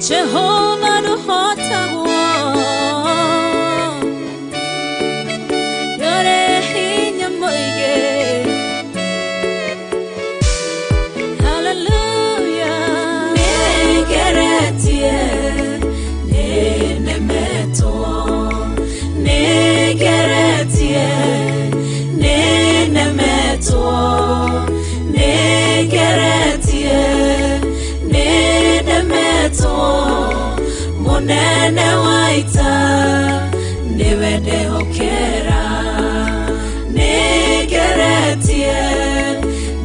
Jehovah no hotago Yore hinya moige Hallelujah Negeretie Nenemeto Negeretie Nenemeto Negeretie Nenemeto Monene waita Newende hokera Negeretie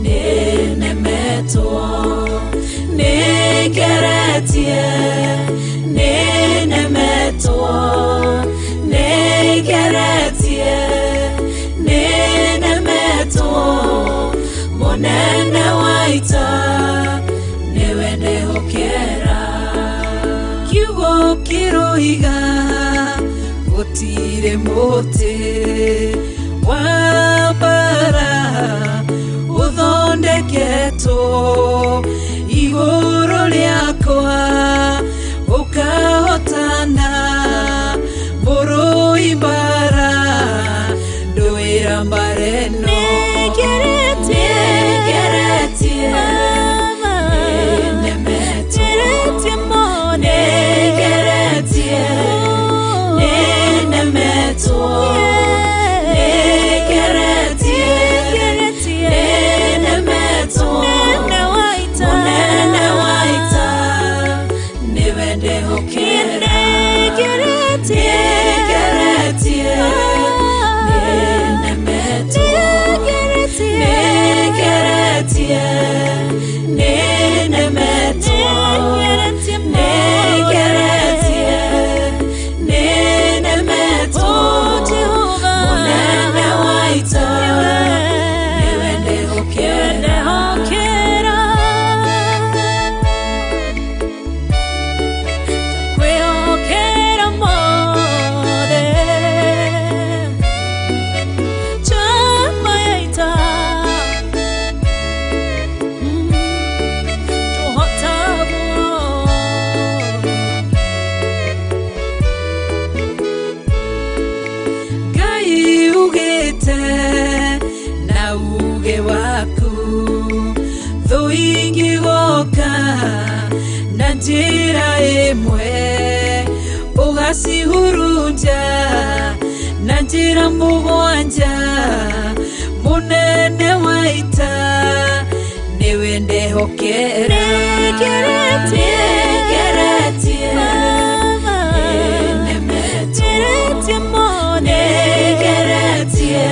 Nenemeto Negeretie Nenemeto Negeretie Nenemeto Monene waita Newende hokera Kiwo kiroiga Otire mote Wabara Uthonde keto Igoro liakoa Ukahotana Moro ibara Doira mbareno Negeretie Negeretie Nenemeto Negeretie mone Negeretie Nenemeto Negeretie Nenemeto Nenewaita Newende hokera Negeretie Nenemeto Negeretie Nenemeto Negeretie Nenemeto Monene waita Newende hokera Kwe hokera mode Chama yaita Gai ugete na uge waku Thoingi goka na njira imwe Ugacihurunja na njira mugwanja Munene waita Niwende hokera Negeretie Nenemeto Negeretie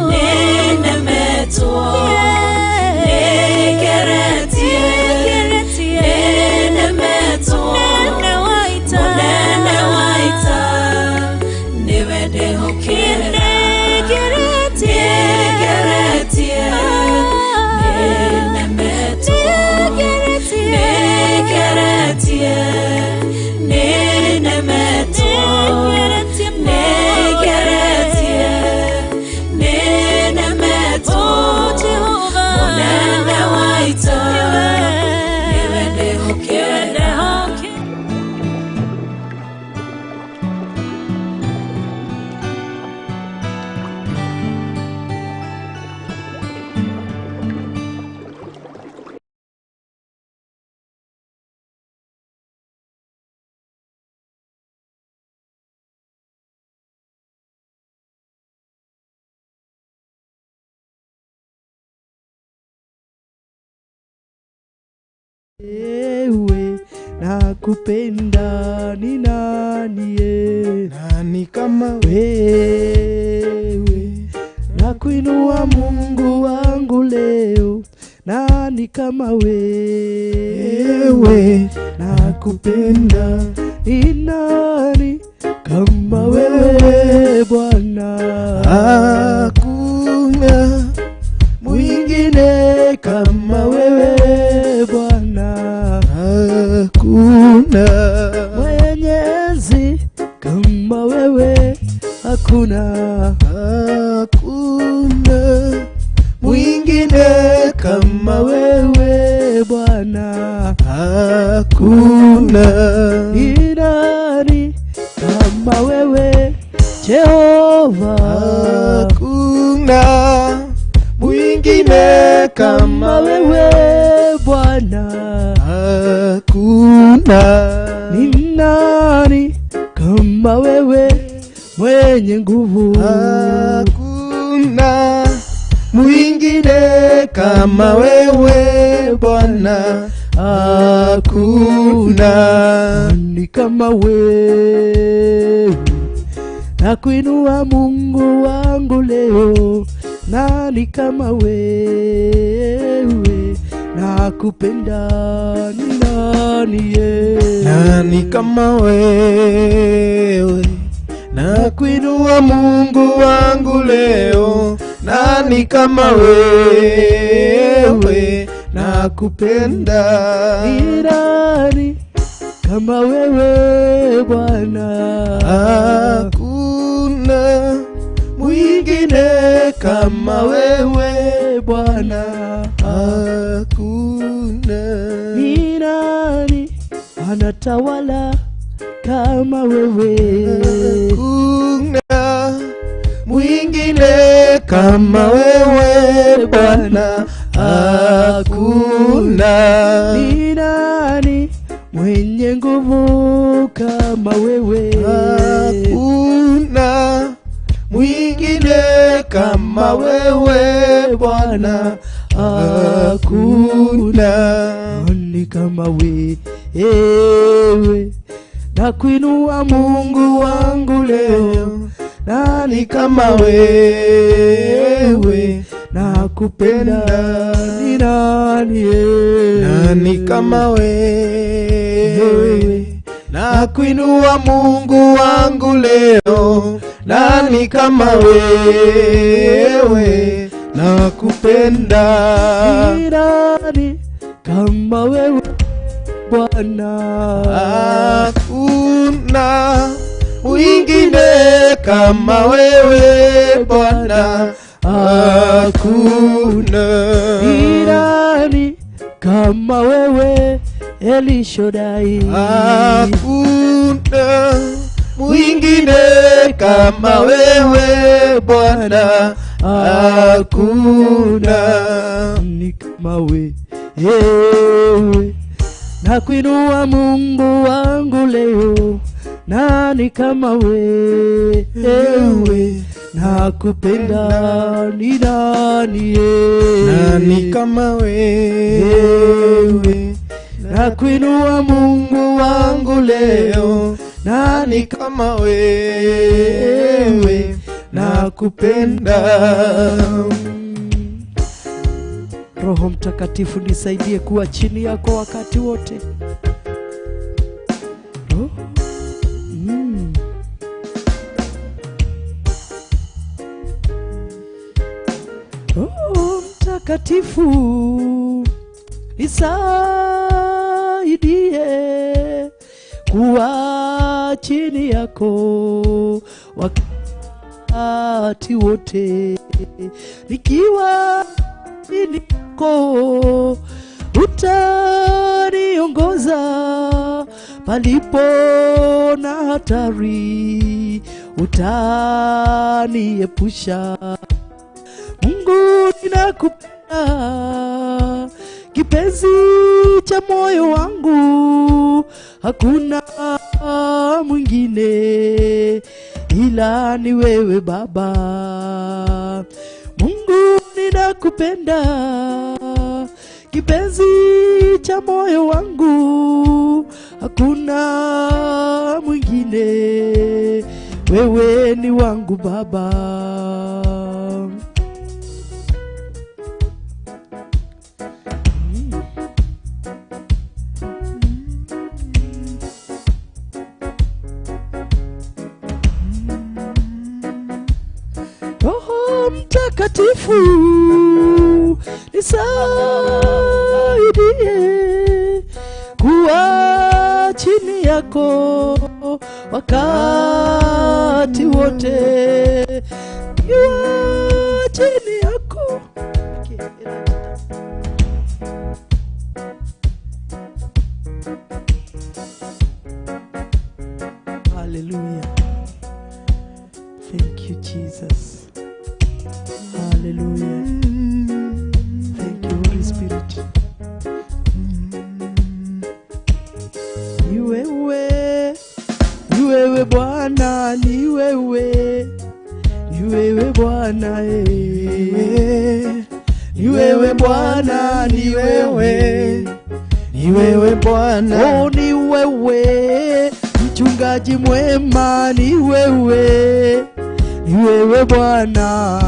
Nenemeto Negeretie Nenemeto Monene waita Niwende hokera Negeretie Nenemeto Negeretie Nenemeto Negeretie Nenemeto Monene waita Niwende hokera Ewe nakupenda ni nani nani kama wewe nakuinua Mungu wangu leo nani kama wewe nakupenda ni nani kama wewe Bwana hakuna mwingine kama wewe Bwana hakuna mwenyezi kama wewe hakuna mwingine kama wewe Bwana hakuna ni nani kama wewe Jehova? hakuna mwingine kama wewe Bwana. hakuna Ni nani kama wewe mwenye nguvu? hakuna mwingine kama wewe Bwana. hakuna Ni kama wewe, nakuinua Mungu wangu leo. Nani kama wewe, nakupenda. Ni nani nani kama wewe, nakuinua Mungu wangu leo. Nani kama wewe, nakupenda. Ni nani kama wewe Bwana? hakuna mwingine kama wewe Bwana. hakuna Ni nani anatawala kama wewe? hakuna mwingine kama wewe Bwana. hakuna Ni nani mwenye nguvu kama wewe? hakuna mwingine kama wewe Bwana. hakuna Ni kama wewe, nakuinua Mungu wangu leo. Nani kama wewe, nakupenda. Ni nani nani kama wewe, nakuinua Mungu wangu leo. Nani kama wewe, nakupenda. Ni nani kama wewe Bwana? hakuna mwingine kama wewe Bwana. hakuna Ni nani kama wewe Elishodai? hakuna mwingine kama wewe Bwana. hakuna Ni kama wewe, nakuinua Mungu wangu leo. Nani kama wewe, nakupenda. Ni nani nani kama wewe, nakuinua Mungu wangu leo. nani kama wewe, nakupenda. Roho Mtakatifu, nisaidie kuwa chini yako wakati wote. Roho Mtakatifu, nisaidie kuwa chini yako wakati wote. Nikiwa chini yako utaniongoza, palipo na hatari utaniepusha. Mungu ninakupenda, kipenzi cha moyo wangu. Hakuna mwingine ila ni wewe Baba. Mungu ninakupenda, kipenzi cha moyo wangu. Hakuna mwingine, wewe ni wangu Baba. Roho Mtakatifu, nisaidie kuwa chini yako wakati wote. Kuwa chini yako Bwana, ni wewe, ni wewe Bwana, ni wewe Bwana, ni wewe, ni wewe Bwana. Oh, ni wewe mchungaji mwema, ni wewe, ni wewe Bwana,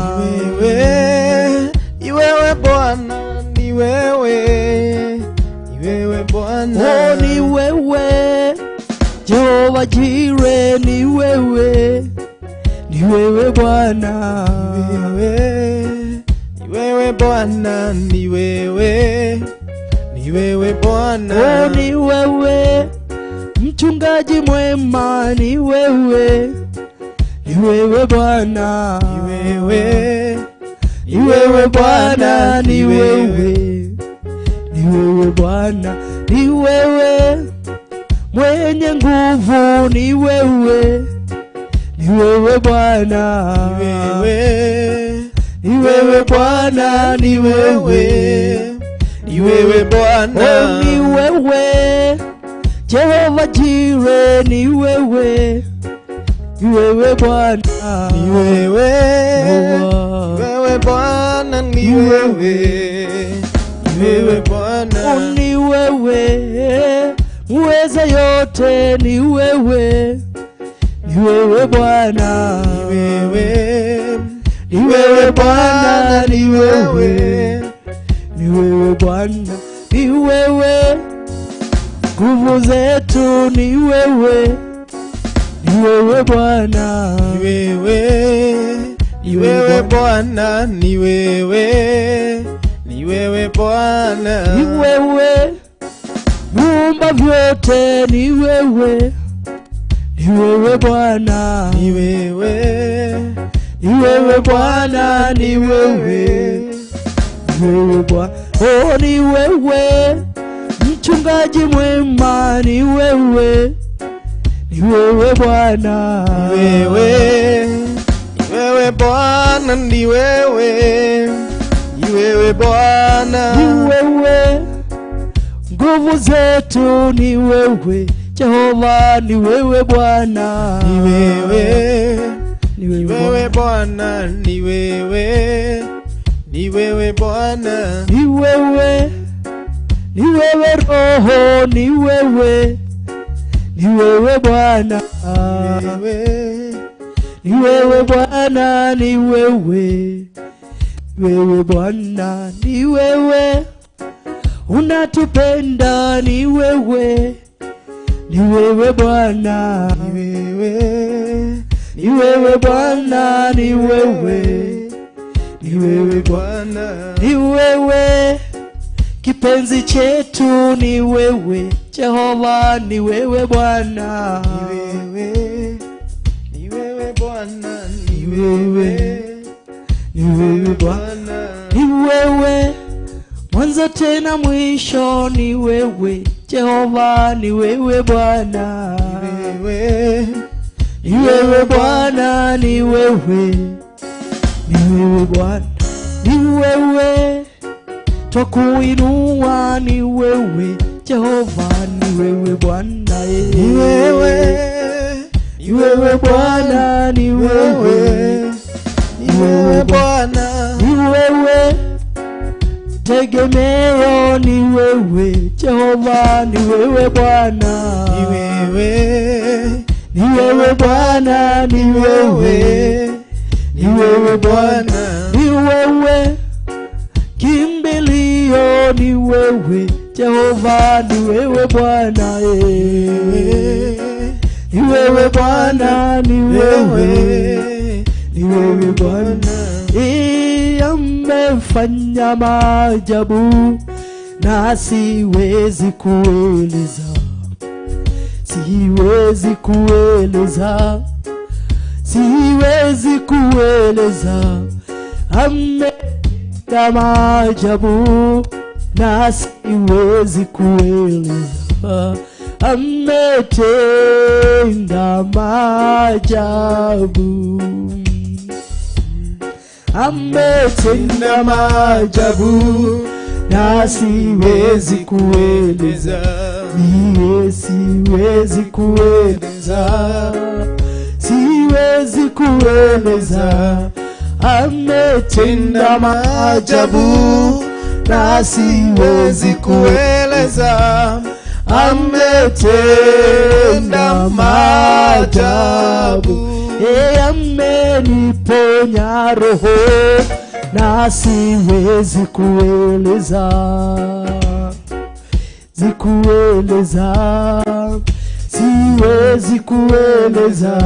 ni wewe Bwana, ni wewe, ni wewe Bwana. oh, ni wewe Jehova Jire, ni wewe, ni wewe Bwana, ni wewe Bwana, ni wewe, ni wewe Bwana. oh, ni wewe mchungaji mwema, ni wewe, ni wewe Bwana, ni wewe, ni wewe Bwana, ni wewe, ni wewe Bwana, ni wewe mwenye nguvu, ni wewe, ni wewe Bwana, ni wewe Bwana, ni wewe, ni wewe Bwana. oh, ni wewe Jehova Jire, ni wewe, ni wewe Bwana, ni wewe, ni wewe Bwana, ni wewe, ni wewe Bwana. oh, ni wewe muweza yote, ni wewe, ni wewe Bwana, ni wewe, ni wewe Bwana, ni wewe, ni wewe Bwana, ni wewe nguvu zetu, ni wewe, ni wewe Bwana, ni wewe, ni wewe Bwana, ni wewe, ni wewe Bwana. ni wewe muumba vyote, ni wewe, ni wewe Bwana, Ni wewe, ni wewe Bwana, ni wewe, ni wewe Bwana, oh, ni wewe mchungaji mwema, ni wewe, ni wewe Bwana, ni wewe, ni wewe Bwana, ni wewe, ni wewe Bwana. ni wewe nguvu zetu, ni wewe Jehova, ni wewe Bwana, Ni wewe, ni ni wewe Bwana, ni wewe, ni wewe Bwana. ni wewe, ni wewe Roho, ni wewe, ni wewe Bwana, ni wewe Bwana, ni wewe, ni wewe Bwana, ni wewe unatupenda, ni wewe, ni wewe Bwana, ni wewe Bwana, ni wewe, ni wewe Bwana, ni wewe kipenzi chetu, ni wewe Jehova, ni wewe Bwana, Ni wewe Bwana, ni wewe, ni wewe Bwana, ni wewe mwanzo tena mwisho, ni wewe Jehova, ni wewe Bwana, ni wewe Bwana, ni wewe, ni wewe Bwana, ni wewe twakuinua, ni wewe Jehova, ni wewe Bwana, ni wewe, ni wewe Bwana, ni wewe, ni wewe Bwana, ni wewe tegemeo, ni wewe Jehova, ni wewe Bwana, ni wewe, ni wewe Bwana, ni wewe, ni wewe Bwana, ni wewe kimbilio, ni wewe Jehova, ni wewe Bwana, ni wewe Bwana, ni wewe, ni wewe Bwana, amefanya maajabu na siwezi kueleza, siwezi kueleza, siwezi kueleza, amefanya maajabu na siwezi kueleza, ametenda maajabu, ametenda maajabu na siwezi kueleza, niye siwezi kueleza, siwezi kueleza. Ametenda maajabu na siwezi kueleza. Ametenda maajabu, ameniponya roho na siwezi kueleza. Siwezi kueleza.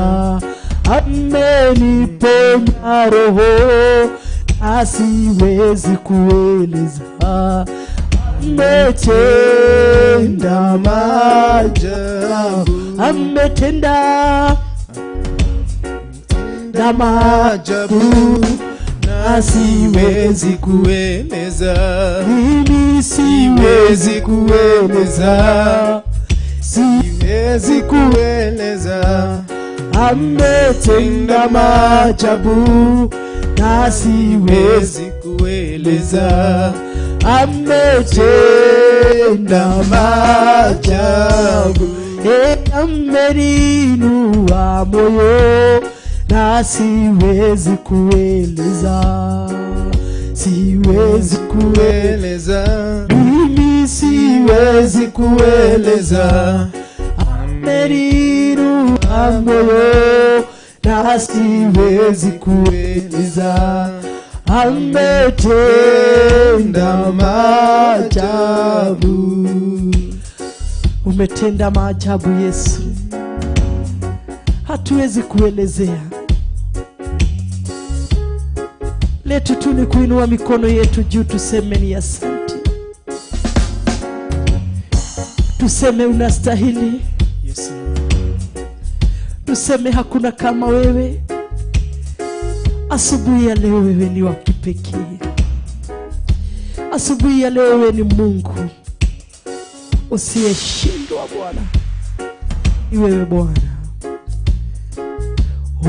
Ameniponya roho na siwezi kueleza. Ametenda maajabu, ametenda maajabu na siwezi kueleza. Mimi siwezi kueleza. Siwezi kueleza. Ametenda maajabu na siwezi kueleza. Ametenda maajabu, ameniinua moyo na siwezi kueleza. Siwezi kueleza. Mimi siwezi kueleza. Ameniinua moyo na siwezi kueleza. Ametenda maajabu. Umetenda maajabu Yesu, hatuwezi kuelezea. Letu tu ni kuinua mikono yetu juu, tuseme ni asante. Tuseme unastahili. Yes, tuseme hakuna kama wewe. Asubuhi ya leo wewe ni wa kipekee. Asubuhi ya leo wewe ni Mungu usiyeshindwa Bwana. Ni wewe Bwana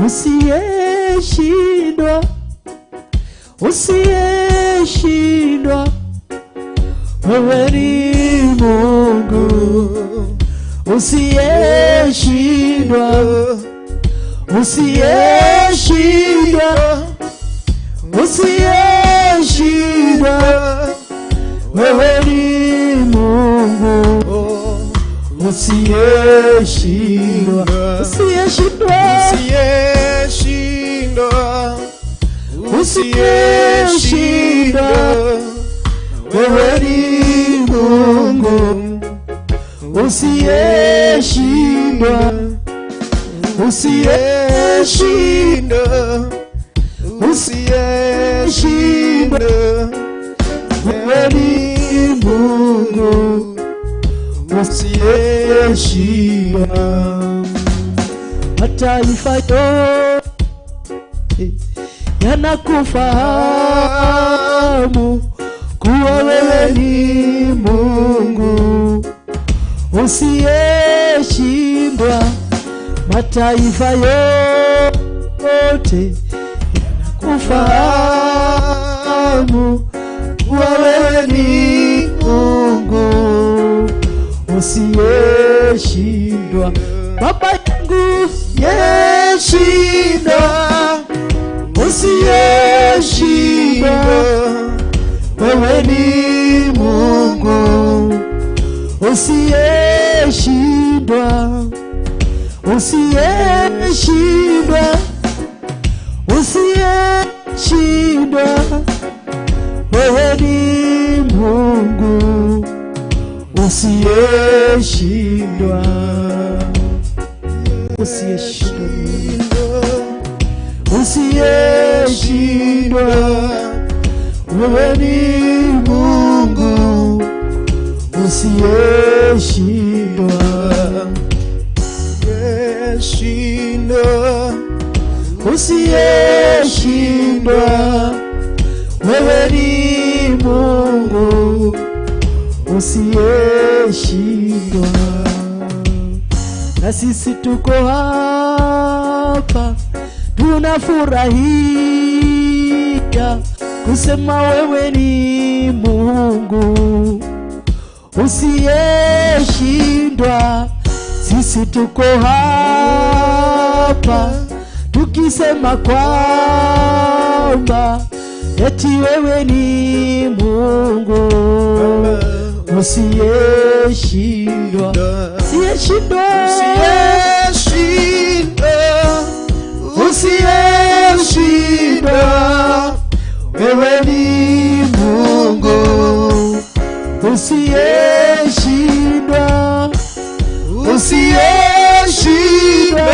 usiyeshindwa, usiyeshindwa. Wewe ni Mungu usiyeshindwa, usiyeshindwa, usiyeshindwa. Wewe ni Mungu usiyeshindwa, usiyeshindwa, usiyeshindwa, usiyeshindwa. Wewe ni Mungu usiyeshindwa, usiyeshindwa, usiyeshindwa. Wewe ni Mungu usiyeshindwa. Mataifa yote yanakufahamu kuwa wewe ni Mungu usiyeshindwa. Mataifa yote yanakufahamu kuwa wewe ni Mungu usiyeshindwa. Baba yangu yeshindwa, usiyeshindwa. Wewe ni Mungu usiyeshindwa, usiyeshindwa, usiyeshindwa. Wewe ni Mungu usiyeshindwa, usiyeshindwa, usiyeshindwa. Wewe ni Mungu usiyeshindwa, usiyeshindwa. Wewe ni Mungu usiyeshindwa. Na sisi tuko hapa tunafurahia kusema wewe ni Mungu usiyeshindwa. Sisi tuko hapa tukisema kwamba eti wewe ni Mungu usiyeshindwa, usiyeshindwa, usiyeshindwa, wewe ni Mungu usiyeshindwa, usiyeshindwa,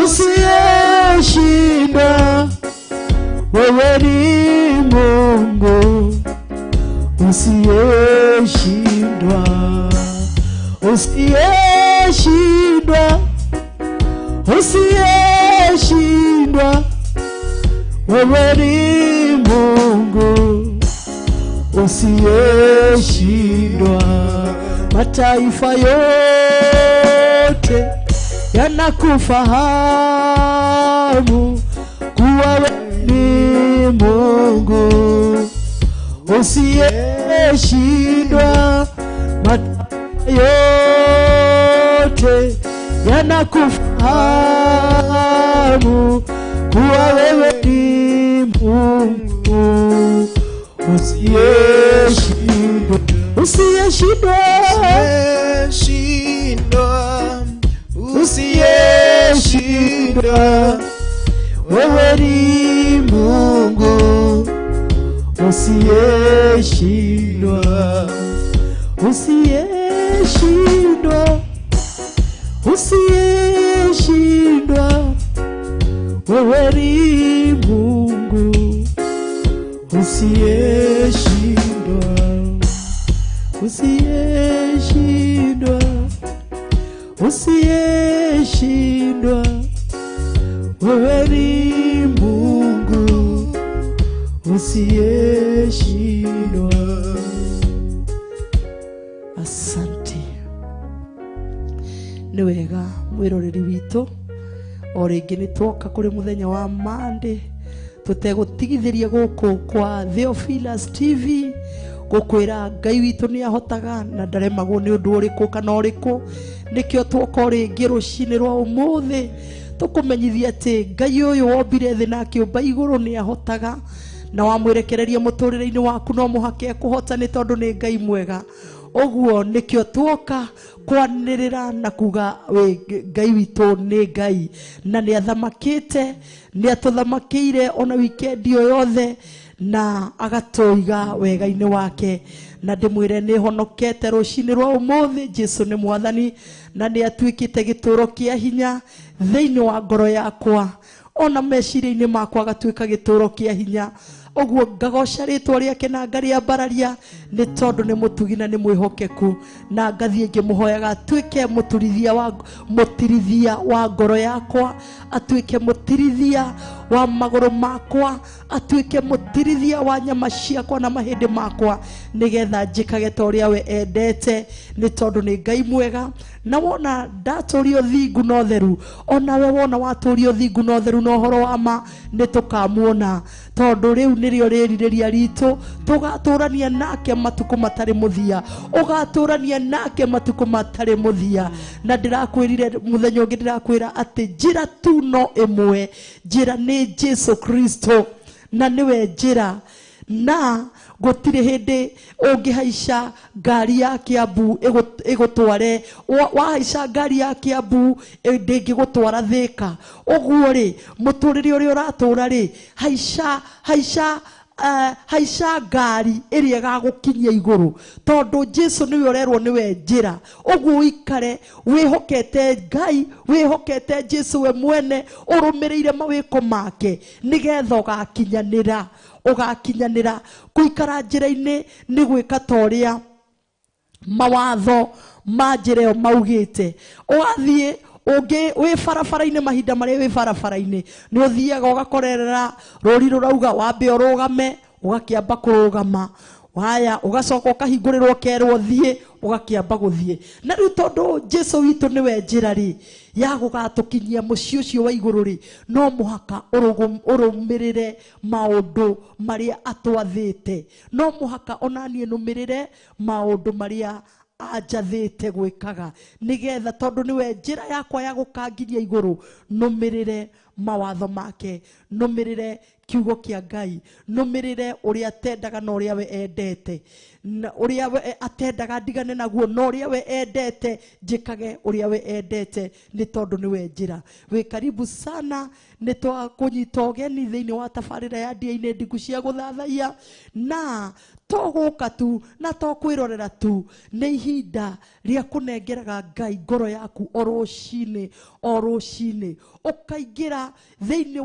usiyeshindwa, wewe ni Mungu usiyeshindwa, usiyeshindwa, usiyeshindwa, wewe ni Mungu usiyeshindwa. Mataifa yote yanakufahamu kuwa wewe ni Mungu usiyeshindwa. Mataifa yote yanakufahamu kuwa wewe ni Mungu usiyeshindwa, usiyeshindwa, usiyeshindwa, wewe ni Mungu usiyeshindwa, usiyeshindwa, usiyeshindwa, wewe ni Mungu usiyeshindwa, usiyeshindwa, usiyeshindwa, wewe ni Mungu usiyeshindwa. Asante. Ni wega mwiroreri witũ o rĩngĩ nĩ twoka kũrĩ mũthenya wa Monday tutegũtigithĩria gũkũ kwa Theophilus TV gũkwĩra Ngai witũ nĩ ahotaga na ndaremagwo nĩ ũndũ ũrĩkũ kana ũrĩkũ. Nĩkĩo twoka rĩngĩ rũcinĩ rwa ũmũthĩ tũkũmenyithia atĩ Ngai ũyũ wombire thĩ na akĩũmba igũrũ nĩ ahotaga, na wamwĩrekereria mũtũrĩre-inĩ waku no mũhaka ekũhota nĩ tondũ nĩ Ngai mwega. Oguo nikio twoka kwanirira na kuga we Ngai witũ nĩ Ngai na nĩ athamakĩte, nĩ atũthamakeire ona wikendi yothe na agatoiga wega-inĩ wake. Na ndĩmwĩre nĩ honokete rũcinĩ rwa ũmũthĩ. Jesu nĩ mwathani na nĩ atuĩkĩte gĩtũũro kĩa hinya thĩinĩ wa ngoro yakwa, ona meciria-inĩ makwa agatuĩka gĩtũũro kĩa hinya. Oguo ngagoca rĩtwa rĩake na ngarĩambararia nĩ tondũ nĩ mũtugi na nĩ mwĩhokeku, na ngathiĩ ngĩmũhoyaga atuĩke mũtirithia wa ngoro yakwa, atuĩke mũtirithia wa magũrũ makwa, atuĩke mũtirithia wa nyama ciakwa na mahĩndĩ makwa, nĩgetha njĩkage ta ũrĩa we endete, nĩ tondũ nĩ Ngai mwega. Na wona ndatũrio thingu no theru, ona we wona watũrio thingu no theru na ũhoro wa ma nĩ tũkamuona, tondũ rĩu nĩrĩo rĩrirĩria ritũ, tũgatũrania nake matukũ matarĩ mũthia, ũgatũrania nake matukũ matarĩ mũthia. Na ndĩrakwĩrire mũthenya ũngĩ, ndĩrakwĩra atĩ njĩra tu no ĩmwe, njĩra nĩ Jesu Kristo na nĩwe njĩra, na gũtirĩ hĩndĩ ũngĩhaica ngari ya Kiambu ĩgũtware, wahaica ngari ya Kiambu ndĩngĩgũtwara Thĩka. Ũguo rĩ, mũtũrĩre ũrĩa ũratũra rĩ, haica ngari ĩrĩa ĩgagũkinyia igũrũ, tondũ Jesu nĩwe ũrerwo nĩwe njĩra. Ũguo ũikare wĩhokete Ngai, wĩhokete Jesu we mwene, ũrũmĩrĩire mawĩko make, nĩgetha ũgakinyanĩra. Gũikara njĩra-inĩ nĩ gwĩka ta ũrĩa mawatho ma njĩra ĩyo maugĩte. Ũgathiĩ wĩ barabara-inĩ, mahinda marĩa wĩ barabara-inĩ nĩ ũthiaga ũgakorerera rũri rũrauga wambe ũrũgame, ũgakĩamba kũrũgama, waya ũgacoka ũkahingũrĩrwo kerwo thiĩ, ũgakĩamba gũthiĩ. Na rĩu tondũ Jesu witũ nĩwe njĩra rĩ ya gũgatũkinyia mũciĩ ũcio wa igũrũ rĩ, no mũhaka ũrũmĩrĩre maũndũ marĩa atwathĩte, no mũhaka onanie nũmĩrĩre maũndũ marĩa anjathĩte gwĩkaga nigetha tondu niwe njĩra yakwa ya gũkangiria igũrũ nũmĩrĩre mawatho make nũmĩrĩre kiugo kĩa Ngai nũmĩrĩre ũrĩa atendaga na ũrĩa we endete ũrĩa we atendaga ndigane naguo na ũrĩa we endete njĩkage ũrĩa we endete nĩ tondũ niwe njĩra wĩ karibu sana nĩ twakũnyita ũgeni thĩinĩ wa tabarĩra ya Ndia-inĩ Ndiku cia gũthathaiya na tũgũka tu na tũkwĩrorera tu nĩ ihinda rĩa kũnengeraga Ngai ngoro yaku o rũcinĩ ũkaingĩra thĩinĩ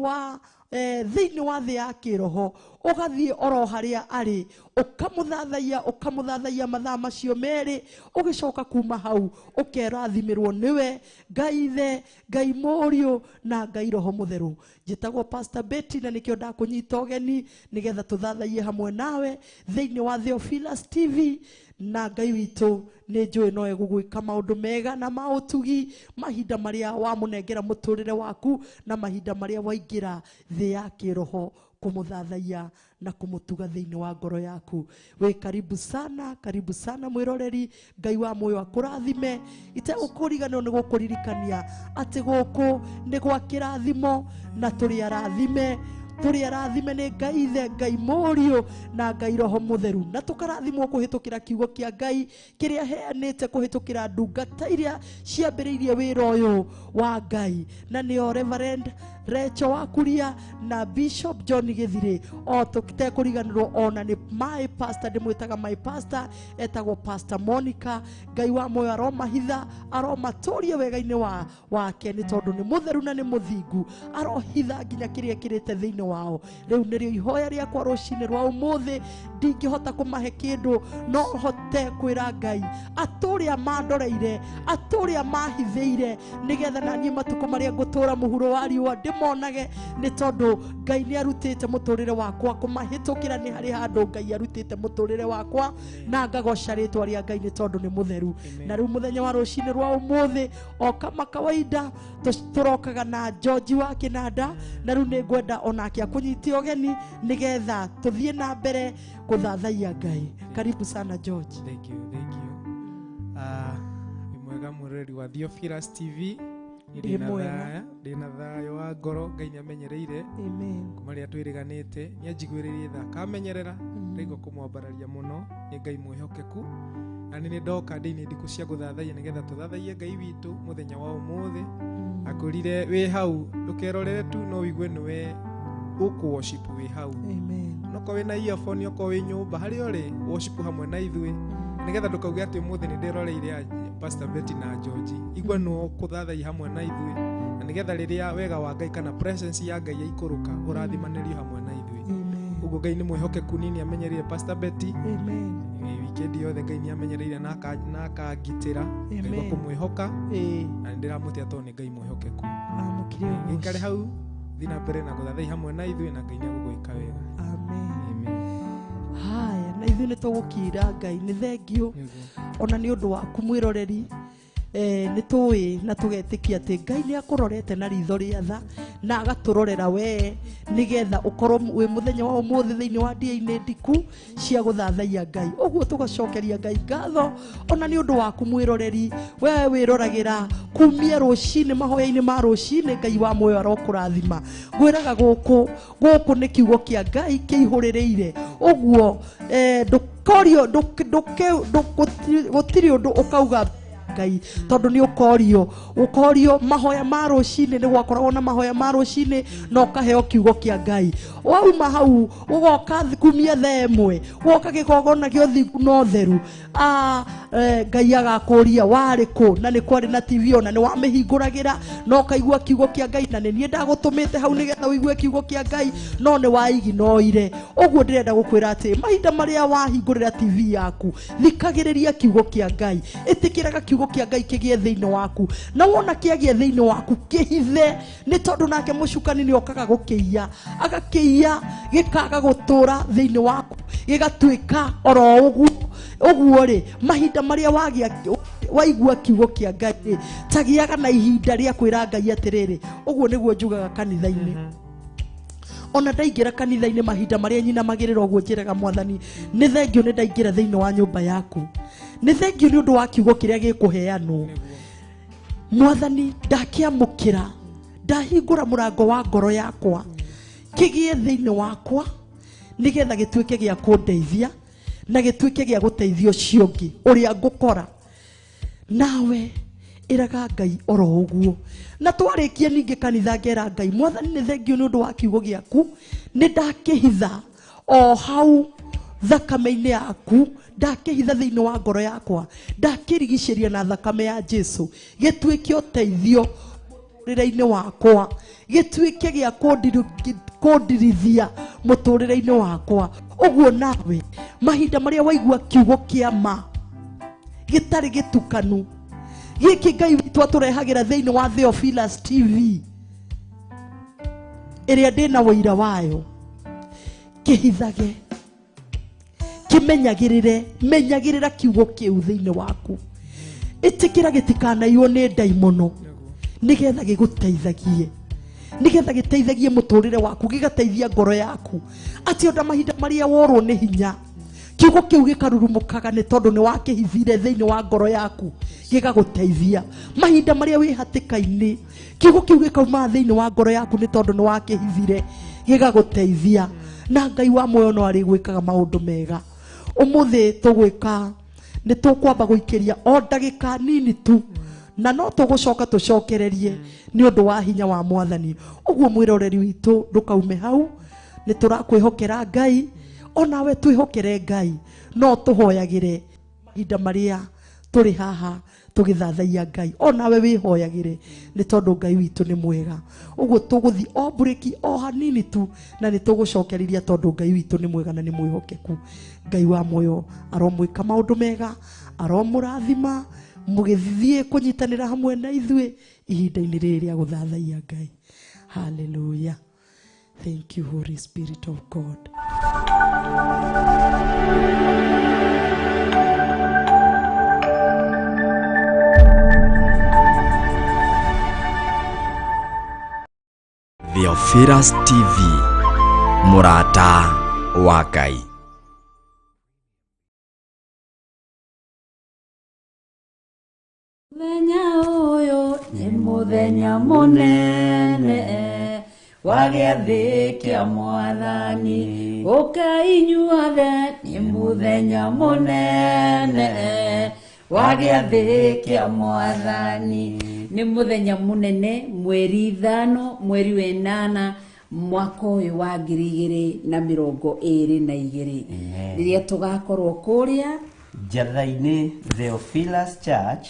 wa thĩ ya kĩroho ũgathiĩ oro harĩa arĩ ũkamũthathaiya mathaa macio merĩ ũgĩcoka kuma hau ũkerathimirwo niwe Ngai Ithe Ngai Mũriũ na Ngai Roho Mũtheru njĩtagwo Pastor Betty na nĩkĩo ndakũnyita ũgeni nigetha tũthathaiye hamwe nawe thĩinĩ wa Theophilus TV na Ngai witũ nĩ njũĩ no egũgwĩka maũndũ mega na maũtugi mahinda marĩa wamũnengera mũtũrĩre waku na mahinda marĩa waingĩra thĩ ya kĩroho kũmũthathaiya na kũmũtuga thĩinĩ wa ngoro yaku wĩ karibu sana mwĩroreri Ngai wa muoyo akũrathime itegũkũriganĩrwo nĩ gũkũririkania atĩ gũkũ nĩ gwa kĩrathimo na tũrĩ arathime nĩ Ngai Ithe Ngai Mũriũ na Ngai Roho Mũtheru na tũkarathimwo kũhĩtũkĩra kiugo kĩa Ngai kĩrĩa heanĩte kũhĩtũkĩra ndungata iria ciambĩrĩirie wĩra ũyũ wa Ngai na nĩo Reverend Rachel Wakuria na Bishop John Githire o tũtekũriganĩrwo ona nĩ my pastor ndĩmwĩtaga my pastor etagwo Pastor Monica Ngai wa muoyo aromahitha aromatũria wega-inĩ wake nĩ tondũ nĩ mũtheru na nĩ mũthingu arohitha nginya kĩrĩa kĩrĩte thĩinĩ wao rĩu nĩrĩo ihoya rĩakwa rũcinĩ rwa ũmũthĩ ndingĩhota kũmahe kĩndũ no hote kwĩra Ngai atũrĩa mandoreire atũrĩa mahithĩire nigetha naniĩ matukũ marĩa ngũtũra mũhuro wa riũa ndĩmonage nĩ tondũ Ngai nĩ arutĩte mũtũrĩre wakwa kũmahĩtũkĩra nĩ harĩ handũ Ngai arutĩte mũtũrĩre wakwa na ngagoca rĩtwa rĩa Ngai nĩ tondũ nĩ mũtheru na rĩu mũthenya wa rũcinĩ rwa ũmũthĩ o kama kawaida tũrokaga na George wa Kĩnanda na rĩu nĩ ngwenda onake akũnyitie ũgeni nigetha tũthiĩ na mbere kũthathaiya Ngai karibu sana George. Thank you mwega mwĩroreri wa Theophilus TV ndina thayo wa ngoro Ngai nĩ amenyereire kuma rĩrĩa twĩrĩganĩte nĩ anjiguĩrĩirie tha kamenyerera rĩgo kũmwambararia mũno nĩ Ngai mwĩhokeku na nĩ ndoka Ndia-inĩ Ndiku cia gũthathaiya nigetha tũthathaiye Ngai witũ mũthenya wa ũmũthĩ akũrire wĩ hau ndũkerorere tu no wigue nĩwe worship wĩ hau noko wĩ na earphone oko wĩ nyũmba harĩa ũrĩ worship hamwe na ithuĩ nigetha ndũkauge atĩ ũmũthĩ nĩ ndĩroreire Pastor Betty na George igua no kũthathaiya hamwe na ithuĩ na nigetha rĩrĩa wega wa Ngai kana presence ya Ngai yaikũrũka ũrathimanĩrio hamwe na ithuĩ ũguo Ngai nĩ mwĩhokeku nini amenyereire Pastor Betty weekend yothe Ngai nĩ amenyereire na akangitĩra ngaigua kũmwĩhoka na ndĩramũtĩa tondũ nĩ Ngai mwĩhokeku gĩikare hau thina mbere na gũthathaiya hamwe na ithuĩ na Ngai nĩ agũgwĩka wega haya na ithuĩ nĩ tũgũkira Ngai nĩ thengio ona nĩ ũndũ waku mwĩroreri nĩ tũĩ na tũgetĩkia atĩ Ngai nĩ akũrorete na ritho rĩa tha na agatũrorera we nigetha ũkorwo wĩ mũthenya wa ũmũthĩ thĩinĩ wa Ndia-inĩ Ndiku cia gũthathaiya Ngai ũguo tũgacokeria Ngai ngatho ona nĩ ũndũ waku mwĩroreri we wĩroragĩra kumia rũcinĩ mahoya-inĩ ma rũcinĩ Ngai wa muoyo arokũrathima ngwĩraga gũkũ nĩ kiugo kĩa Ngai kĩihũrĩrĩire ũguo ndũkorio gũtirĩ ũndũ ũkauga Ngai tondu ni ukorio mahoya ma rũcinĩ nĩ gwakoragwo na mahoya ma rũcinĩ no kaheo kiugo kĩa Ngai wauma hau ugoka kumia themwe woka gĩkogona gĩa ũthingu na ũtheru Ngai agakũria warĩ kũ na nĩ kwarĩ na TV ona nĩ wamĩhingũragĩra no kaigua kiugo kĩa Ngai na nĩ ndagũtũmĩte hau nĩgetha ũigue kiugo kĩa Ngai no nĩ waiginoire ũguo ndĩrenda gũkwĩra atĩ mahinda marĩa wahingũrĩra TV yaku thikagĩrĩria kiugo kĩa Ngai ĩtĩkĩraga kiugo kĩa Ngai kĩgĩe thĩinĩ waku na wona kĩagĩa thĩinĩ waku kĩhithe nĩ tondũ nake mũcukani nĩ okaga gũkĩiya agakĩiya gĩkaga gũtũra thĩinĩ waku gĩgatuĩka oro ũguo rĩ mahinda marĩa waigua kiugo kĩa Ngai tagĩaga na ihinda rĩa kwĩra Ngai atĩrĩrĩ ũguo nĩguo njugaga kanitha-inĩ ona ndaingĩra kanitha-inĩ mahinda marĩa nyina magĩrĩra ũguo njĩraga Mwathani nĩ thengio nĩ ndaingĩra thĩinĩ wa nyũmba yaku nĩ thengio nĩ ũndũ wa kiugo kĩrĩa gĩkũheanwo. Mwathani, ndakiamũkĩra, ndahingũra mũrango wa ngoro yakwa, kĩgĩe thĩinĩ wakwa, nĩgetha gĩtuĩke gĩa kũndeithia na gĩtuĩke gĩa gũteithia ũcio ũngĩ ũrĩa ngũkora. Nawe ĩraga Ngai oro ũguo. Na twarĩkia ningĩ kanitha ngera Ngai, Mwathani, nĩ thengio nĩ ũndũ wa kiugo gĩaku, nĩ ndakĩhitha o hau thakame-inĩ yaku, ndakĩhitha thĩinĩ wa ngoro yakwa, ndakĩrigicĩria na thakame ya Jesu, gĩtuĩke ũteithio mũtũrĩre-inĩ wakwa, gĩtuĩke gĩa kũndirithia mũtũrĩre-inĩ wakwa. Ũguo nawe mahinda marĩa waigua kiugo kĩa ma gĩtarĩ gĩtukanu, gĩkĩ Ngai witũ atũrehagĩra thĩinĩ wa Theophilus TV ĩrĩa ndĩna wĩira wayo, kĩhithage, menyagĩrĩra kiugo kĩu thĩinĩ waku. Ĩtĩkĩra gĩtikanaiywo nĩ ndaimono, nĩgetha gĩgũteithagie, nĩgetha gĩteithagie mũtũrĩre waku, gĩgateithia ngoro yaku, atĩ ona mahinda marĩa worwo nĩ hinya, kiugo kĩu gĩkarurumũkaga nĩ tondũ nĩ wakĩhithire thĩinĩ wa ngoro yaku, gĩgagũteithia. Mahinda marĩa wĩ hatĩka-inĩ, kiugo kĩu gĩkauma thĩinĩ wa ngoro yaku nĩ tondũ nĩ wakĩhithire, gĩgagũteithia. Na Ngai wa muoyo no arĩ gwĩkaga maũndũ mega. Ũmũthĩ tũgwĩka nĩ tũkwamba gũikĩria o ndagĩka nini tu, na no tũgũcoka tũcokererie nĩ ũndũ wa hinya wa Mwathani. Ũguo mwĩroreri witũ ndũkaume hau, nĩ tũrakwĩhokera Ngai, onawe twĩhokere Ngai, no tũhoyagĩre mahinda marĩa tũrĩ haha tũgĩthathaia Ngai, onawe wĩhoyagĩre nĩ tondũ Ngai witũ nĩ mwega. Ũguo tũgũthiĩ o bureki o hanini tu, na nĩ tũgũcokereria tondũ Ngai witũ nĩ mwega na nĩ mwĩhokeku. Ngai wa muoyo aromwĩka maũndũ mega, aromũrathima, mũgĩthiĩ kũnyitanĩra hamwe na ithuĩ ihinda-inĩ rĩrĩ rĩa gũthathaia Ngai. Hallelujah. Thank you, Holy Spirit of God. Theophilus TV, Murata wa Ngai. Muthenya ũyũ nĩ mũthenya mũnene wa gĩathĩ kĩa Mwathani, ũkai inyuothe, nĩ mũthenya mũnene wa gĩathĩ kĩa Mwathani. Nĩ mũthenya mũnene, mweri 5 mweri wa 8 mwaka ũyũ wa 2022, rĩrĩa tũgakorwo kũrĩa Njatha-inĩ Theophilus Church,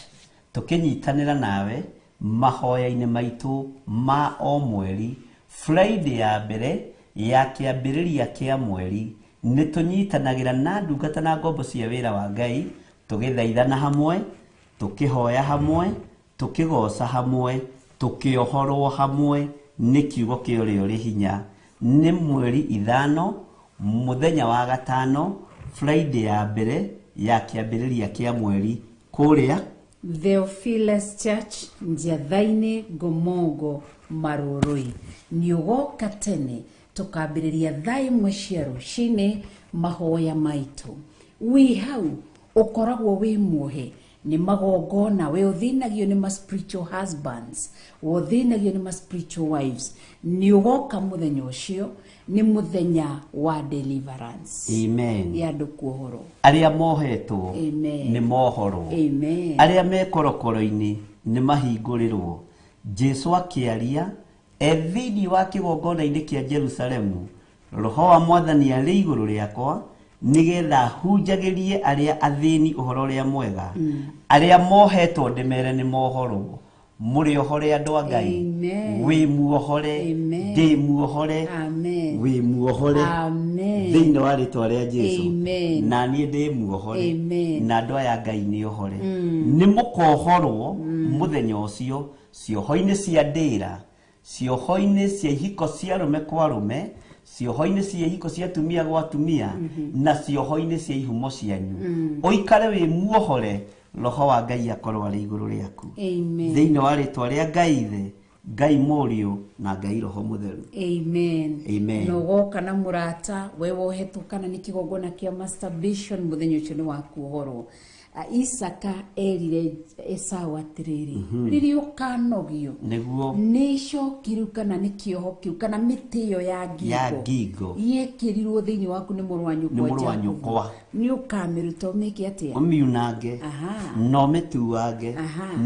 tukinyitanira nawe mahoya-inĩ maitũ ma o mweri. Friday ya mbere ya kĩambĩrĩria kĩa mweri nĩ tũnyitanagĩra na ndungata na ngombo cia wĩra wa Ngai, tũgĩthaithana hamwe, tũkĩhoya hamwe, tũkĩgoca hamwe, tũkĩohorwo hamwe nĩ kiugo kĩa ũrĩa ũrĩ hinya. Nĩ mweri 5 mũthenya wa gatano, Friday ya mbere ya kĩambĩrĩria kĩa mweri, kũrĩa Theophilus Church, Njatha-inĩ Ngomongo Marũrũi. Nĩũgoka tene, tũkambĩrĩria thaa 1 cia rũcinĩ mahoya maitũ. Wĩ hau ũkoragwo wĩ muohe nĩ magongona, we ũthinagio nĩ ma spiritual husbands, ũthinagio nĩ ma spiritual wives. Nĩũgoka mũthenya ũcio, nĩ mũthenya wa deliverance. Amen. Ya andũ kuohorwo. Arĩa mohetwo Amen. nĩ mohorwo. Amen. Arĩa me korokoro-inĩ nĩ mahingũrĩrwo. Jesu akĩaria thĩinĩ wa kĩgongona-inĩ kĩa Jerusalemu, Roho wa Mwathani arĩ igũrũ rĩakwa, nĩgetha hunjagĩrie arĩa athĩni ũhoro ũrĩa mwega. Arĩa mohetwo ndĩmere nĩ mohorwo. Mũrĩ ohore andũ a Ngai. Wĩ muohore, ndĩ muohore, wĩ muohore thĩinĩ wa rĩtwa rĩa Jesu. Na niĩ ndĩ muohore, na andũ aya Ngai nĩ ohore. Nĩ mũkohorwo mũthenya ũcio cioho-inĩ cia ndĩra, cioho-inĩ cia ihiko cia rũme kwa rũme, cioho-inĩ cia ihiko cia tumia gwa tumia, na cioho-inĩ cia ihumo cianyu. Ũikare wĩ muohore, Roho wa Ngai akorwo arĩ igũrũ rĩaku. Thĩinĩ wa rĩtwa rĩa Ngai Ithe, Ngai Mũriũ na Ngai Roho Mũtheru. Amen. Amen. No goka na mũrata, we wohetwo kana nĩ kĩgongona kĩa masturbation, mũthenya ũcio nĩ wa kuohorwo. Isaka erire Esau atiriri riri ukanogio niguo nisho kirukana nikioho kirukana mitio ya ngingo yekirirwo thiini waku ni murwanyu kwa ni ukamiruto miki atia umiunange no mituange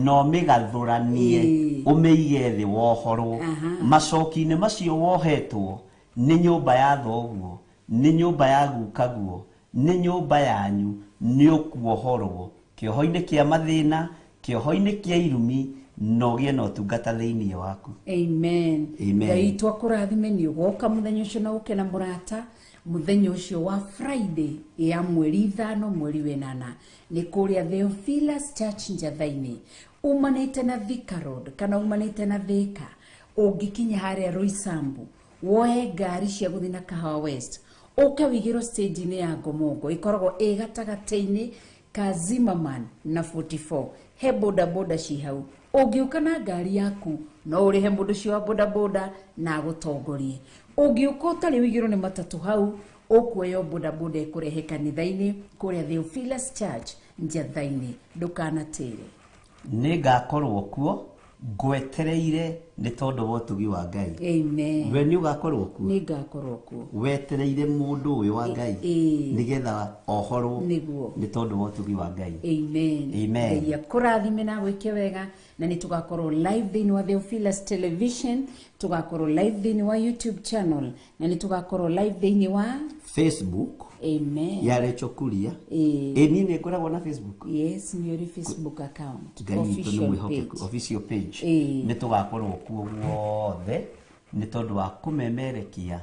no migathuranie umeige thi wohoro macokine macio wohetwo ni nyumba ya thoguo ni nyumba ya gukaguo ni nyumba yanyu ni ukuohorwo kiohoine kia mathina kiohoine kia irumi nogie no tungata thiini waku. Amen. Ngai twakurathime ni ugoka muthenya ucio na ukena murata muthenya ucio wa Friday ya mweri 5 mweri wenana ni kuria Theophilus Church Njathaini umanite na Thika Road kana umanite na Thika ungikinya haria Roysambu woe ngari cia guthina Kahawa West uke wigiro stage ni ya Gomongo ikoragwo gatagateini ka Zimmerman na 44 he boda cihau ungiuka na ngari yaku no urihe mundu cio wa boda na gutongorie ungiuka utari wigiro ni matatu hau ukueyo boda ikurehe kanithaini kuria Theophilus Church Njathaini ndukanatire ningakorwo kuo gwetereire ni tondu wa tugi wa Ngai. Amen. We ni ugakorwo kuo ningakorwo kuo wetereire mundu uyu wa Ngai nigetha ohorwo ni tondu wa tugi wa Ngai. Amen. Ya kurathime na gwike wega na ni tugakorwo live thini wa Theophilus Television tugakorwo live thini wa YouTube channel na ni tugakorwo live thini wa Facebook. Amen. Ya Rachel Kuria. Ni ngoragwo na Facebook. Yes, ni ori Facebook account. Official page. Ni tugakorwo kuo guothe ni tondu wa kumemerekia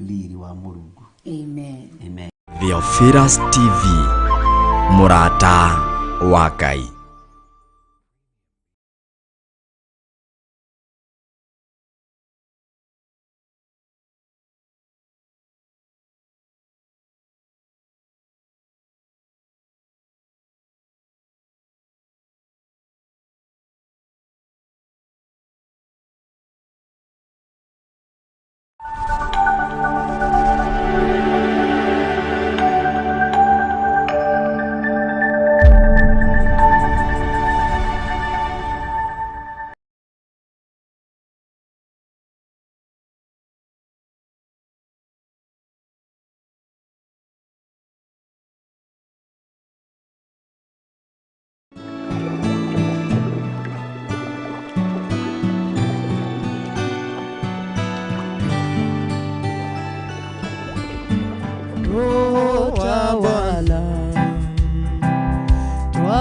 riri wa Murungu. Amen. Theophilus TV murata wa Ngai.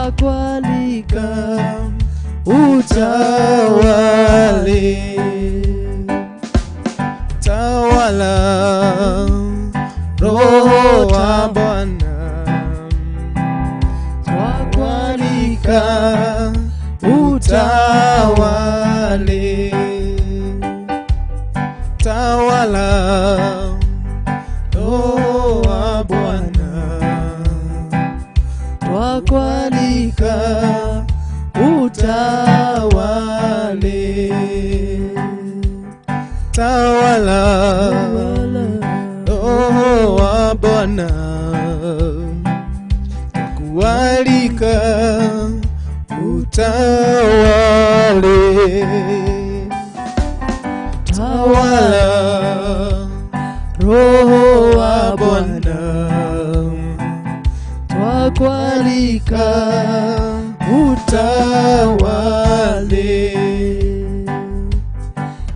Twakwalika utawale tawala Roho wa Bwana twakwalika utawale tawala Roho wa Bwana twakwalika utawale tawala Roho wa Bwana twakwalika utawale tawala Roho wa Bwana twakwalika utawale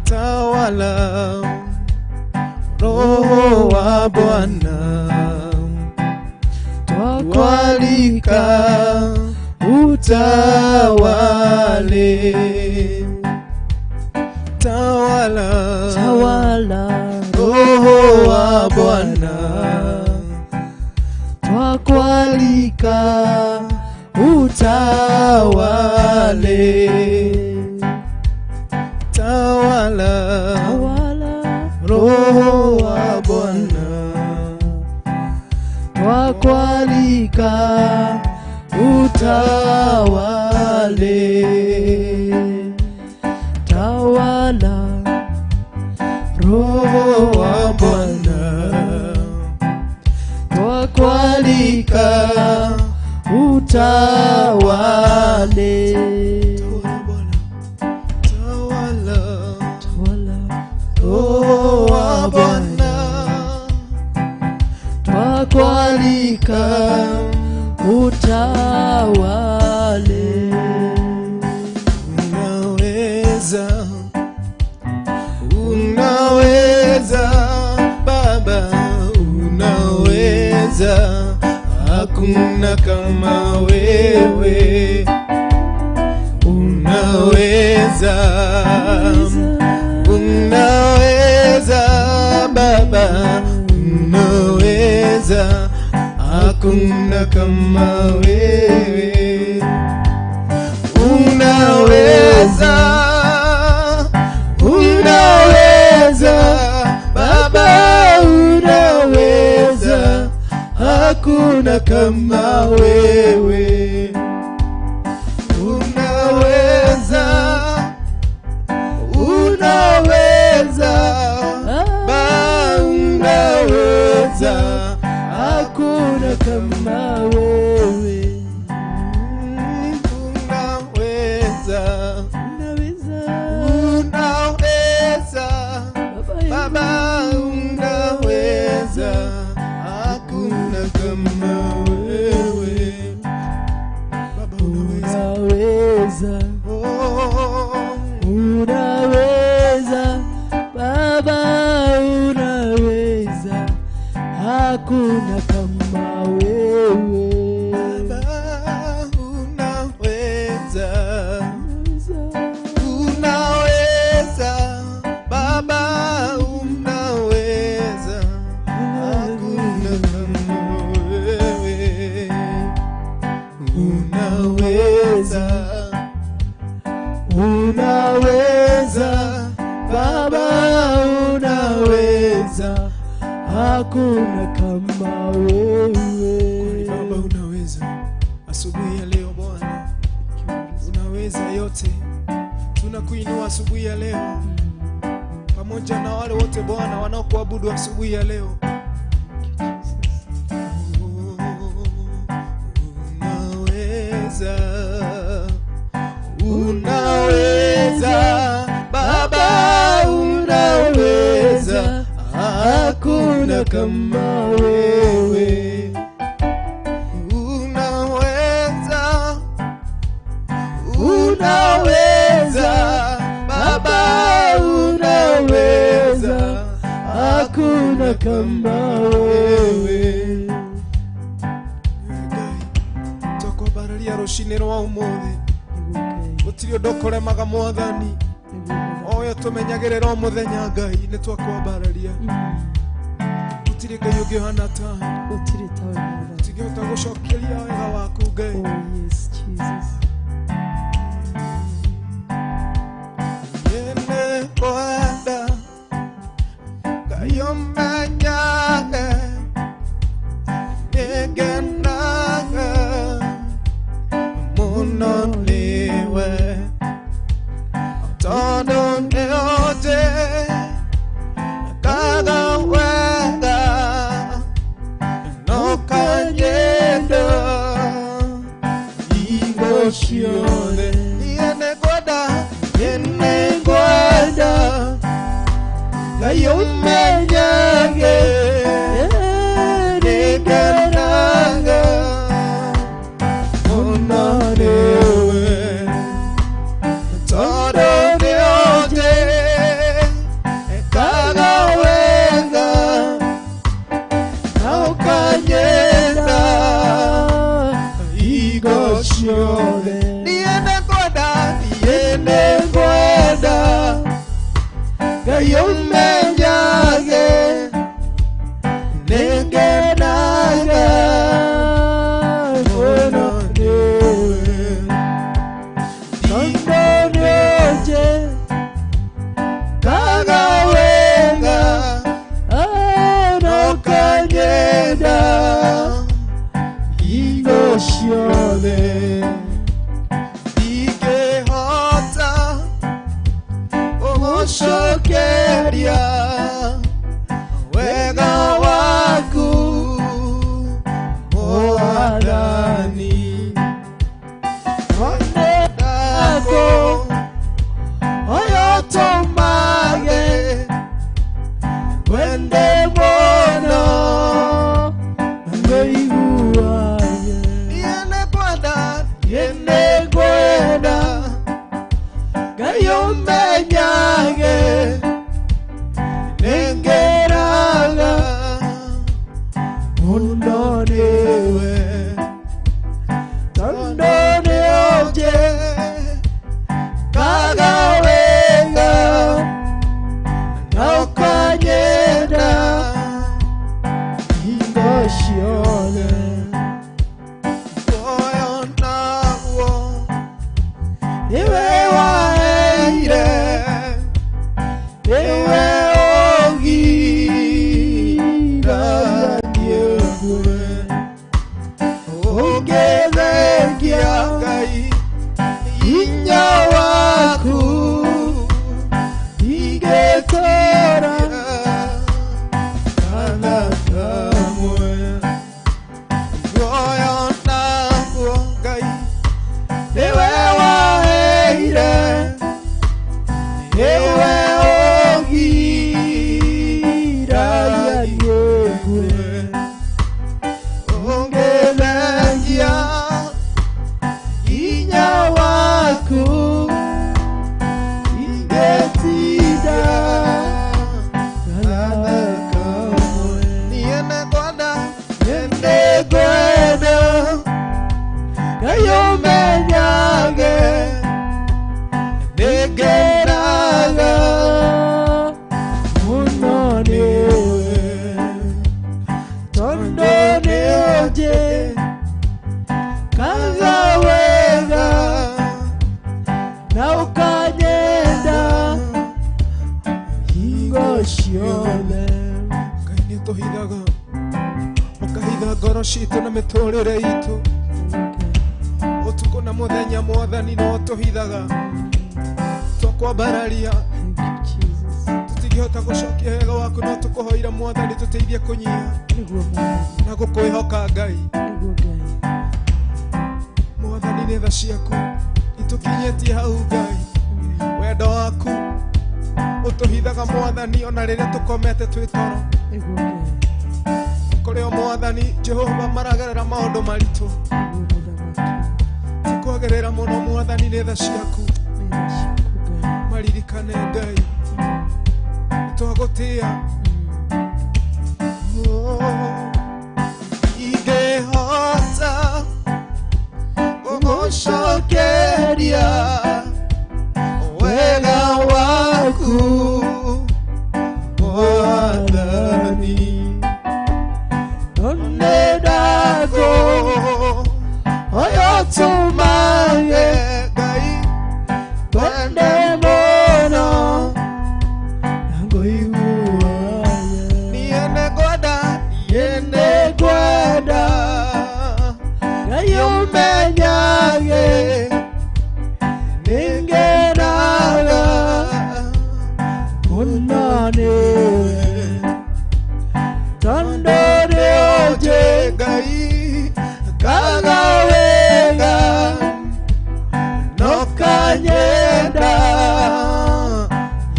tawala Roho wa Bwana twakwalika utawale tawala Roho wa Bwana twakwalika utawale tawala Roho wa Bwana twakwalika utawale tawala Roho wa Bwana twakwalika utawale utawale. Tawala, Tawala, oh Bwana, twakualika utawale. Unaweza Baba, unaweza, hakuna kama wewe. Unaweza, unaweza Baba, unaweza, hakuna kama wewe. Unaweza, unaweza Baba, unaweza, hakuna kama wewe. Unaweza, unaweza Baba, unaweza, Hakuna kama wewe. unaweza, Unaweza, unaweza Baba, Baba, unaweza, hakuna kama wewe. Baba, unaweza, unaweza, oh, unaweza Baba, unaweza, hakuna kama wewe. Baba, unaweza, Unaweza, unaweza Baba, unaweza, hakuna kama wewe. Unaweza, unaweza Baba, unaweza, hakuna kama wewe. Baba, unaweza. Asubuhi ya leo Bwana, unaweza yote. Tunakuinua asubuhi ya leo pamoja na wale wote Bwana wanaokuabudu asubuhi ya leo. Unaweza, unaweza Baba, unaweza, hakuna kama wewe. Unaweza, unaweza Baba, unaweza, Hakuna kama wewe. tokobararia ruciniro wa umuthi gutiri undu ukuremaga mwathani oyo tumenyagirira muthenya Ngai ni twakwambararia gutiri Ngai ungihana ta Utiri tawe Mwathani. tingihota gucokeria wega waku Ngai. Oh yes, Jesus. Yene kwenda Ngai umenyage nigenaga muno niwe tondu nioje kaga wega no kanyendo igo ciothe yene kwenda Ngai umenyage nigenaga muno niwe tondu nioje kaga wega na ukanyenda igo ciothe niende kwenda Ngai umenyage nigenaga muno niwe tondu nioje kaga wega no kanyenda igo ciothe ndingĩhota gũgũcokeria niwe waheire niwe ogiragia kure ũngĩthengia Ngai hinya waku ingĩtũũra kana kamwe muoyo naguo Ngai niwe waheire niwe ogiragia kure ũngĩthengia hinya waku ingĩtinda kana kamwe niĩ nĩngwenda Ngai ũmenyage nĩngenaga mũno nĩwe tondũ nĩũnjĩkaga wega na ũkanyenda hingo ciothe. Ngai nĩtũhithaga ũkahitha ngoro citũ na mĩtũrĩre itũ ũtukũ na mũthenya Mwathani no tũhithaga tũkwambararia tũtingĩhota gũcokia wega waku no tũkũhoira Mwathani tũteithie kũnyiha na gũkwĩhoka Ngai Mwathani nĩ tha ciaku itũkinyĩtie hau Ngai wendo waku ũtũhithaga Mwathani ona rĩrĩa tũkomete twĩ toro kũrĩ o Mwathani Jehova maragerera maũndũ maritũ tikwagerera mũno Mwathani nĩ tha ciaku maririkane Ngai twagũtĩa ingĩhota gũgũcokeria wega waku Mwathani nĩndakũ oyo tũmage Ngai twende mũno na ngũiguaye niĩ nĩngwenda Ngai ũmenyage nĩngenaga mũno nĩwe tondũ nĩũnjĩ Ngai kaga wega no kanyenda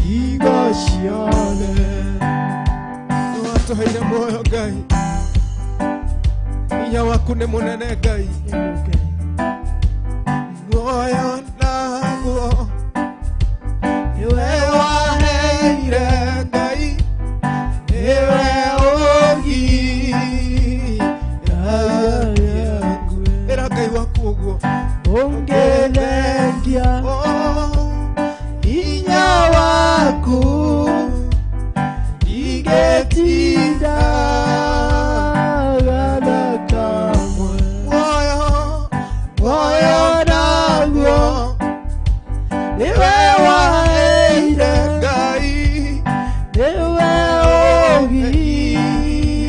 hingo ciothe nĩwatũheire muoyo Ngai hinya waku nĩ mũnene Ngai muoyo naguo niwe waheire Ngai niwe ogiragia Ngai waku ũguo ũngĩthengia hinya waku ingĩtinda kana kamwe muoyo naguo niwe waheire Ngai niwe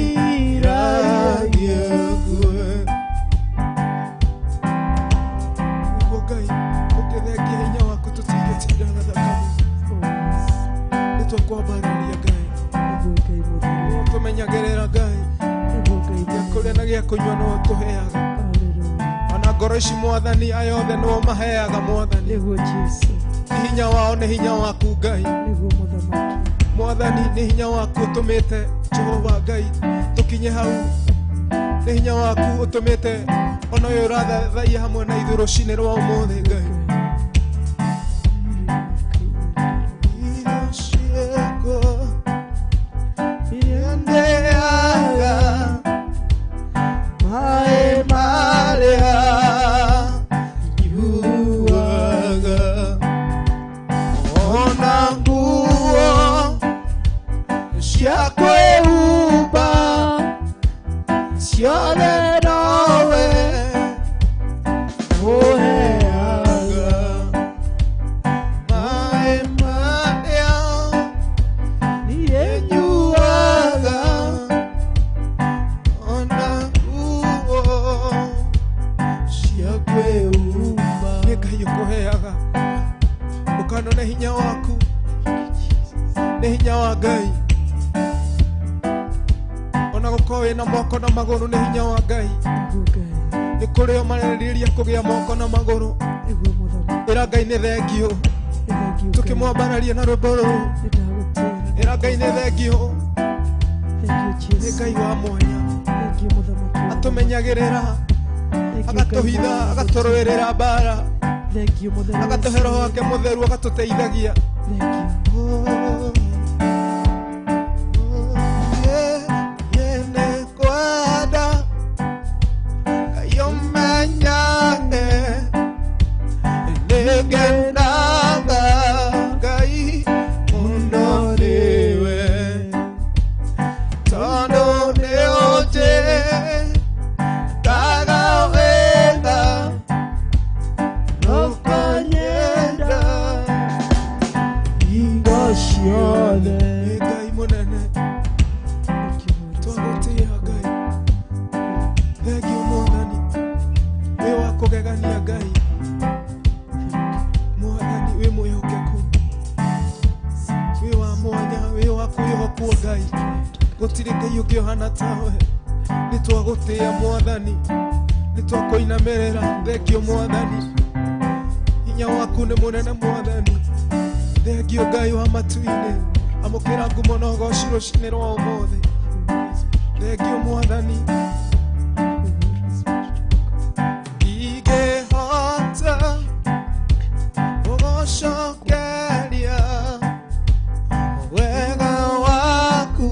ogiragia Ngai ũkĩthengia hinya waku tũtingĩtinda na thakame nĩtwakwambararia Ngai tũmenyagĩrĩra Ngai gĩa kũrĩa na gĩa kũnyua no tũheaga ona ngoro ici Mwathani ayothe no maheaga Mwathani hinya wao nĩ hinya waku Ngai Mwathani nĩ hinya waku ũtũmĩte Jehova Ngai tũkinye hau nĩ hinya waku ũtũmĩte ona ũyũ ũrathaia hamwe na ithuĩ rũcinĩ rwa ũmũthĩ Ngai kuheaga ukano nĩ hinya waku nĩ hinya wa Ngai ona gũkorwo wĩna moko na magũrũ nĩ hinya wa Ngai nĩ kũrĩ o mareriria kũgĩa moko na magũrũ ĩra Ngai nĩ thengio tukimwambararia na rwĩmbo rũrũ ĩra Ngai nĩ thengio nĩ Ngai wa mwanya atumenyagĩrĩra agatuhitha agatũrũĩrĩra mbara agatuhe roho wake mũtheru agatũteithagia gutire Ngai ũngĩohana tawe nĩtwagũtĩĩa Mwathani nĩtwakũinamĩrĩra thengio Mwathani hinya waku nĩ mũnene Mwathani thengio Ngai wa matu-inĩ amũkĩra ngumo na ũgooci rũcinĩ rwa ũmũthĩ thengio Mwathani ingĩhota gũgũcokeria wega waku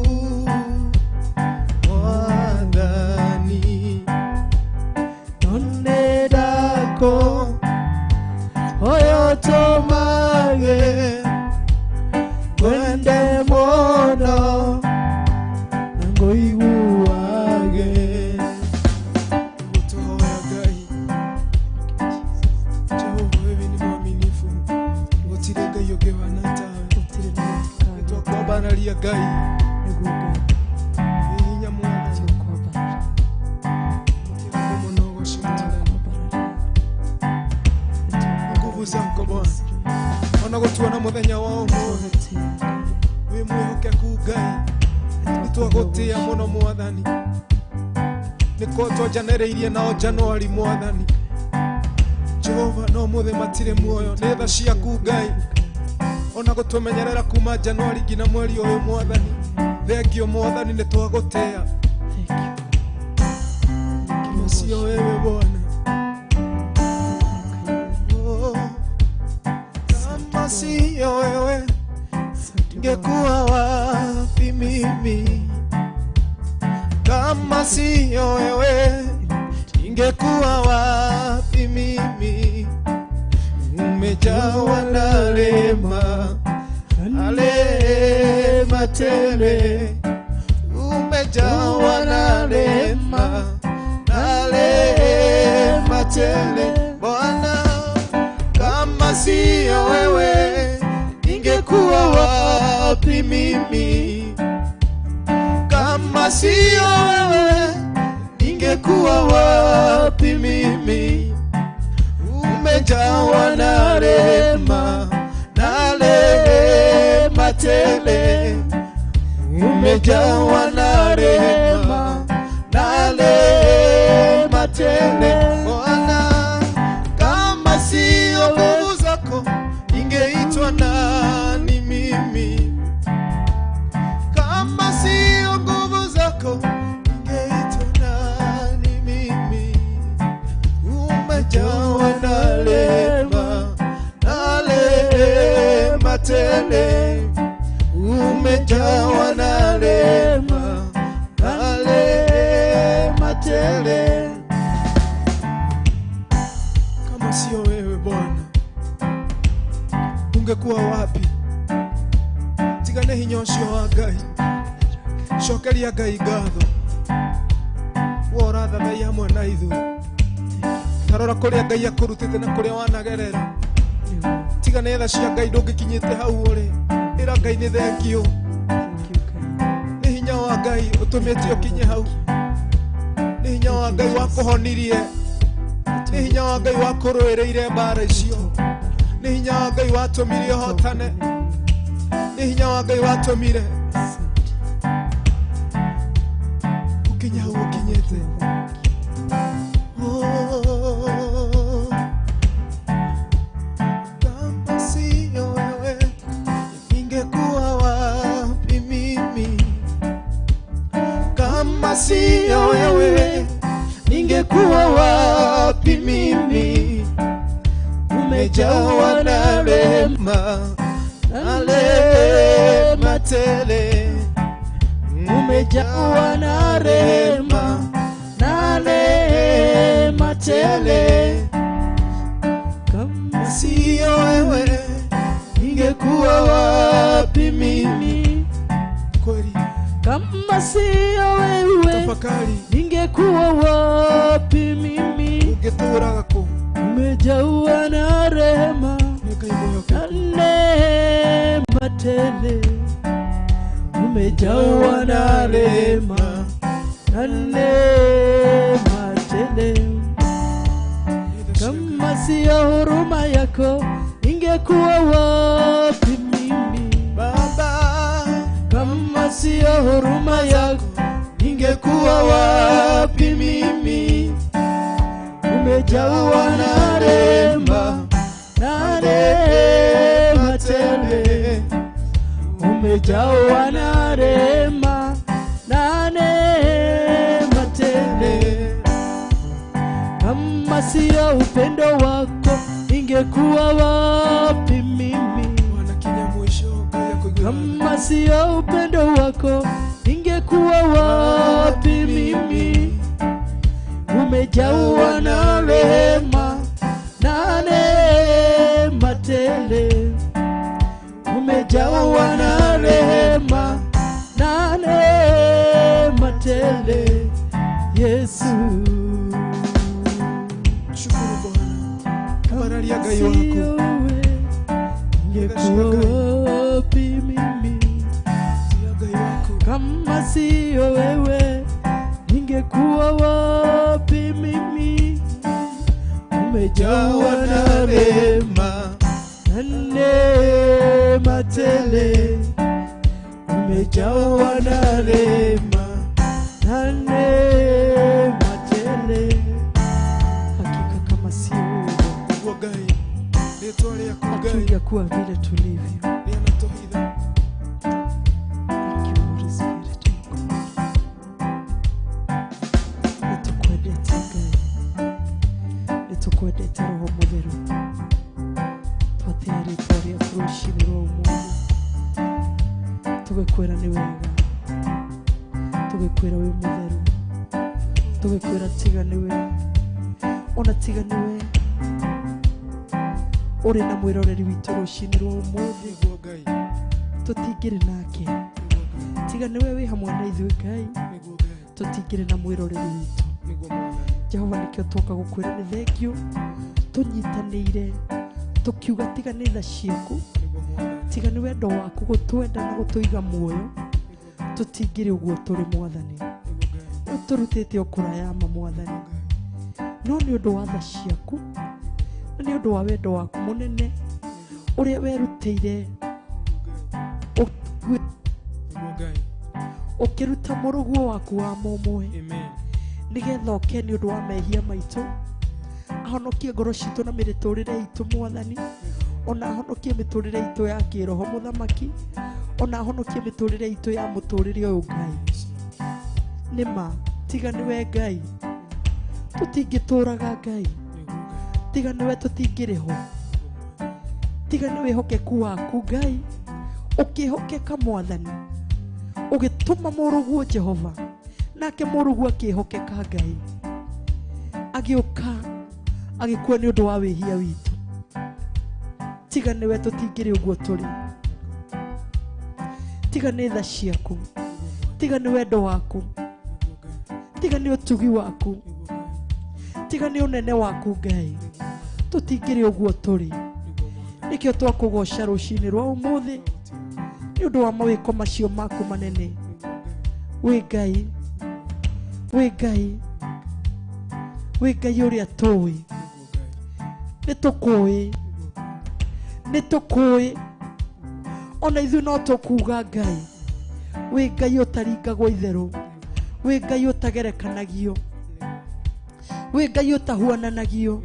Mwathani nonendako oyo tũmage kwende mũno na ngũiguage gũtũhoya Ngai Jehova wewe ni mwaminifu gũtirĩ Ngai ũngĩhana tawe nĩtwakwambararia Ngai hinya Mwathani mũno ũgooci nguvu zako Bwana ona gũtuona mũthenya wa ũmũthĩ wĩ mwĩhokeku Ngai nĩtwagũtĩĩa mũno Mwathani nĩko twanjanĩrĩirie nao Januari Mwathani Jehova no mũthĩ matirĩ muoyo nĩ tha ciaku Ngai ona gũtũmenyerera kuma Januari nginya mweri ũyũ Mwathani thengio Mwathani nĩtwagũtĩĩa macio wewe Bwana kama sio wewe ningekuwa wapi mimi kama sio wewe ningekuwa wapi mimi umejawa na rehema tele umejawa na rehema tele Bwana kama sio wewe ningekuwa wapi mimi kama sio wewe ningekuwa wapi mimi umejawa na rehema tele umejawa na rehema tele Bwana kama sio nguvu zako ningeitwa nani mimi kama sio nguvu zako ningeitwa nani mimi umejawa na rehema tele umejawa na rehema tele kama sio wewe Bwana ungekuwa wapi tigane hinya ũcio wa Ngai cokeria Ngai ngatho woratha Ngai hamwe na ithuĩ tarora kũrĩa Ngai akũrutĩte na kũrĩa wanagerera tigane tha cia Ngai ndũngĩkinyĩte hau ũrĩ ĩra Ngai nĩ thengio nĩ hinya wa Ngai ũtũmĩte ũkinye hau nĩ hinya wa Ngai wakũhonirie nĩ hinya wa Ngai wakũrũĩrĩire mbara icio, nĩ hinya wa Ngai watũmire hotane, nĩ hinya wa Ngai watũmire ukinya hau ũkinyĩte. Kama sio wewe ningekuwa wapi mimi? Kama sio wewe ningekuwa wapi mimi? Umejawa na rehema, na rehema tele. Umejawa na rehema, na rehema tele. Kama sio wewe ningekuwa wapi mimi? Kweli. Kama sio wewe tafakari, ningekuwa wapi mimi? Ungeturaga ku. Umejawa na rehema, na rehema tele. Umejawa na rehema, na rehema tele. Kama sio huruma yako ningekuwa wapi mimi? Baba, kama sio huruma yako ningekuwa wapi mimi? Umejawa na rehema, na rehema tele. Umejawa na rehema, na rehema tele. Kama sio upendo wako ningekuwa wapi mimi? Kama sio upendo wako ningekuwa wapi mimi? Umejawa na rehema, na rehema tele. Umejawa na rehema, na rehema tele. Yesu, shukuru Bwana. Kabararia Ngai wako ningekuwa wapi mimi? Kama sio wewe ningekuwa wapi mimi? Umejawa na rehema, na rehema tele. Umejawa na rehema, na rehema tele. Hakika kama sio wewe Ngai, hatungekuwa vile tulivyo. Nitukwendete Roho Mutheru, twatĩra rĩtwa rĩaku rũciinĩ rwa ũmũthĩ, tũgĩkwĩra nĩ wega, tũgĩkwĩra wĩ mũtheru, tũgĩkwĩra tiga nĩwe, ona tiga nĩwe ũrĩ na mwĩroreri witũ rũciinĩ rwa ũmũthĩ. Tũtingĩrĩ nake, tiga nĩwe wĩ hamwe na ithuĩ Ngai, tũtingĩrĩ na mwĩroreri witũ. Jehova nĩkĩo twoka gũkwĩra nĩ thengio, tũnyitanĩire tũkiuga tiga nĩ tha ciaku, tiga nĩ wendo waku gũtwenda na gũtũiga muoyo. Tũtingĩrĩ ũguo tũrĩ Mwathani, tũrutĩte o kũraya ma Mwathani, no nĩ ũndũ wa tha ciaku, na nĩ ũndũ wa wendo waku mũnene ũrĩa werutĩire ũkĩruta mũrũguo waku wa mũmwe, nĩgetha oke nĩ ũndũ wa mehia maitũ, ahonokie ngoro citũ na mĩtũrĩre itũ Mwathani, ona ahonokie mĩtũrĩre itũ ya kĩroho Mũthamaki, ona ahonokie mĩtũrĩre itũ ya mũtũrĩre ũyũ Ngai. Nĩma tiga nĩwe Ngai tũtingĩtũraga Ngai, tiga nĩwe tũtingĩrĩ ho, tiga nĩ wĩhokeku waku Ngai, ũkĩhokeka Mwathani, ũgĩtũma mũrũguo Jehova, nake mũrũguo akĩhokeka Ngai, agĩũka agĩkua nĩ ũndũ wa wĩhia witũ. Tiga nĩwe tũtingĩrĩ ũguo tũrĩ, tiga nĩ tha ciaku, tiga nĩ wendo waku, tiga nĩ ũtugi waku, tiga nĩ ũnene waku Ngai, tũtingĩrĩ ũguo tũrĩ. Nĩkĩo twakũgoca rũciinĩ rwa ũmũthĩ nĩ ũndũ wa mawĩko macio maku manene. Wĩ Ngai, wĩ Ngai, wĩ Ngai ũrĩa tũĩ, nitokoi ona ithu no tukuga Ngai we Ngai utaringagwo itheru we Ngai utagerekanagio we Ngai utahuananagio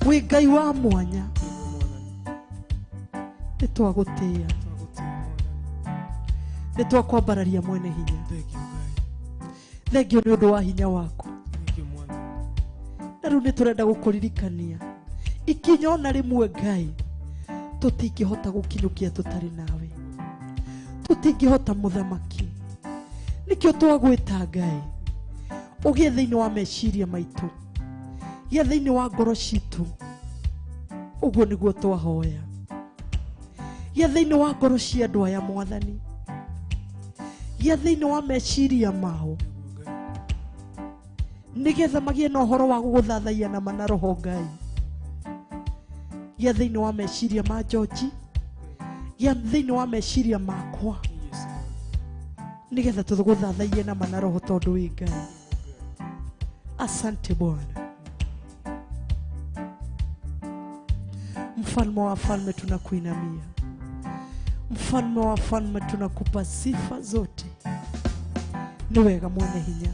we Ngai wa mwanya nitwagutia nitwakwambararia mwene hinya thengio ni undu wa hinya wako na riu niturenda gukuririkania ikinya ona rimwe Ngai tutingihota gukinyukia tutari nawe tutingihota muthamaki nikio twagwita Ngai ugie thiini wa meciria maitu gia thiini wa ngoro citu uguo niguo twahoya gia thiini wa ngoro cia andu aya Mwathani gia thiini wa meciria mao nigetha magie na uhoro wa guguthathaia na mana roho Ngai gia thiini wa meciria ma George gia thiini wa meciria makwa nigetha tutuguthathaie na mana roho tondu wi Ngai. Asante Bwana, mfalme wa falme tunakuinamia, mfalme wa falme tunakupa sifa zote. Ni wega mwene hinya,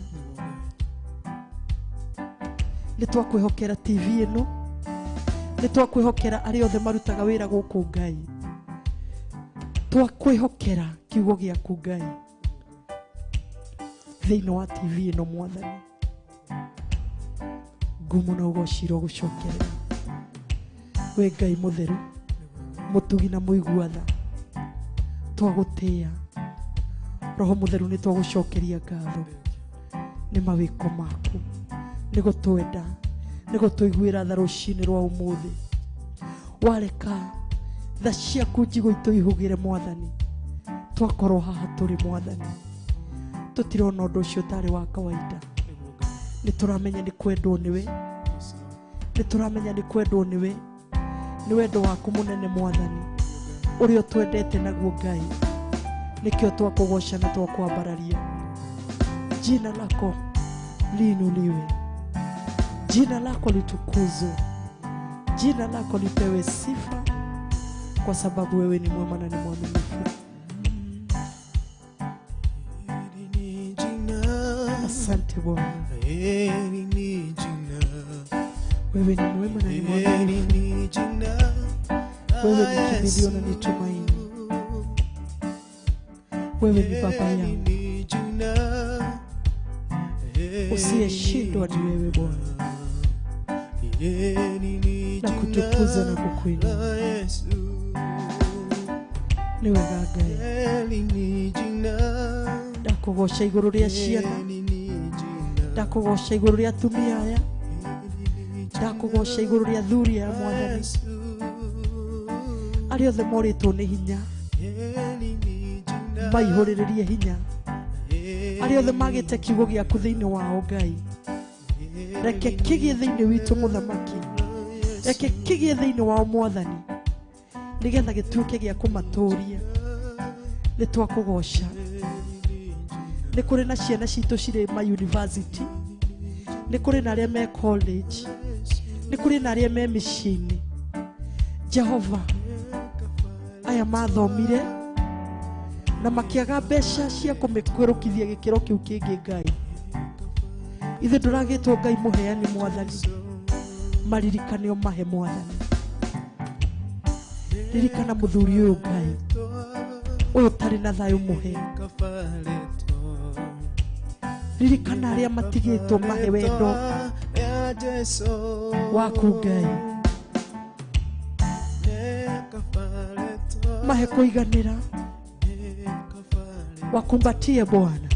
nitwakwihokera TV ino, nitwakwihokera ari othe marutaga wira guku Ngai, twakwihokera kiugo giaku Ngai thiini wa TV ino Mwathani, ngumu na ugociro gucokerera we Ngai mutheru mutugi na muiguatha twagutia roho mutheru ni twagucokeria ngatho ni mawiko maku ni gutwenda ni gutuiguira tha rucini rwa umuthi wareka tha ciaku njigo itu ihugire Mwathani twakorwo haha turi Mwathani tutirona undu ucio tari wa kawaida nituramenya ni kwendwo niwe nituramenya ni kwendwo niwe ni wendo waku munene Mwathani urio twendete naguo Ngai nikio twakugoca na twakwambararia jina lako liinuliwe jina lako litukuzwe jina lako lipewe sifa kwa sababu wewe ni mwema na ni mwaminifu. Asante Bwana, wewe ni mwema na ni mwaminifu, wewe ni kimbilio na ni tumaini, wewe ni baba yangu, usiyeshindwa ni wewe Bwana, na kutukuza na kukuinua ni wega Ngai. Ndakugoca iguru ria ciana, ndakugoca iguru ria atumia aya, ndakugoca iguru ria athuri aya Mwathani ari othe moritwo ni hinya maihuriririe hinya ari othe magite kiugo giaku thiini wao Ngai reke kigie thiini witu muthamaki reke kigie thiini wao Mwathani nigetha gituike gia kumaturia ni twakugoca ni kuri na ciana citu cire ma university ni kuri na aria me college ni kuri na aria me micini Jehova aya mathomire na makiaga mbeca cia kumikwerukithia gikiro kiu kingi Ngai ithe nduragitwo Ngai muheani Mwathani maririkane o mahe Mwathani ririkana muthuri uyu Ngai uyu tari na thayu muhe ririkana aria matigitwo mahe wendo waku Ngai mahe kuiganira wakumbatie Bwana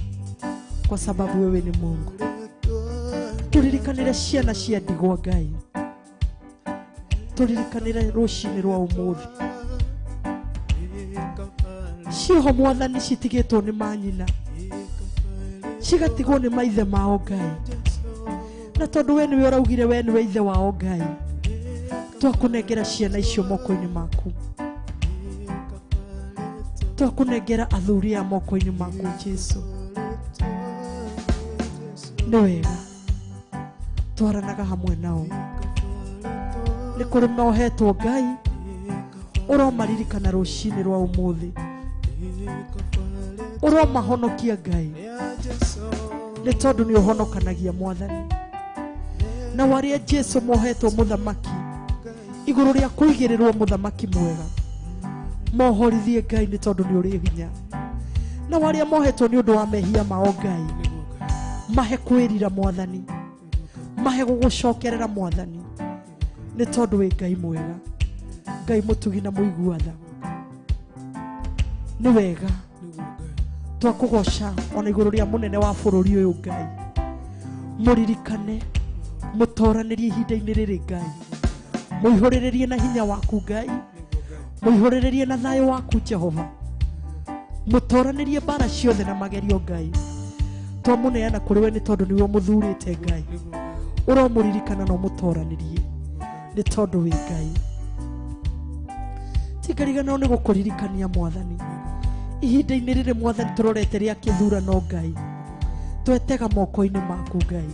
kwa sababu wewe ni Mungu. Tulirikanire ciana cia ndigwa Ngai, tulirikanire rucini rwa umuthi ciho Mwathani citigitwo ni manyina cigatigwo ni maithe mao Ngai, na tondu we niwe uraugire we niwe ithe wao Ngai twakunengera ciana icio moko-ini maku twakunengera athuri a moko-ini maku Jesu ni wega twaranaga hamwe nao nĩ kũrĩ mohetwo Ngai ũromaririkana rũcinĩ rwa ũmũthĩ, ũromahonokia Ngai nĩ tondũ nĩ ũhonokanagia Mwathani. Na warĩa Jesu mohetwo mũthamaki igũrũ rĩa kũigĩrĩrwo mũthamaki mwega, mohorithie Ngai nĩ tondũ nĩ ũrĩ hinya. Na warĩa mohetwo nĩ ũndũ wa mehia mao Ngai, mahe kwĩrira Mwathani, mahe gũgũcokerera Mwathani nĩ tondũ wĩ Ngai mwega, Ngai mũtugi na mũigua tha. Nĩ wega twakũgoca ona igũrũ rĩa mũnene wa bũrũri ũyũ Ngai, mũririkane mũtoranĩrie ihinda-inĩ rĩrĩ Ngai, mũihũrĩrĩrie na hinya waku Ngai, mũihũrĩrĩrie na thayũ waku Jehova, mũtoranĩrie mbara ciothe na magerio Ngai. Twamũneana kũrĩ we nĩ tondũ nĩwe mũthurĩte Ngai, ũromũririkana na ũmũtoranĩrie nĩ tondũ wĩ Ngai. Tikariganĩrwo nĩ gũkũririkania Mwathani ihinda-inĩ rĩrĩ Mwathani tũrorete rĩa kĩthurano Ngai, twetega moko-inĩ maku Ngai,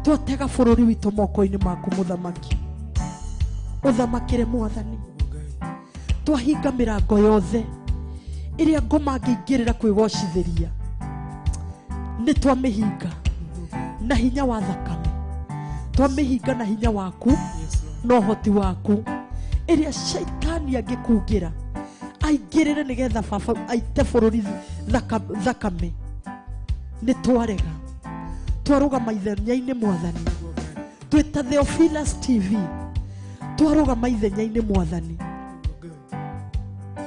twetega bũrũri witũ moko-inĩ maku mũthamaki, ũthamakĩre Mwathani. Twahinga mĩrango yothe ĩrĩa ngoma ngĩingĩrĩra kwĩgocithĩria, nĩ twamĩhinga na hinya wa thakame, twamĩhinga na hinya waku na ũhoti waku, ĩrĩa shaitani angĩkungĩra aingĩrĩre nĩgetha baba aite bũrũri thakame, nĩ twarega. Twarũgama ithenya-inĩ Mwathani, twĩta Theophilus TV, twarũgama ithenya-inĩ Mwathani,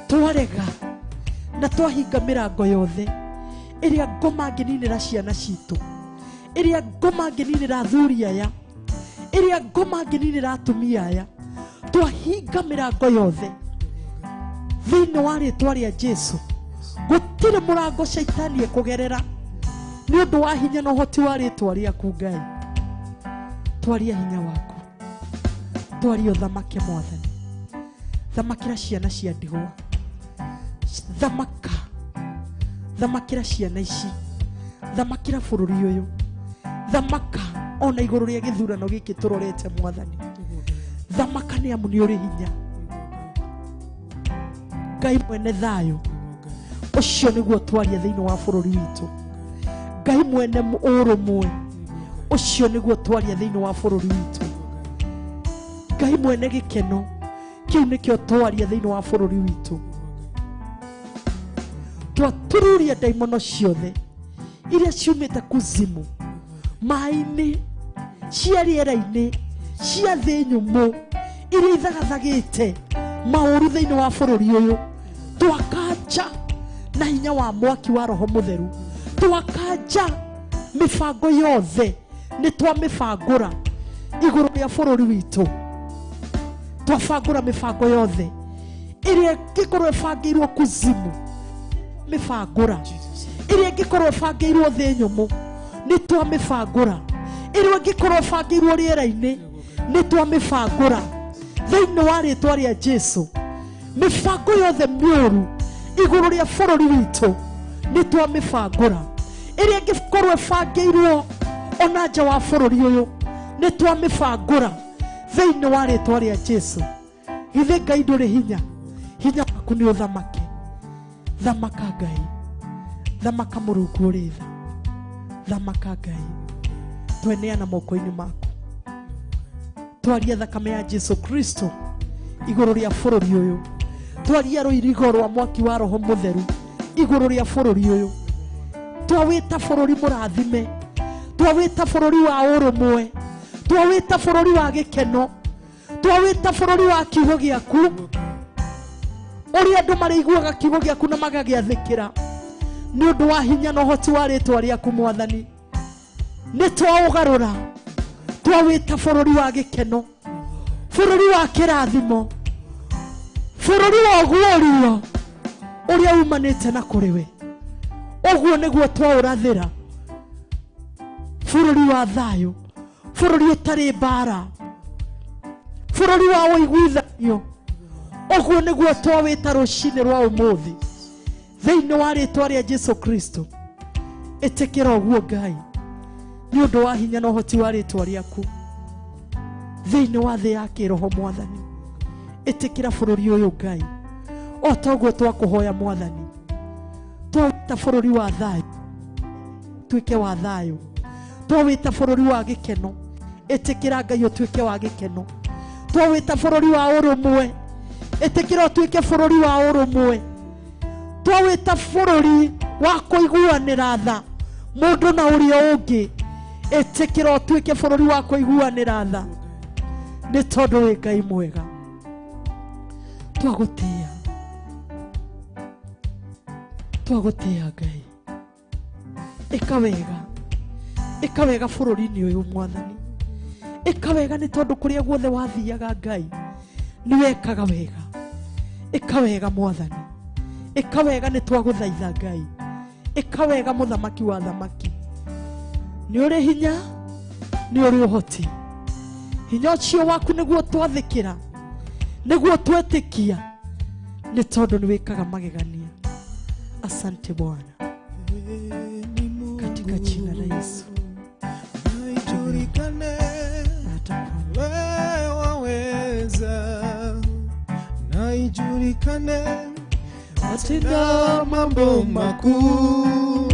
twarega na twahinga mĩrango yothe ĩrĩa ngoma ngĩninĩra ciana citũ, ĩrĩa ngoma ngĩninĩra athuri aya, ĩrĩa ngoma ngĩninĩra atumia aya, twahinga mĩrango yothe thĩinĩ wa rĩtwa rĩa Jesu. Gũtirĩ mũrango shaitani ekũgerera nĩ ũndũ wa hinya na ũhoti wa rĩtwa rĩaku Ngai. Twaria hinya waku, twaria ũthamake Mwathani, thamakĩra ciana cia ndigwa, thamakĩra ciana ici, thamakĩra bũrũri ũyũ, thamaka ona igũrũ rĩa gĩthurano gĩkĩ tũrorete Mwathani, thamaka nĩ amu nĩ ũrĩ hinya. Ngai mwene thayũ, ũcio nĩguo twaria thĩinĩ wa bũrũri witũ. Ngai mwene ũrũmwe, ũcio nĩguo twaria thĩinĩ wa bũrũri witũ. Ngai mwene gĩkeno, kĩu nĩkĩo twaria thĩinĩ wa bũrũri witũ. Twatururia ndaimono ciothe iria ciumĩte kuzimu, maĩ-inĩ, cia rĩera-inĩ, cia thĩ nyũmũ, iria ithagathagĩte maũru thĩinĩ wa bũrũri ũyũ, twakanja na hinya wa mwaki wa Roho Mũtheru, twakanja mĩbango yothe, nĩ twamĩbangũra igũrũ rĩa bũrũri witũ. Twabangũra mĩbango yothe ĩrĩa ĩngĩkorwo ĩbangĩirwo kuzimu, mĩbangũra ĩrĩa ĩngĩkorwo ĩbangĩirwo thĩ nyũmũ, nĩ twamĩbangũra. Ĩrĩa ĩngĩkorwo ĩbangĩirwo rĩera-inĩ, nĩ twamĩbangũra thĩinĩ wa rĩtwa rĩa Jesu. Mĩbango yothe mĩũru igũrũ rĩa bũrũri witũ, nĩ twamĩbangũra. Ĩrĩa ĩngĩkorwo ĩbangĩirwo ona nja wa bũrũri ũyũ, nĩ twamĩbangũra thĩinĩ wa rĩtwa rĩa Jesu. Githĩ Ngai ndũrĩ hinya? Hinya waku nĩ ũthamake. Thamaka Ngai, thamaka Mũrungu ũrĩ tha, thamaka Ngai. Tweneana moko-inĩ maku, twaria thakame ya Jesu Kristo igũrũ rĩa bũrũri ũyũ, twaria rũirigo rwa mwaki wa Roho Mũtheru igũrũ rĩa bũrũri ũyũ. Twawĩta bũrũri mũrathime, twawĩta bũrũri wa ũrũmwe, twawĩta bũrũri wa gĩkeno, twawĩta bũrũri wa kiugo gĩaku, ũrĩa andũ marĩiguaga kiugo gĩaku na magagĩathĩkĩra nĩ ũndũ wa hinya na ũhoti wa rĩtwa rĩaku Mwathani. Nĩ twaũgarũra, twawĩta bũrũri wa gĩkeno, bũrũri wa kĩrathimo, bũrũri wa guorio ũrĩa umanĩte na kũrĩ we. Ũguo nĩguo twaũrathĩra, bũrũri wa thayũ, bũrũri ũtarĩ mbara, bũrũri wa ũiguithanio. Ũguo nĩguo twawĩta rũcinĩ rwa ũmũthĩ thĩinĩ wa rĩtwa rĩa Jesu Kristo. Ĩtĩkĩra ũguo Ngai nĩ ũndũ wa hinya na ũhoti wa rĩtwa rĩaku. thĩinĩ wa thĩ ya kĩroho Mwathani. Ĩtĩkĩra bũrũri ũyũ Ngai, o toguo twakũhoya Mwathani, twawĩta bũrũri wa thayũ tuĩke wa thayũ, twawĩta bũrũri wa gĩkeno, ĩtĩkĩra Ngai ũtuĩke wa gĩkeno, twawĩta bũrũri wa ũrũmwe, ĩtĩkĩra ũtuĩke bũrũri wa ũrũmwe, twawĩta bũrũri wa kũiguanĩra tha mũndũ na ũrĩa ũngĩ, ĩtĩkĩra ũtuĩke bũrũri wa kũiguanĩra tha, nĩ tondũ wĩ Ngai mwega. Twagũtĩĩa Ngai, ĩka wega bũrũri-inĩ ũyũ Mwathani, ĩka wega nĩ tondũ kũrĩa guothe wathiaga Ngai nĩ wekaga wega. Ĩka wega Mwathani, ĩka wega, nĩ twagũthaitha Ngai, ĩka wega mũthamaki wa thamaki. Nĩ ũrĩ hinya, nĩ ũrĩ ũhoti, hinya ũcio waku nĩguo twathĩkĩra, nĩguo twetĩkia, nĩ tondũ nĩ wĩkaga magegania. Asante Bwana, katika jina la Yesu. Naijulikane wewe waweza, naijulikane watenda mambo makuu,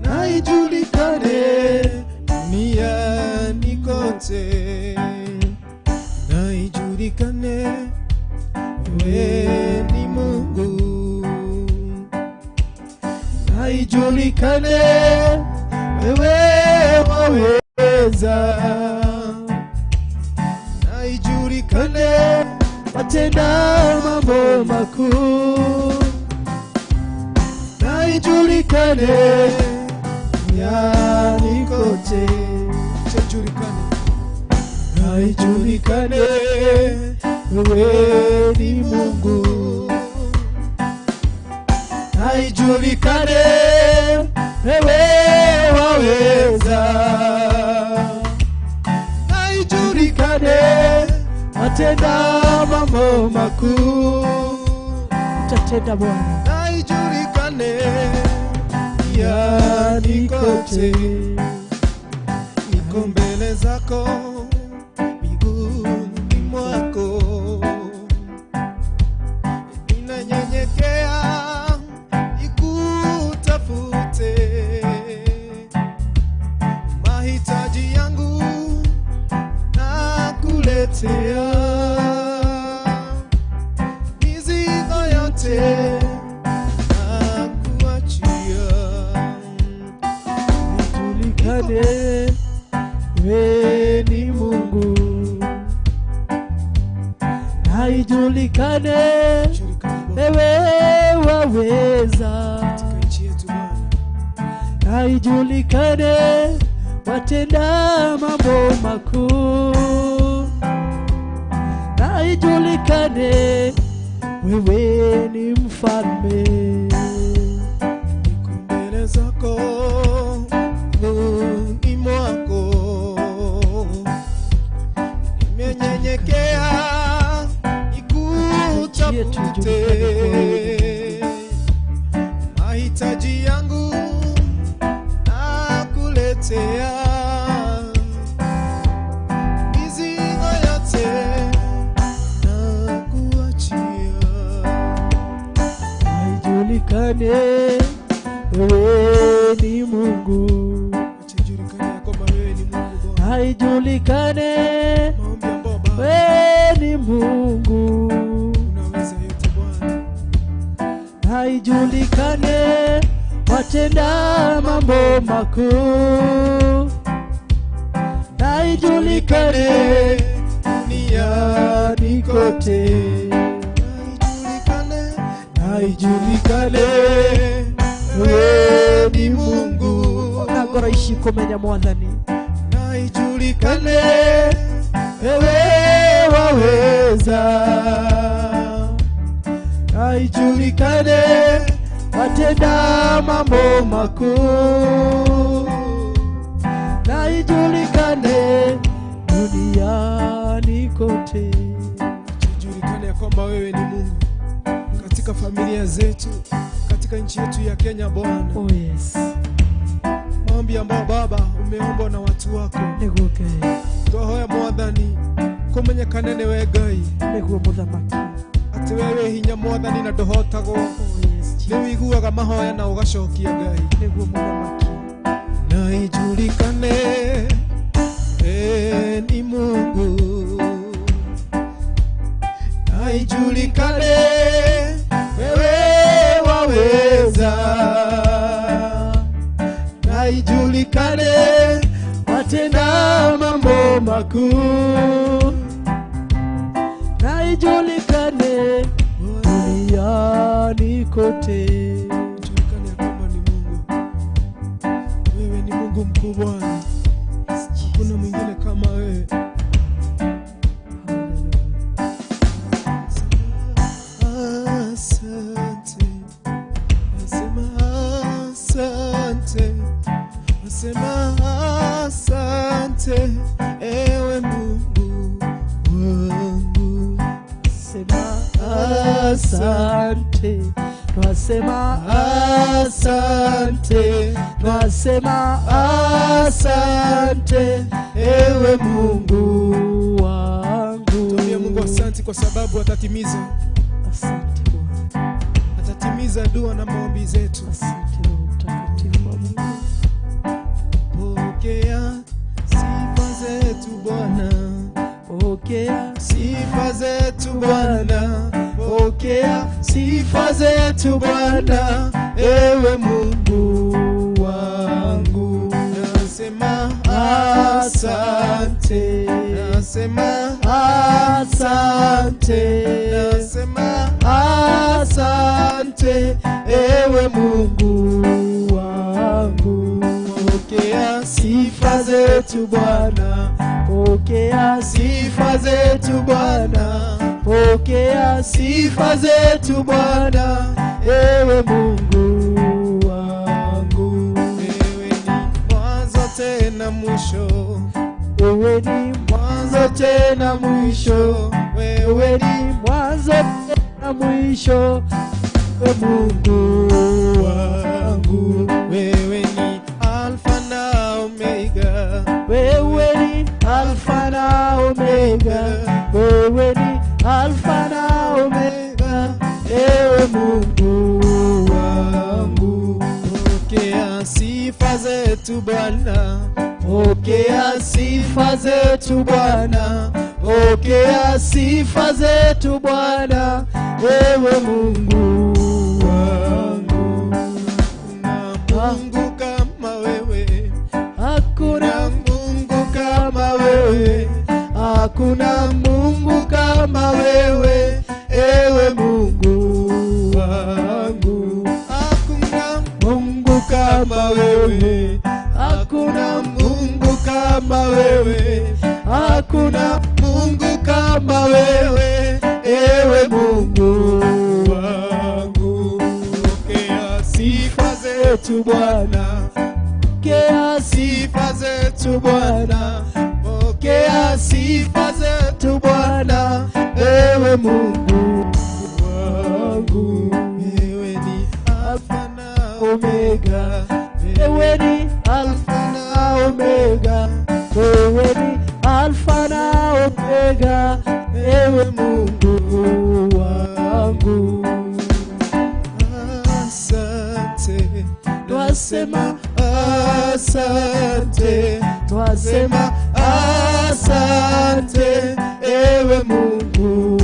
naijulikane duniani kote, naijulikane wewe ni Mungu, naijulikane wewe waweza, naijulikane watenda mambo makuu, naijulikane duniani kote, naijulikane wewe ni Mungu, naijulikane wewe waweza, naijulikane watenda mambo makuu, Utatenda Bwana, naijulikane duniani kote, niko mbele zako miguuni mwako, ninanyenyekea nikutafute, mahitaji yangu nakuletea, mizigo yote nakuachia, nijulikane wewe ni Mungu, naijulikane wewe waweza, naijulikane watenda mambo makuu, naijulikane wewe ni mfalme, niko mbele zako ni mwako, nimenyenyekea nikutafute, mahitaji yangu nakuletea, mizigo yote nakuachia, naijulikane wewe ni Mungu, naijulikane wewe ni Mungu, naijulikane watenda mambo makuu, naijulikane duniani kote, naijulikane wewe ni Mungu, nagora ici kumenya Mwathani, naijulikane wewe waweza, naijulikane watenda mambo makuu, naijulikane duniani kote, tujulikane kwamba wewe ni Mungu katika familia zetu, katika nchi yetu ya Kenya Bwana. Oh yes. Maombi ambayo Baba umeomba na watu wako, Neguke twahoya mwathani kumenyekane ni we Ngai niguo muthamaki ati wewe hinya mwathani na nduhotagwo ni wiguaga mahoya na ugacokia Ngai niguo muthamaki na ijulikane ni Mungu na ijulikane wewe waweza na ijulikane watenda mambo makuu na ijulikane duniani kote ijulikane kwamba ni Mungu wewe ni Mungu mkuu Bwana hakuna mwingine kama wewe Asante ewe Mungu wangu sema asante twasema asante twasema asante ewe Mungu wangu tumia Mungu asante kwa sababu atatimiza asante Bwana atatimiza dua na maombi zetu asante Roho Mtakatifu wa Mungu pokea sifa zetu Bwana pokea sifa zetu Bwana pokea sifa zetu Bwana ewe Mungu wangu nasema asante nasema asante nasema asante ewe Mungu wangu pokea sifa zetu Bwana pokea sifa zetu Bwana pokea sifa zetu Bwana ewe Mungu wangu wewe ni mwanzo tena mwisho wewe ni mwanzo tena mwisho wewe ni mwanzo na mwisho ewe Mungu wangu wewe ni Alfa na Omega wewe ni Alfa na Omega wewe ni Alfa na Omega ewe Mungu wangu pokea sifa zetu Bwana pokea sifa zetu Bwana pokea sifa zetu Bwana ewe Mungu wangu na Mungu kama wewe hakuna Mungu kama wewe hakuna Mungu kama wewe ewe Mungu wangu hakuna Mungu kama wewe hakuna Mungu kama wewe hakuna Mungu kama wewe ewe Mungu wangu pokea sifa zetu Bwana pokea sifa zetu Bwana pokea sifa zetu Bwana ewe Mungu wangu wewe ni Alfa na Omega wewe ni Alfa na Omega wewe ni Alfa na Omega ewe Mungu wangu asante twasema asante twasema asante ewe Mungu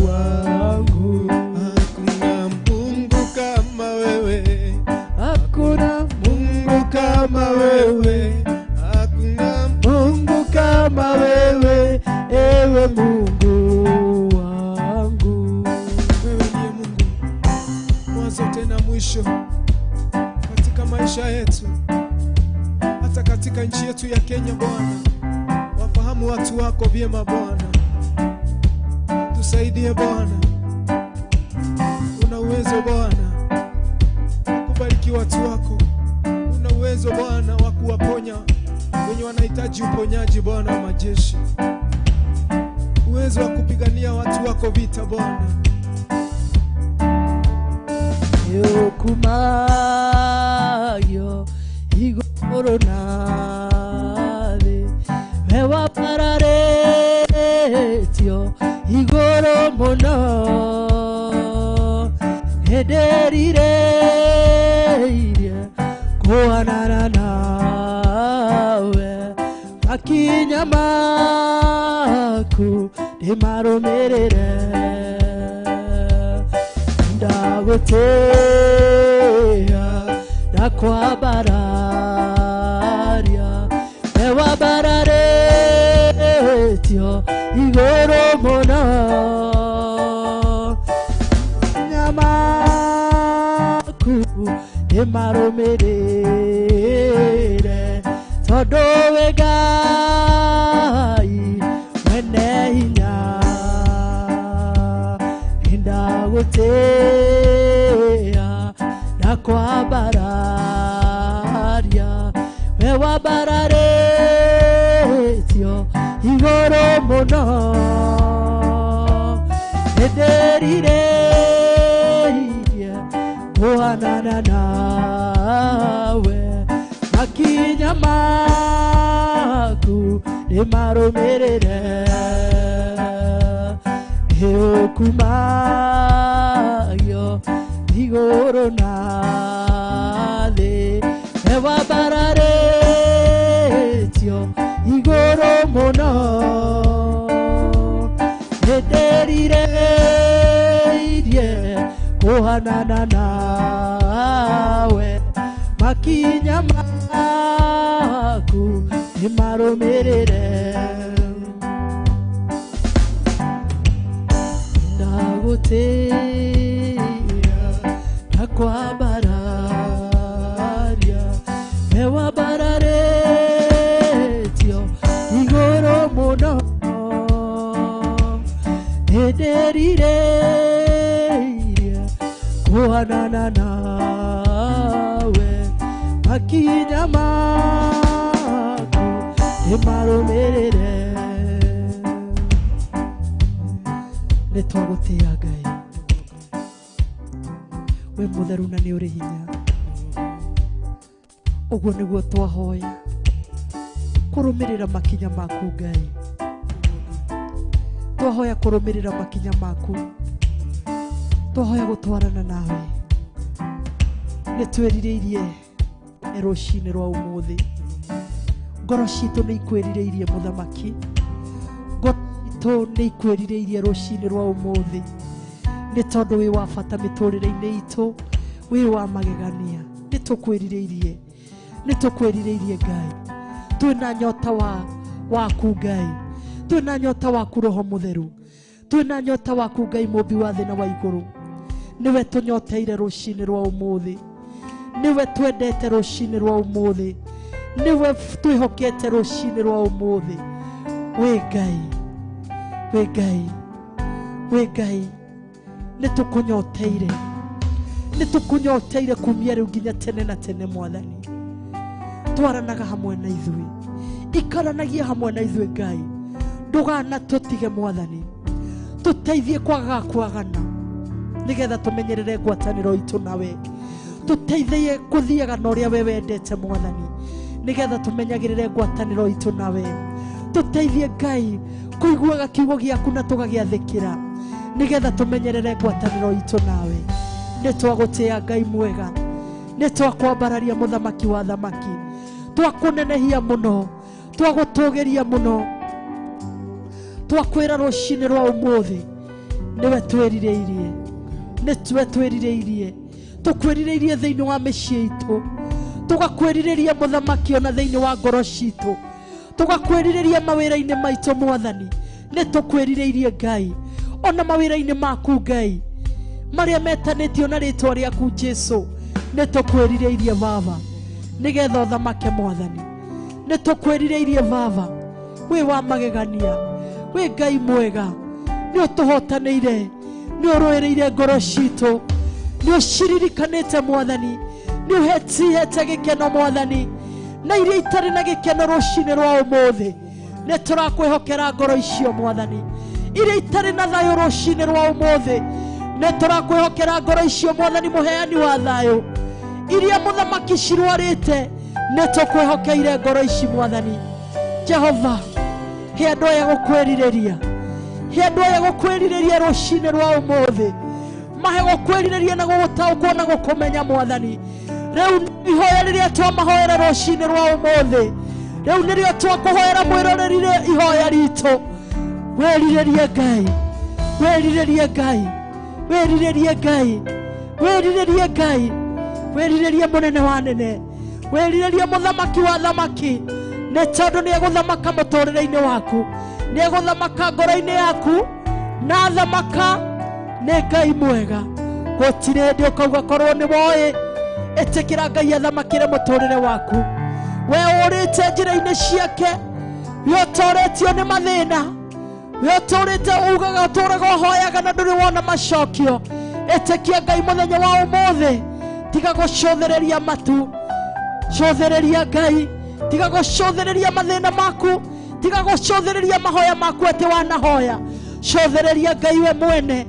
wangu hakuna Mungu kama wewe hakuna Mungu kama wewe hakuna Mungu kama wewe ewe Mungu wangu wewe ndiye Mungu mwanzo tena mwisho katika maisha yetu hata katika nchi yetu ya Kenya Bwana wafahamu watu wako vyema Bwana tusaidie Bwana una uwezo Bwana kubariki watu wako una uwezo Bwana wa kuwaponya wenye wanahitaji uponyaji Bwana wa majeshi uwezo wa kupigania watu wako vita Bwana yokumayo igoro nathi mewa para muno hederire kuonana nawe makinya maku ndimarũmĩrĩre ndagũtĩĩa ndakwambararia ewambararĩtio igũrũ mũno nyamaku ndimarũmĩrĩre tondũ wĩ Ngai mwene hinya ndagũtĩĩa ndakwambararia we wambararĩtio igũrũ mũno nĩndĩrirĩirie kuonana nawe makinya maku ndimarũmĩrĩre nĩũkumayo igũrũ na thĩ we wambararĩtio igũrũ mũno nĩndĩrirĩirie kuonana nawe makinya maku ndimarũmĩrĩre ndagũtĩĩa ndakwambararia we wambararĩtio igũrũ mũno nĩndĩrirĩirie kuonana nawe makinya maku ndimarũmĩrĩre nĩtwagũtĩĩa Ngai we mũtheru na nĩ ũrĩ hinya ũguo nĩguo twahoya kũrũmĩrĩra makinya maku Ngai twahoya kũrũmĩrĩra makinya maku twahoya gũtwarana nawe nĩtwĩrirĩirie rũcinĩ rwa ũmũthĩ ngoro citũ nĩ ikwĩrirĩirie mũthamaki ngoro citũ nĩ ikwĩrirĩirie rũcinĩ rwa ũmũthĩ nĩ tondũ wĩ wa bata mĩtũrĩre-inĩ itũ wĩ wa magegania nĩtũkwĩrirĩirie Ngai twĩna nyota waku Ngai twĩna nyota waku Roho Mũtheru twĩna nyota waku Ngai mũmbi wa thĩ na wa igũrũ niwe tũnyoteire rũcinĩ rwa ũmũthĩ niwe twendete rũcinĩ rwa ũmũthĩ niwe twĩhokete rũcinĩ rwa ũmũthĩ wĩ Ngai nĩtũkũnyoteire kumia rĩu nginya tene na tene Mwathani twaranaga hamwe na ithuĩ ikaranagia hamwe na ithuĩ Ngai ndũgana tũtige Mwathani tũteithie kwaga kwagana nĩgetha tũmenyerere ngwatanĩro itũ nawe tũteithie kũthiaga na ũrĩa we wendete Mwathani nĩgetha tũmenyagĩrĩre ngwatanĩro itũ nawe tũteithie Ngai kũiguaga kiugo gĩaku na tũgagĩathĩkĩra nĩgetha tũmenyerere ngwatanĩro itũ nawe nĩtwagũtĩĩa Ngai mwega nĩtwakwambararia mũthamaki wa thamaki twakũnenehia mũno twagũtũgĩria mũno twakwĩra rũcinĩ rwa ũmũthĩ niwe twĩrirĩirie tũkwĩrirĩirie thĩinĩ wa mĩciĩ itũ tũgakwĩrirĩria mũthamaki ona thĩinĩ wa ngoro citũ tũgakwĩrirĩria mawĩra-inĩ maitũ Mwathani nĩtũkwĩrirĩirie Ngai ona mawĩra-inĩ maku Ngai marĩa metanĩtio na rĩtwa rĩaku Jesũ nĩtũkwĩrirĩirie Baba nĩgetha ũthamake Mwathani nĩtũkwĩrirĩirie Baba wĩ wa magegania wĩ Ngai mwega nĩũtũhotanĩire nĩũrũĩrĩire ngoro citũ nĩũciririkanĩte Mwathani nĩũhetihete gĩkeno Mwathani na iria itarĩ na gĩkeno rũcinĩ rwa ũmũthĩ nĩtũrakwĩhokera ngoro icio Mwathani iria itarĩ na thayũ rũcinĩ rwa ũmũthĩ nĩtũrakwĩhokera ngoro icio Mwathani mũheani wa thayũ iria mũthamaki cirwarĩte nĩtũkwĩhokeire ngoro ici Mwathani Jehova he andũ aya gũkwĩrirĩria Hendo ya gukwiriria rucine rwa umuthi. Mahe gukwiriria na gugutaukwo na gukumenya Mwathani. Riu ihoya riria twamahoera rucine rwa umuthi. Riu nirio twakuhoera mwirorerire ihoya ritu. Weriririe Ngai. Weriririe Ngai. Weriririe Ngai. Weriririe Ngai. Weriririe munene wa nene. Weriririe muthamaki wa thamaki. Ne tondu ni eguthamaka muturire-ini waku. Ni eguthamaka ngoro-ini yaku. Na thamaka ni Ngai mwega. Gutire ndi ukauga korwo ni woe. Etekira Ngai athamakire muturire waku. We urite njira-ini ciake. Yotoretio ni mathina. Yotorete ugaga turaga hoyaga na nduri wona macokio. Etekia Ngai muthenya wa umuthi. Tiga gucothereria matu. Cothereria Ngai. Tiga gucothereria mathina maku. Tiga gucothereria mahoya maku ati wanahoya. Cothereria Ngai we mwene.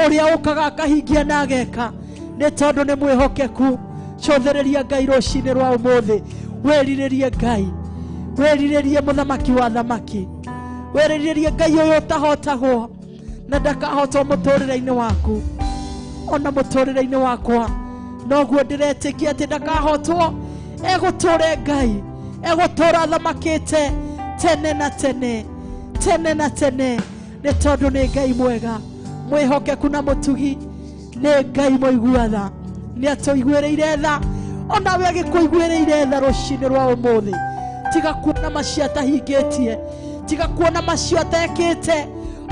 Uria ukaga akahingia na ageka. Ni tondu ni mwihokeku. Cothereria Ngai rucine rwa umuthi. Weriririe Ngai. Weriririe muthamaki wa thamaki. Weriririe Ngai uyu utahotagwo na ndakahotwo muturire-ini waku. Ona muturire-ini wakwa noguo ndiretikia ati ndakahotwo. Eguture Ngai. Egutura thamakite tene na tene. Tene na tene. Ni tondu ni Ngai mwega. Mwihokeku na mutugi. Ni Ngai muiguatha. Ni atuiguireire tha. Ona we agikuiguireire tha rucine rwa umuthi. Tiga kuona macio atahingitie. Tiga kuona macio atekite.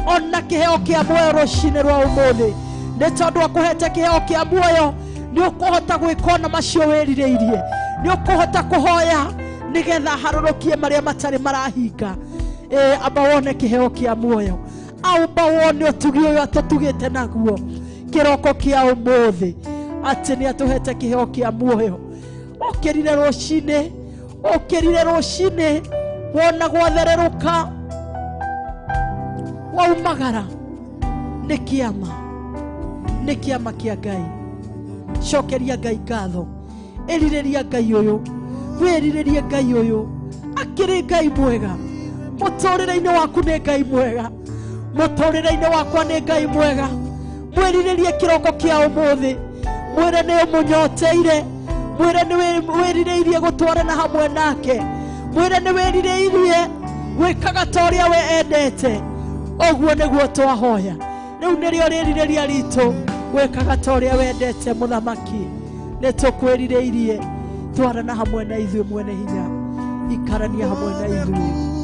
Ona kiheo kia muoyo rucine rwa umuthi. Ni tondu akuhete kiheo kia muoyo. Ni ukuhota gwikona macio wirireirie. Ni ukuhota kuhoya nigetha harurukie maria matari marahinga. Amba wone kiheo kia muoyo. Amba wone utugi uyu atutugite naguo. Kiroko kia umuthi. Ati ni atuhete kiheo kia muoyo. Okirire rucine. Okirire rucine. Wona gwathereruka. Waumagara. Ni kiama. Ni kiama kia Ngai. Cokeria Ngai ngatho. Eririria Ngai uyu. Weriririe Ngai uyu. Akiri Ngai mwega. Muturire-ini waku ni Ngai mwega. Muturire-ini wakwa ni Ngai mwega. Mwiriririe kiroko kia umuthi. Mwire ni umunyoteire. Mwire ni wirireirie gutwarana hamwe nake. Mwire ni wirireirie gwikaga toria we endete. Oguo niguo twahoya. Riu nirio riririria ritu. Gwikaga toria we endete muthamaki. Ni tukwirireirie twarana hamwe na ithuĩ mwene hinya. Ikarania hamwe na ithuĩ.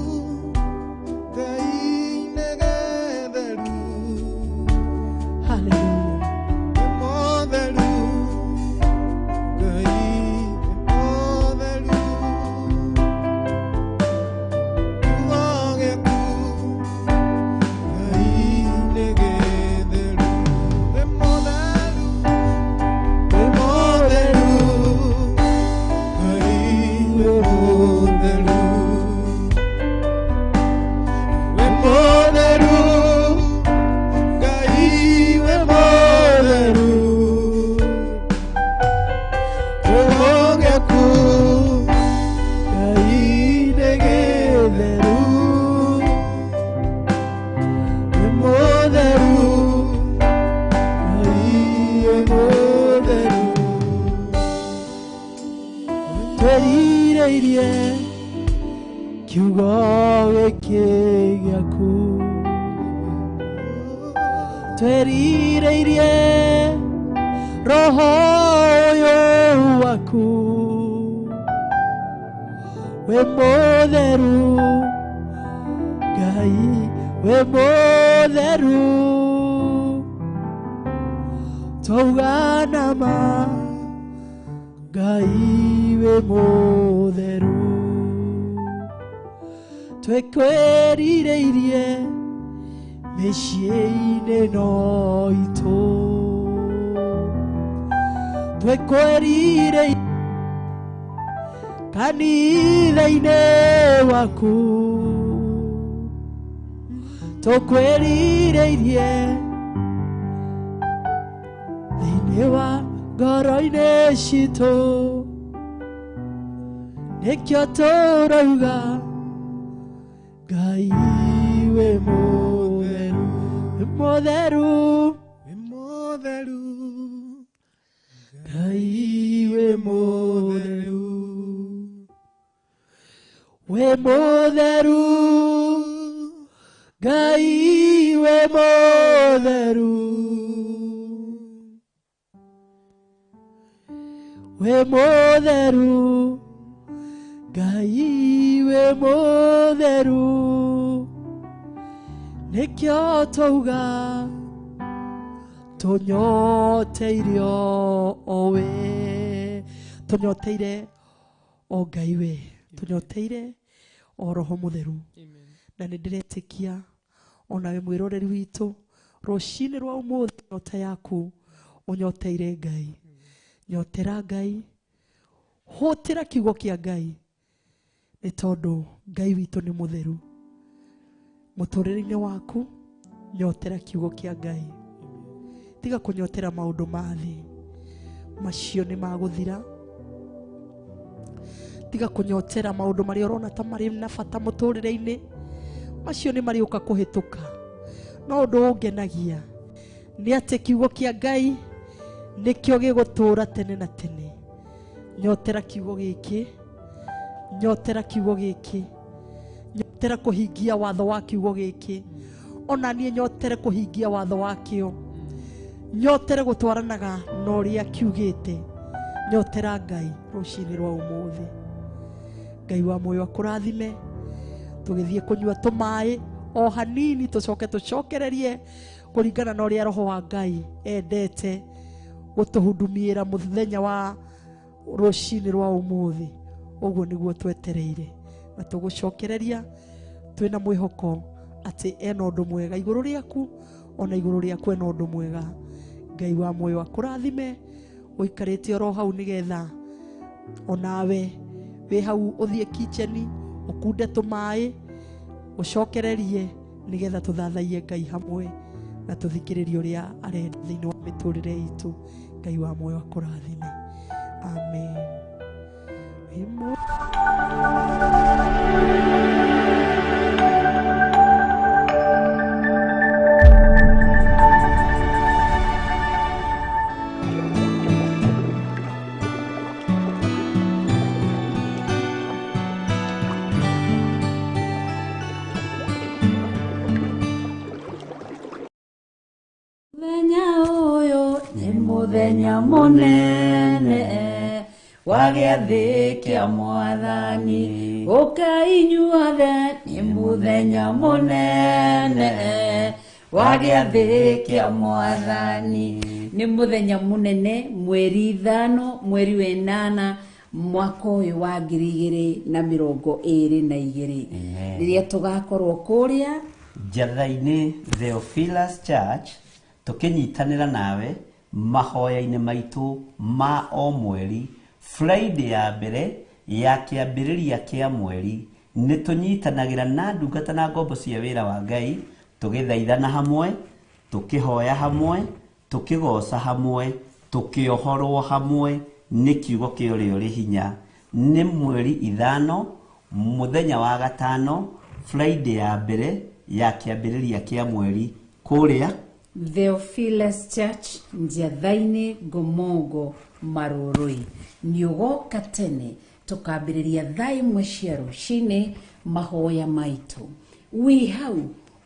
Twerireirie roho yo waku we mutheru Ngai we mutheru twauga ma Ngai we mutheru twekwerirĩirie mĩciĩ-inĩ no itũ twekwerirĩirie kanitha-inĩ waku tũkwĩrirĩirie thĩinĩ wa ngoro-inĩ citũ nĩkĩo tũrauga Ngai we mutheru motheru we motheru Ngai we motheru we motheru Ngai we motheru we motheru Ngai we motheru nikyo twauga tunyoteire owe tunyoteire o Ngai we tunyoteire o Roho Mutheru na nindiretikia onawe mwiroreri witu rucini rwa umuthi nyota yaku unyoteire Ngai nyotera Ngai hutira kiugo kia Ngai ni tondu Ngai witu ni mutheru muturire-ini waku nyotera kiugo kia Ngai tiga kunyotera maundu mathi macio ni maguthira tiga kunyotera maundu mari urona ta mari na bata muturire-ini macio ni mari uka kuhituka no undu ungenagia ni ati kiugo kia Ngai nikyo gigutura tene na tene nyotera kiugo giki nyotera kiugo giki nyotera kuhingia watho wa kiugo giki ona nie nyotere kuhingia watho wakio nyotere gutwaranaga na uria kiugite nyotera Ngai rucini rwa umuthi Ngai wa moyo akurathime tugithie kunyua tumai o hanini tucokererie kuringana na uria Roho wa Ngai endete gutuhudumira muthenya wa rucini rwa umuthi uguo niguo twetereire na tugucokereria twina mwihoko ati ena undu mwega iguru riaku ona iguru riaku ena undu mwega Ngai wa moyo akurathime uikarite oro hau nigetha onawe we hau uthie kitcheni ukunde tumai ucokererie nigetha tuthathaie Ngai hamwe na tuthikiririe uria arenda thiini wa miturire itu Ngai wa moyo akurathime amen. Muthenya munene wa giathi kia Mwathani ukainyuothe ni muthenya munene wa giathi kia Mwathani ni muthenya munene mweri 5 mweri wa 8 mwaka uyu wa 2022 riria tugakorwo kuria Njatha-ini Theophilus Church tukinyitanira nawe mahoya-ini maitu ma o mweri Friday ya mbere ya kiambiriria kia mweri ni tunyitanagira na ndungata na ngombo cia wira wa Ngai tugithaithana hamwe tukihoya hamwe tukigoca hamwe tukiohorwo hamwe ni kiugo kia uria uri hinya ni mweri 5 muthenya wa gatano Friday ya mbere ya kiambiriria kia mweri kuria Theophilus Church Njatha-ini Gomongo Maroroi niugoka tene tukambiriria thaa imwe cia rucini mahoya maitu wi hau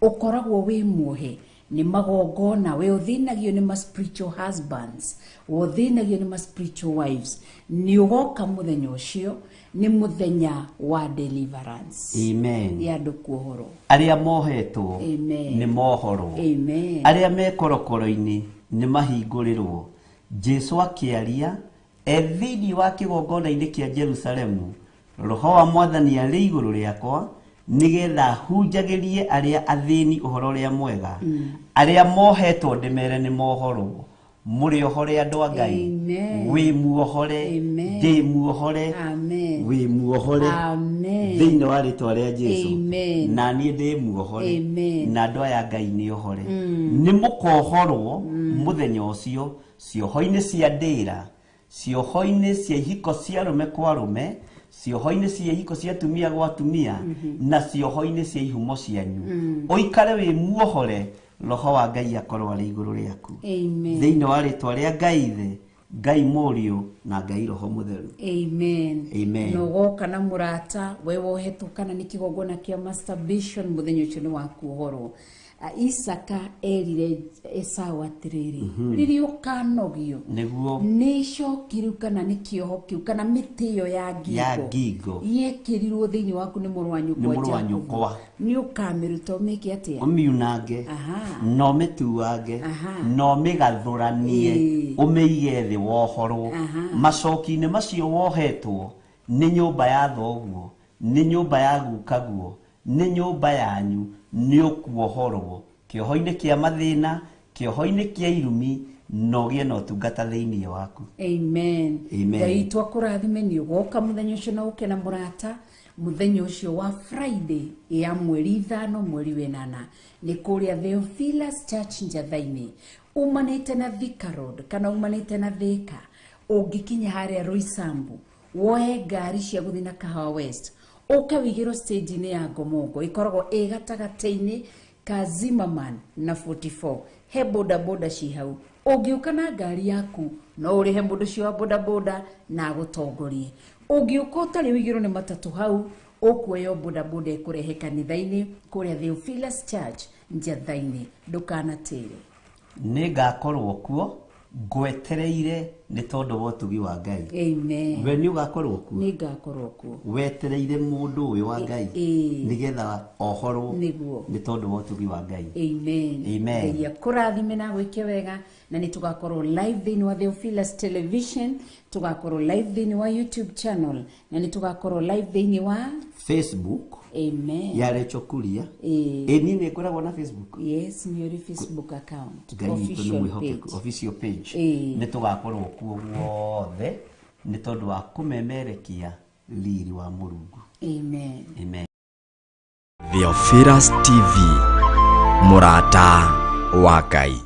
ukoragwo wi muohe ni magongona we uthinagio ni ma spiritual husbands uthinagio ni ma spiritual wives niugoka muthenya ucio ni muthenya wa deliverance amen ya ndukuhoro aria mohetwo amen ni mohoro amen aria mekorokoro-ini ni mahingurirwo Jesu akiaria thini wa kigongona-ini kia Jerusalemu Roho wa Mwathani ari iguru riakwa nigetha hunjagirie aria athini uhoro ria mwega aria mohetwo ndimere ni mohoro muri ohore andu a Ngai wi muohore ndi muohore wi muohore thiini wa ritwa ria Jesu na nie ndi muohore na andu aya Ngai ni ohore ni mukohorwo muthenya ucio cioho-ini cia ndira cioho-ini cia ihiko cia rume kwa rume cioho-ini cia ihiko cia tumia gwa tumia na cioho-ini cia ihumo cianyu uikare wi muohore roho wa Ngai akorwo ari iguru riaku. Amen. Thiini wa ritwa ria Ngai Ithe, Ngai Mũriũ na Ngai Roho Mũtheru. Amen. Amen. No goka na murata we wohetwo kana ni kigongona kia masturbation muthenya ucio ni waku uhoro. Isaka erire Esau atiriri riri ukanogio niguo nicokiru kana ni kioho kiu kana miti yo ya ngingo yekirirwo thiini waku ni muru wa nyukwa ni ukamiruto miki atia umiunange no mituange no migathuranie umeige thi wohoro macoki-ini macio wohetwo ni nyumba ya thoguo ni nyumba ya gukaguo ni nyumba yanyu ni ukuohorwo kioho-ini kia mathina kioho-ini kia irumi no gie no tungata thiini waku. Amen. Amen. Ngai twakurathime ni ugoka muthenya ucio na ukena murata muthenya ucio wa Friday ya mweri 5 mweri wenana ni kuria Theophilus Church Njathaini umanite na Thika Road kana umanite na Thika ungikinya haria Roysambu woe ngari cia guthi na Kahawa West ukawigiro stage ni ya Gomongo ikoragwo gatagateini ka Zimmerman na 44 he boda boda cihau ungiuka na ngari yaku no urihe mundu cio boda boda na gutongorie ungiuka utari wigiro ni matatu hau ukuoyo boda boda ikurehe kanitha-ini kuria Theophilus Church Njathaini ndukanatire ningakorwo kuo ngwetereire ni tondu wa utugi wa Ngai. Amen. We ni ugakorwo kuo ningakorwo kuo wetereire mundu uyu wa Ngai nigetha ohorwo ni tondu wa utugi wa Ngai. Amen. Amen. Ngai akurathime na gwike wega na ni tugakorwo live thiini wa Theophilus Television tugakorwo live thiini wa YouTube channel na ni tugakorwo live thiini wa Facebook. Amen. Ya Rachel Kuria. Ni ngoragwo na Facebook. Yes, ni uri Facebook account. Official page. Ni tugakorwo kuo guothe ni tondu wa kumemerekia riri wa Mulungu. Amen. Amen. Theophilus TV murata wa Ngai.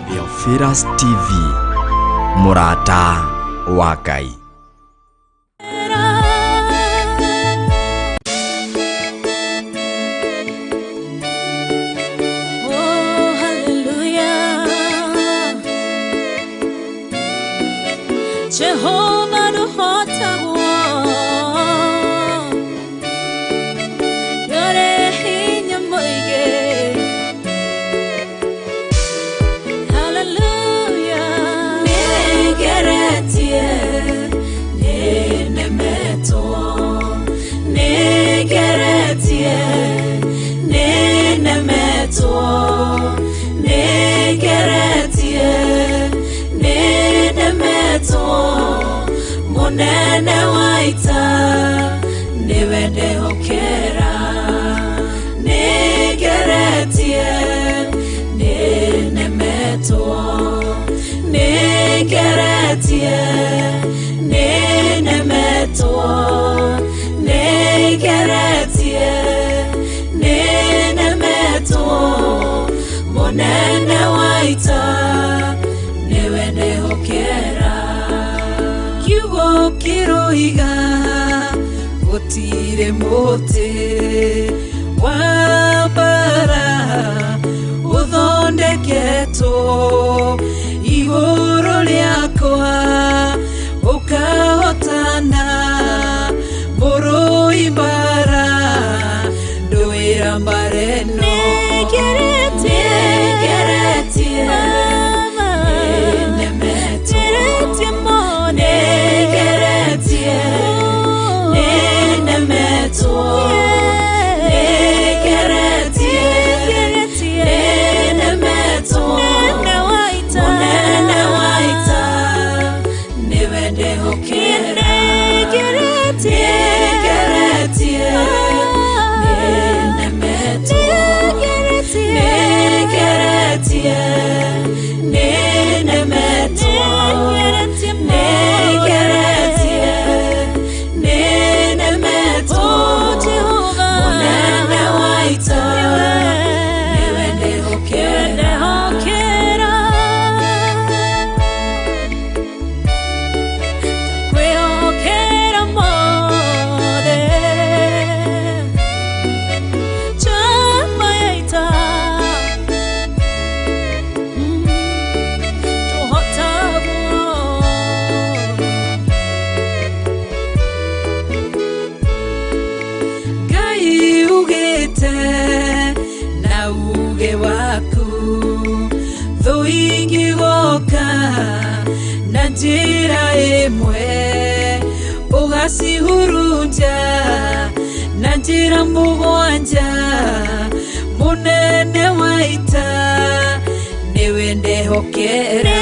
Theophilus TV murata wa Ngai. Jehovah do hota yore hinya moige. Hallelujah. Negeretie nenemeto negeretie nenemeto negeretie nenemeto monene waita niwende hokera negeretie nenemeto negeretie nenemeto negeretie nenemeto monene waita niwende hokera kiugo kiroiga gutire muti wa bara uthondeketo iguru riakwa ukahotana mburu ibara nduira mbareno negeretie nenemeto negeretie nenemeto uge waku thu ingĩgoka na njĩra ĩmwe ũgacihurunja na njĩra mũgwanja mũnene wa ita nĩwe ndehokera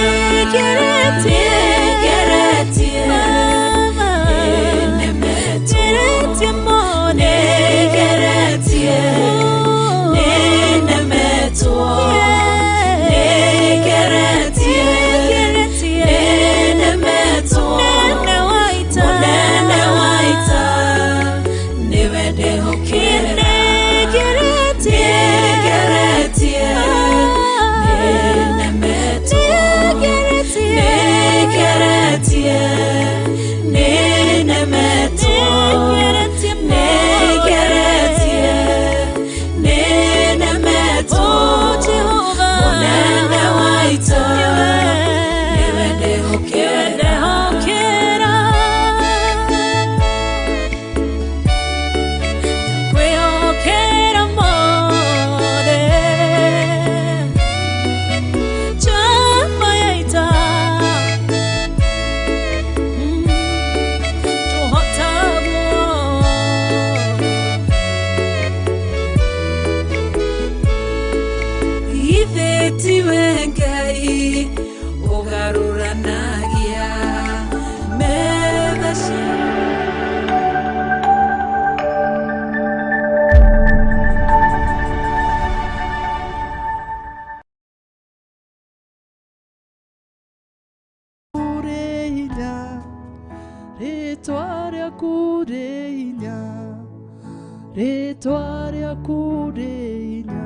Rĩtwa rĩaku rĩ hinya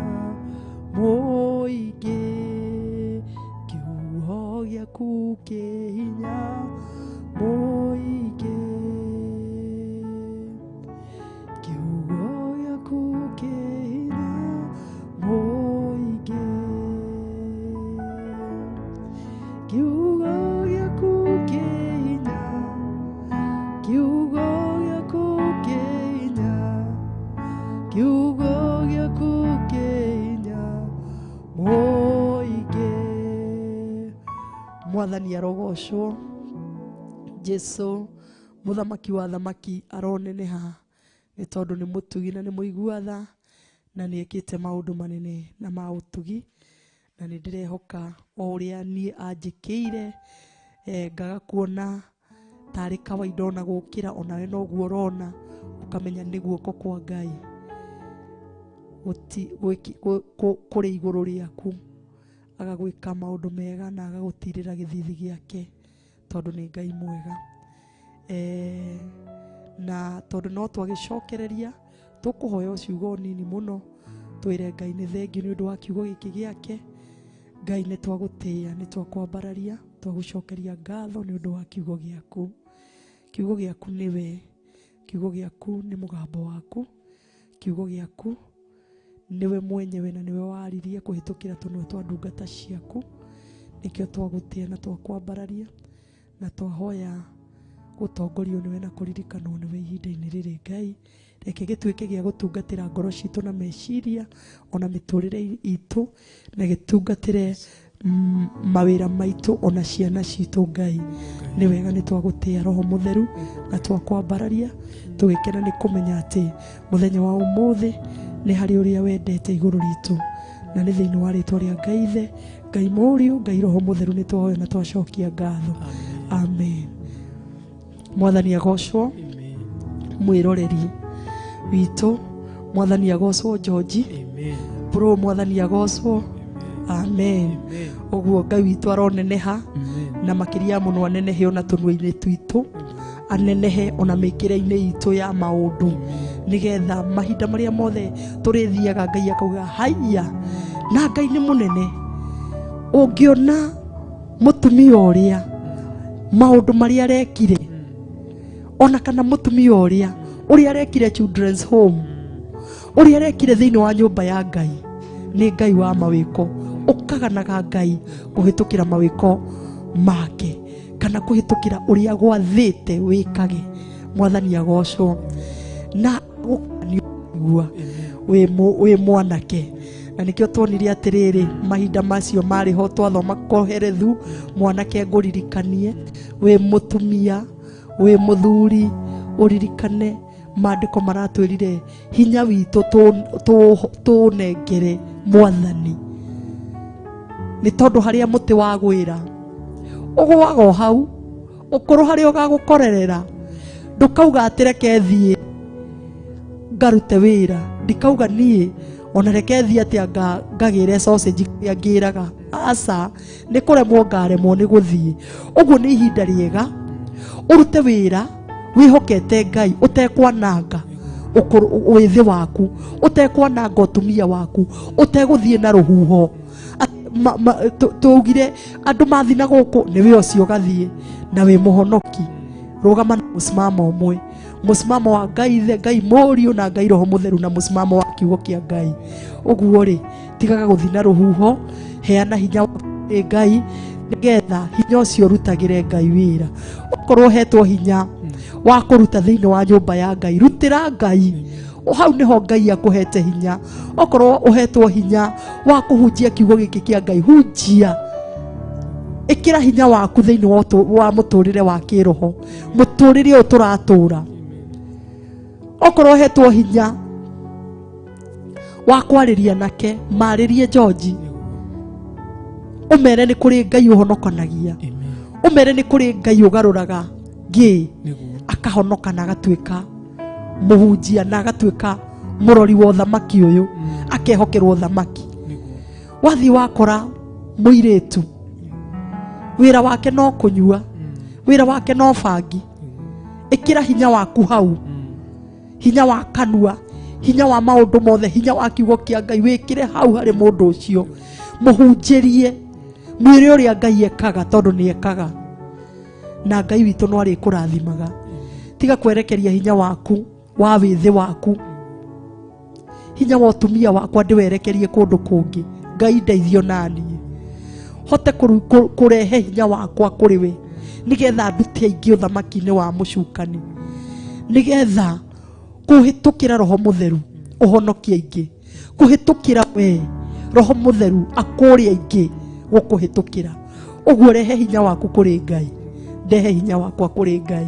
mũingĩ, kiugo gĩaku kĩ hinya mũingĩ, kiugo gĩaku kĩ hinya mũingĩ, kiugo gĩaku kĩ hinya, kiugo gĩaku kĩ hinya, kiugo gĩaku kĩ hinya mũingĩ. Mwathani arogocwo. Jesu muthamaki wa thamaki aroneneha nĩ tondũ nĩ mũtugi na nĩ mũigua tha na nĩ ekĩte maũndũ manene na ma ũtugi, na nĩ ndĩrehoka o ũrĩa niĩ anjĩkĩire ngaga kuona tarĩ kawaida ona gũkĩra, onawe noguo ũrona ũkamenya nĩ guoko kwa Ngai kũrĩ igũrũ rĩaku, agagwĩka maũndũ mega na agagũtirĩra gĩthithi gĩake tondũ nĩ Ngai mwega. Na tondũ no twagĩcokereria tũkũhoya ciugo nini mũno, twĩre Ngai nĩ thengiũ nĩ ũndũ wa kiugo gĩkĩ gĩake. Ngai nĩ twagũtĩĩa, nĩ twakwambararia, twagũcokeria ngatho nĩ ũndũ wa kiugo gĩaku. Kiugo gĩaku nĩwe, kiugo gĩaku nĩ mũgambo waku, kiugo gĩaku niwe mwenyewe na niwe waririe kũhĩtũkĩra tũnua twa ndungata ciaku. Nĩkĩo twagũtĩĩa na twakwambararia na twahoya gũtongorio nĩwe na kũririkanwo nĩwe ihinda-inĩ rĩrĩ. Ngai reke gĩtuĩke gĩa gũtungatĩra ngoro citũ na meciria ona mĩtũrĩre itũ, na gĩtungatĩre mawĩra maitũ ona ciana citũ. Ngai nĩ wega, nĩ twagũtĩĩa Roho Mũtheru na twakwambararia, tũgĩkena nĩ kũmenya atĩ mũthenya wa ũmũthĩ nĩ harĩ ũrĩa wendete igũrũ ritũ, na nĩ thĩinĩ wa rĩtwa rĩa Ngai Ithe, Ngai Mũriũ, Ngai Roho Mũtheru nĩ twahoya na twacokia ngatho. Amen. Mwathani agocwo. Mwĩroreri witũ Mwathani agocwo. George Bro Mwathani agocwo. Amen. Oguo Ngai witũ aroneneha na makĩria mũno anenehe ona tũnua-inĩ twitũ, anenehe ona mĩkĩre-inĩ itũ ya maũndũ, nigetha mahinda marĩa mothe tũrĩthiaga Ngai akauga haiya, na Ngai nĩ mũnene. Ũngĩona mũtumia ũrĩa maũndũ marĩa arekire, ona kana mũtumia ũrĩa arekire children's home, ũrĩa arekire thĩinĩ wa nyũmba ya Ngai, nĩ Ngai wa mawĩko. Ũkaganaga Ngai kũhĩtũkĩra mawĩko make, kana kũhĩtũkĩra ũrĩa gwathĩte wĩkage. Mwathani agocwo. Na ũkaniugua wĩ mwanake, na nikio tuonire atiriri mahinda macio mari ho twathoma Koherethu mwanake nguririkanie we mutumia we muthuri uririkane maandiko maratwirire hinya witu tunengere Mwathani ni tondu haria muti wa gwira ugwaga hau ukuru haria ugagukorerera ndukauga atireke thie ngarute wira ndikauga nie ona reke thie atia ngagire sausage ya ngiraga asa ni kuremwo ngaremwo ni guthie uguo ni ihinda riega urute wira wihokete Ngai utekwananga withi waku utekwananga utumia waku uteguthie na ruhuho tugire andu mathina guku niwe ucio gathie na wi muhonoki rugama na musimamo umwe musimamo wa Ngai the Ngai Muriu na Ngai Roho Mutheru na musimamo wa kiugo kia Ngai uguo ri tigaga guthina ruhuho heana hinya Ngai nigetha hinya ucio rutagire Ngai wira ukorwo hetwo hinya wa kuruta thiini wa nyumba ya Ngai rutira Ngai hau niho Ngai akuhete hinya okorwo uhetwo hinya wa kuhunjia kiugo giki kia Ngai hunjia ikira hinya waku thiini wa muturire wa kiroho muturire uturatura okorwo hetwo hinya wa kwariria nake maririe George umere ni kuri Ngai uhonokanagia umere ni kuri Ngai ugaruraga ngi akahonoka na agatwika muhunjia na agatwika murori wa thamaki uyu akehokerwo thamaki wathi wakora muiretu wira wake no kunyua wira wake no bangi ikira hinya waku hau hinya wa kanua hinya wa maundu mothe hinya wa kiugo kia Ngai wikire hau hari mundu ucio muhunjirie mwire uria Ngai ekaga tondu ni ekaga na Ngai witu no ari kurathimaga tiga kwerekeria hinya waku wa withi waku hinya wa utumia wakwa ndiwerekerie kundu kungi Ngai ndeithio nani hote kurehe hinya wakwa kuri we nigetha nduti aingi uthamaki-ini wa mucukani nigetha kuhitukira Roho Mutheru uhonokia aingi kuhitukira we Roho Mutheru akuri aingi gukuhitukira uguo rehe hinya waku kuri Ngai ndehe hinya wakwa kuri Ngai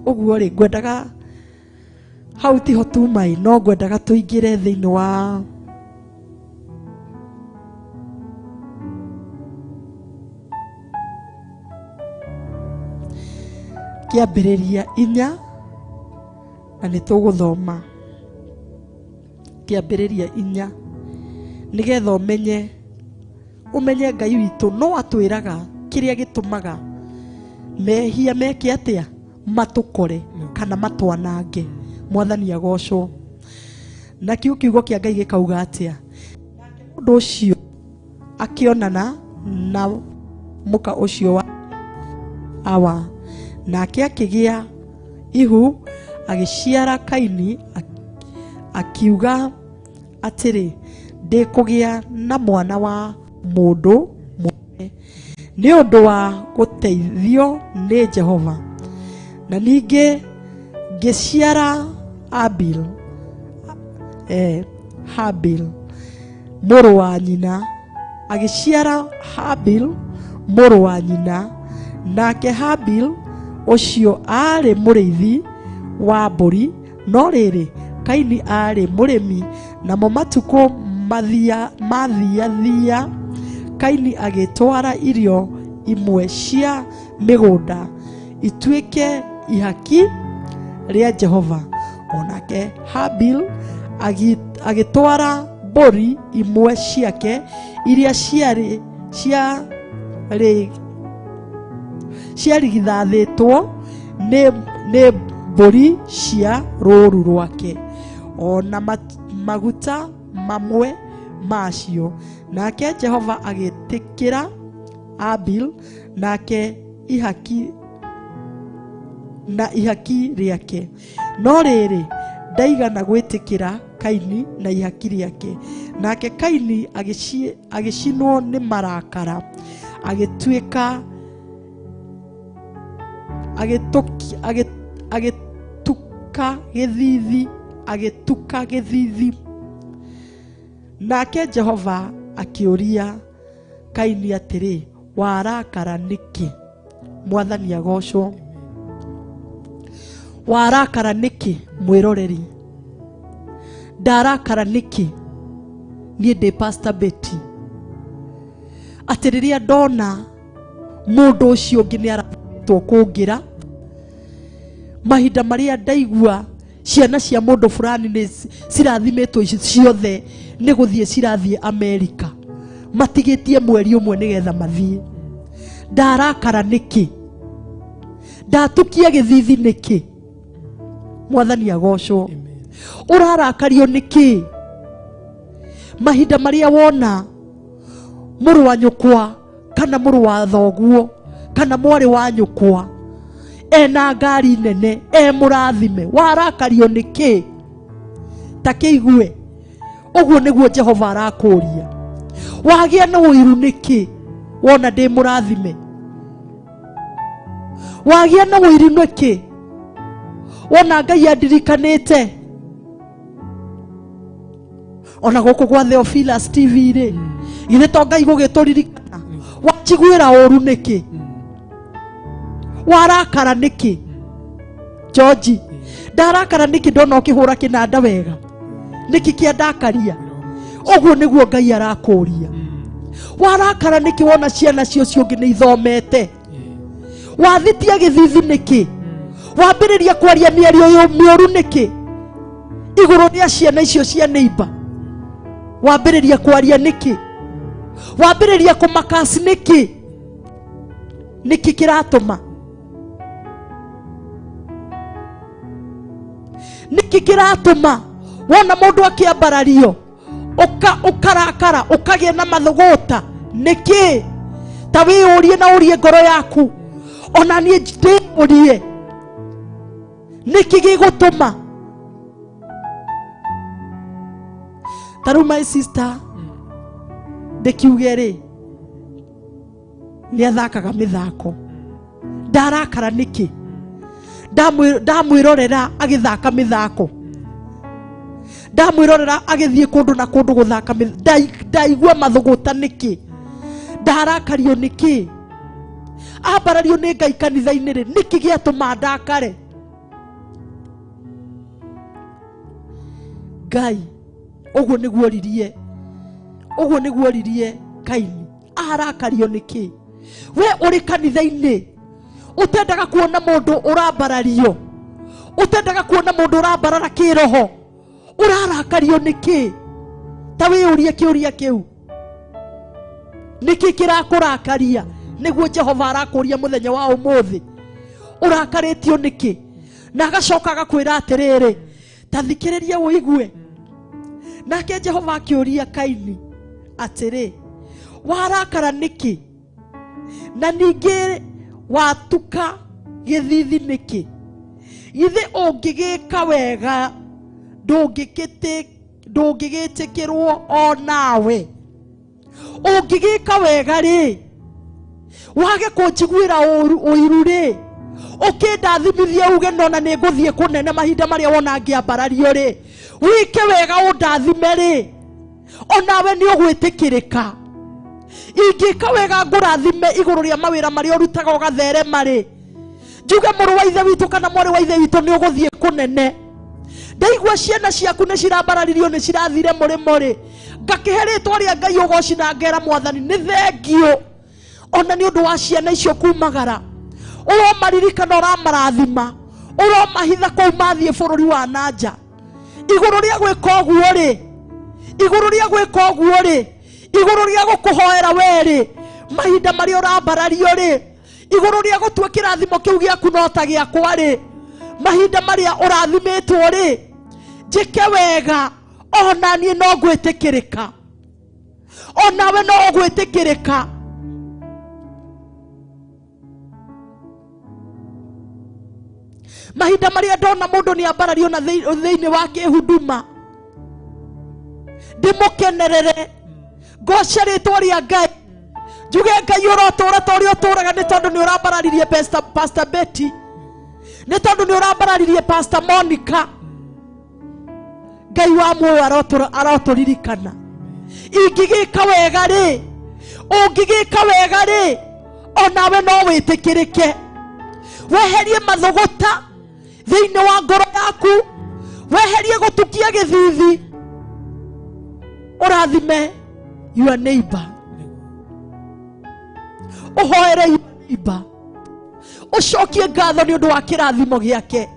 uguo ri ngwendaga hau tiho tumai no ngwendaga tuingire thiini wa kiambiriria 4 na nituguthoma kiambiriria 4 nigetha umenye Ngai witu no atwiraga kiria gitumaga mehia meke atia matukore kana matwanange Mwathani agocwo na kiugo kia Ngai gikauga atia undu ucio akionana na muka ucio wa awa nake akigia ihu agiciara Kaini akiuga atiri ndikugia na mwana wa mundu ni undu wa guteithio ni Jehova na ninge ngiciara Habil muru wa nyina agiciara Habil muru wa nyina nake Habil ucio ari murithi wa mburi no riri Kaini ari murimi namo matuko mathiathia Kaini agitwara irio imwe cia migunda ituike ihaki ria Jehova onake Habil agitwara mburi imwe ciake iria ciarigithathĩtwo nĩ mbũri cia rũũru rwake ona maguta mamwe macio nake Jehova agĩtĩkĩra Abil nake ihaki rĩake no rĩrĩ ndaigana gwĩtĩkĩra Kaini na ihaki rĩake nake Kaini agĩcinwo nĩ marakara agĩtuĩka agĩtuka gĩthithi Nake Jehova akĩũria Kaini atĩrĩ, warakara nĩkĩ? Mwathani agocwo. Warakara nĩkĩ mwĩroreri? Ndarakara nĩkĩ? Niĩ ndĩ Pastor Betty. Atĩ rĩrĩa ndona mũndũ ũcio ũngĩ nĩ aratwo kũngira, mahinda marĩa ndaigua ciana cia mũndũ fulani nĩ cirathimĩtwo ciothe nĩ gũthiĩ cirathiĩ Amerika, matigĩtie mweri ũmwe nĩgetha mathiĩ. Ndarakara nĩkĩ? Ndatukia gĩthithi nĩkĩ? Mwathani agocwo. Ũrarakario nĩkĩ? Mahinda marĩa wona mũrũ wa nyũkwa kana mũrũ wa thoguo kana mwarĩ wa nyũkwa ena ngari nene mũrathime, warakario nĩkĩ? Ta kĩigue ũguo nĩguo Jehova arakũria. Wagĩa na ũiru nĩkĩ wona ndĩ mũrathime? Wagĩa na ũiru nĩkĩ wona Ngai andirikanĩte? Ona gũkũ gwa Theophilus TV rĩ, ithe to Ngai gũgĩtũririkana. Wachiguĩra ũru nĩkĩ? Warakara nĩkĩ? George, ndarakara nĩkĩ ndona ũkĩhũra kĩnanda wega? Nĩkĩ kĩandakaria? Ũguo nĩguo Ngai arakũria. Warakara nĩkĩ wona ciana cio ciũngĩ nĩ ithomete? Wathitia gĩthithi nĩkĩ? Wambĩrĩria kwaria mĩario mĩũru nĩkĩ igũrũ rĩa ciana icio cia neighbor? Wambĩrĩria kwaria nĩkĩ? Wambĩrĩria kũmakasi nĩkĩ? Nĩkĩ kĩratũma? Nĩkĩ kĩratũma wona mũndũ akĩambarario ũkarakara ũkagĩa na mathugũta nĩkĩ? Ta wĩyũrie na ũrie ngoro yaku, ona niĩ ndĩyũrie nĩkĩ gĩgũtũma? Taru my sister ndekiuge rĩ nĩ athakaga mĩthako. Ndarakara nĩkĩ? Ndamwĩrorera agĩthaka mĩthako, ndamwĩrorera agĩthiĩ kũndũ na kũndũ gũthaka ndaigua mathugũta nĩkĩ? Ndarakario nĩkĩ? Ambarario nĩ Ngai kanitha-inĩ rĩ, nĩkĩ gĩatũma ndakare? Ngai ũguo nĩguo ririe, ũguo nĩguo ririe Kaini. Arakario nĩkĩ? We ũrĩ kanitha-inĩ utendaga kuona mũndũ ũrambarario, utendaga kuona mũndũ ũrambarara kĩroho, ũrarakario nĩkĩ? Ta wĩyũrie kĩũria kĩu, nĩkĩ kĩrakũrakaria? Nĩguo Jehova arakũria mũthenya wa ũmũthĩ. Ũrakarĩtio nĩkĩ? Na agacoka agakwĩra atĩrĩrĩ, ta thikĩrĩria ũigue. Nake Jehova akĩũria Kaini atĩrĩ, warakara nĩkĩ? Na ningĩ watuka gĩthithi nĩkĩ? Githĩ ũngĩgĩka wega ndũngĩgĩtĩkĩrwo o nawe? Ũngĩgĩka wega rĩ, wage kũnjiguĩra ũiru rĩ, ũkĩndathimithia uge nona nĩ ngũthiĩ kũnene mahinda marĩa wona ngĩambarario rĩ, wike wega ũndathime rĩ, onawe nĩ ũgwĩtĩkĩrĩka. Ingĩka wega ngũrathime igũrũ rĩa mawĩra marĩa ũrutaga ũgatherema rĩ, njuge mũrũ wa ithe witũ kana mwarĩ wa ithe witũ nĩ ũgũthiĩ kũnene. Ndaigua ciana ciaku nĩ cirambararirio nĩ cirathire mũrĩmo rĩ, ngakĩhe rĩtwa rĩa Ngai ũgoci na ngera Mwathani nĩ thengio ona nĩ ũndũ wa ciana icio kumagara. Ũromaririkana ũramarathima, ũromahitha kũu mathiĩ bũrũri wa nanja. Igũrũ rĩa gwĩka ũguo rĩ, igũrũ rĩa gwĩka ũguo rĩ, igũrũ rĩa gũkũhoera we rĩ, mahinda marĩa ũrambarario rĩ, igũrũ rĩa gũtua kĩrathimo kĩu gĩaku no ta gĩakwa rĩ, mahinda marĩa ũrathimĩtwo rĩ, njĩke wega ona niĩ no gwĩtĩkĩrĩka, onawe no ũgwĩtĩkĩrĩka. Mahinda marĩa ndona mũndũ nĩ ambarario na thĩinĩ wa kĩhuduma, ndĩmũkenerere, ngoce rĩtwa rĩa Ngai, njuge Ngai ũrotũra ta ũrĩa ũtũraga, nĩ tondũ nĩ ũrambararirie Pastor Betty, nĩ tondũ nĩ ũrambararirie Pastor Monica. Ngai wa muoyo arotũririkana. ingigika wega ri ungigika wega ri onawe no witikirike weherie mathuguta thiini wa ngoro yaku weherie gutukia githithi urathime your neighbor uhoere your neighbor ucokie ngatho ni undu wa kirathimo giake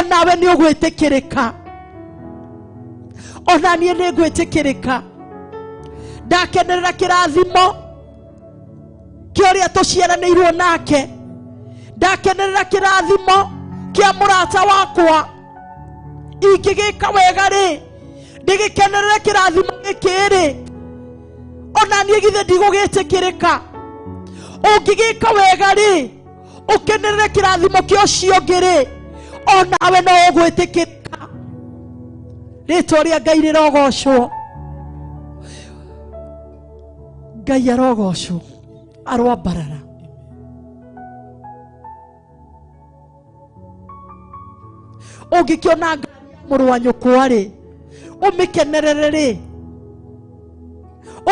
onawe ni ugwitikirika ona nie ni ngwitikirika ndakenerera kirathimo kiuria tuciaranirwo nake ndakenerera kirathimo kia murata wakwa ingigika wega ri ndigikenerera kirathimo gikiri ona nie githe ndigugitikirika ungigika wega ri ukenerere kirathimo kio cio ngiri onawe no ugwitikirika ritwa ria Ngai rirogocwo Ngai arogocwo arwambarara ungikiona muru wa nyukwa ri umikenerere ri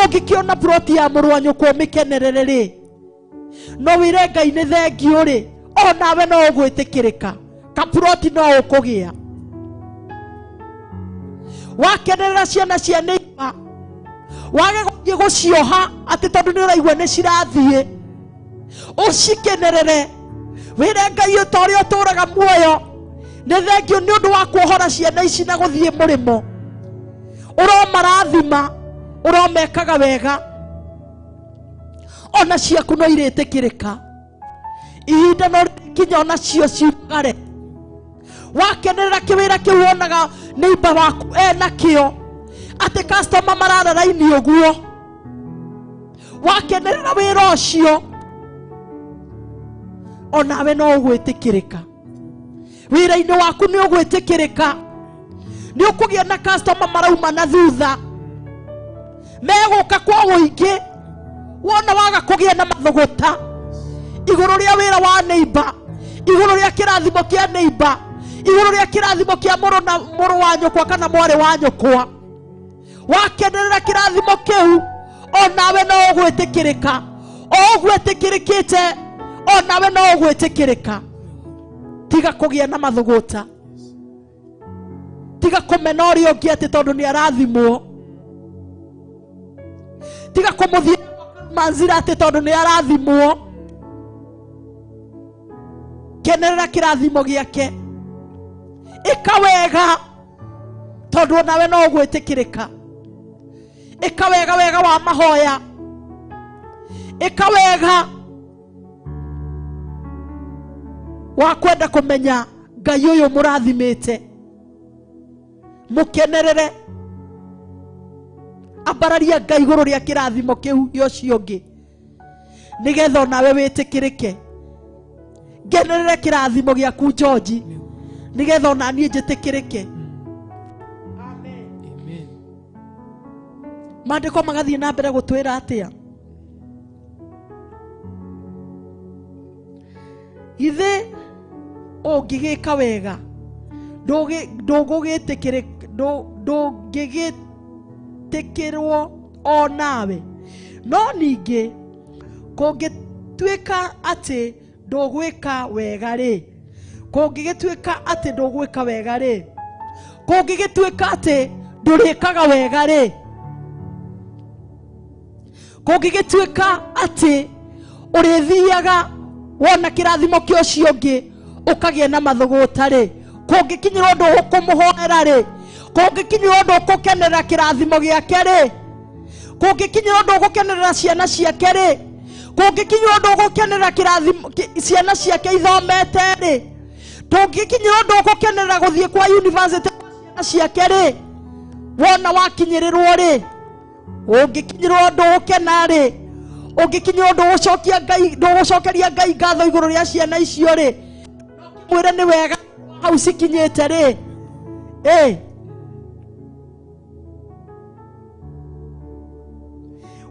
ungikiona proti ya muru wa nyukwa umikenerere ri no wire Ngai ni thengio ri onawe no ugwitikirika ka proti no ukugia wakenerera ciana cia neighbor wage guthie gucioha ati tondu ni uraigua ni cirathie ucikenerere wire Ngai utori uturaga muoyo ni thengio ni undu wa kuohora ciana ici na guthie murimo uromarathima uromekaga wega ona ciaku no iritikirika ihinda no kinya ona cio ciugare wakenerera kiwira kiu wonaga neighbor waku ena kio ati customer marara raini uguo wakenerera wira ucio onawe no ugwitikirika wira-ini waku ni ugwitikirika ni ukugia na customer marauma na thutha meguka kwa uingi wona waga kugia na mathuguta iguru ria wira wa neighbor iguru ria kirathimo kia neighbor iguru ria kirathimo kia muru wa nyukwa kana mwari wa nyukwa wakenerera kirathimo kiu onawe no ugwitikirika ugwitikirikite onawe no ugwitikirika tiga kugia na mathuguta tiga kumena uria ungi ati tondu ni arathimwo tiga kumuthia manzira ati tondu ni arathimwo kenerera kirathimo giake ikawega tondu nawe no ugwitikirika ikawega wega wa mahoya ikawega wa kwenda kumenya Ngai uyu murathimite mukenerere ambararia Ngai iguru ria kirathimo kiu yocio ngi nigetha nawe witikirike ngenerere kirathimo giaku George nigetha ona nie njitikirike amen mandiko magathie na mbere gutwira atia ithe ungigika wega ndungigitikirwo onawe no ningi kungituika ati ndugwika wega ri kungigituika ati ndugwika wega ri kungigituika ati ndurikaga wega ri kungigituika ati urithiaga wona kirathimo kio cio ngi ukagia na mathuguta ri kungikinyirwo ndu ukumuhoera ri kungikinyirwo ndu ukukenerera kirathimo giake ri kungikinyirwo ndu ukukenerera ciana ciake ri kungikinyirwo ndu ukukenerera kirathimo ciana ciake ithomete ri tungikinyirwo ndu ukukenerera guthie kwa university ciana ciake ri wona wakinyirirwo ri ungikinyirwo ndu ukena ri ungikinyirwo ndu gucokia Ngai ndu gucokeria Ngai ngatho iguru ria ciana icio ri mwire ni wega hau cikinyite ri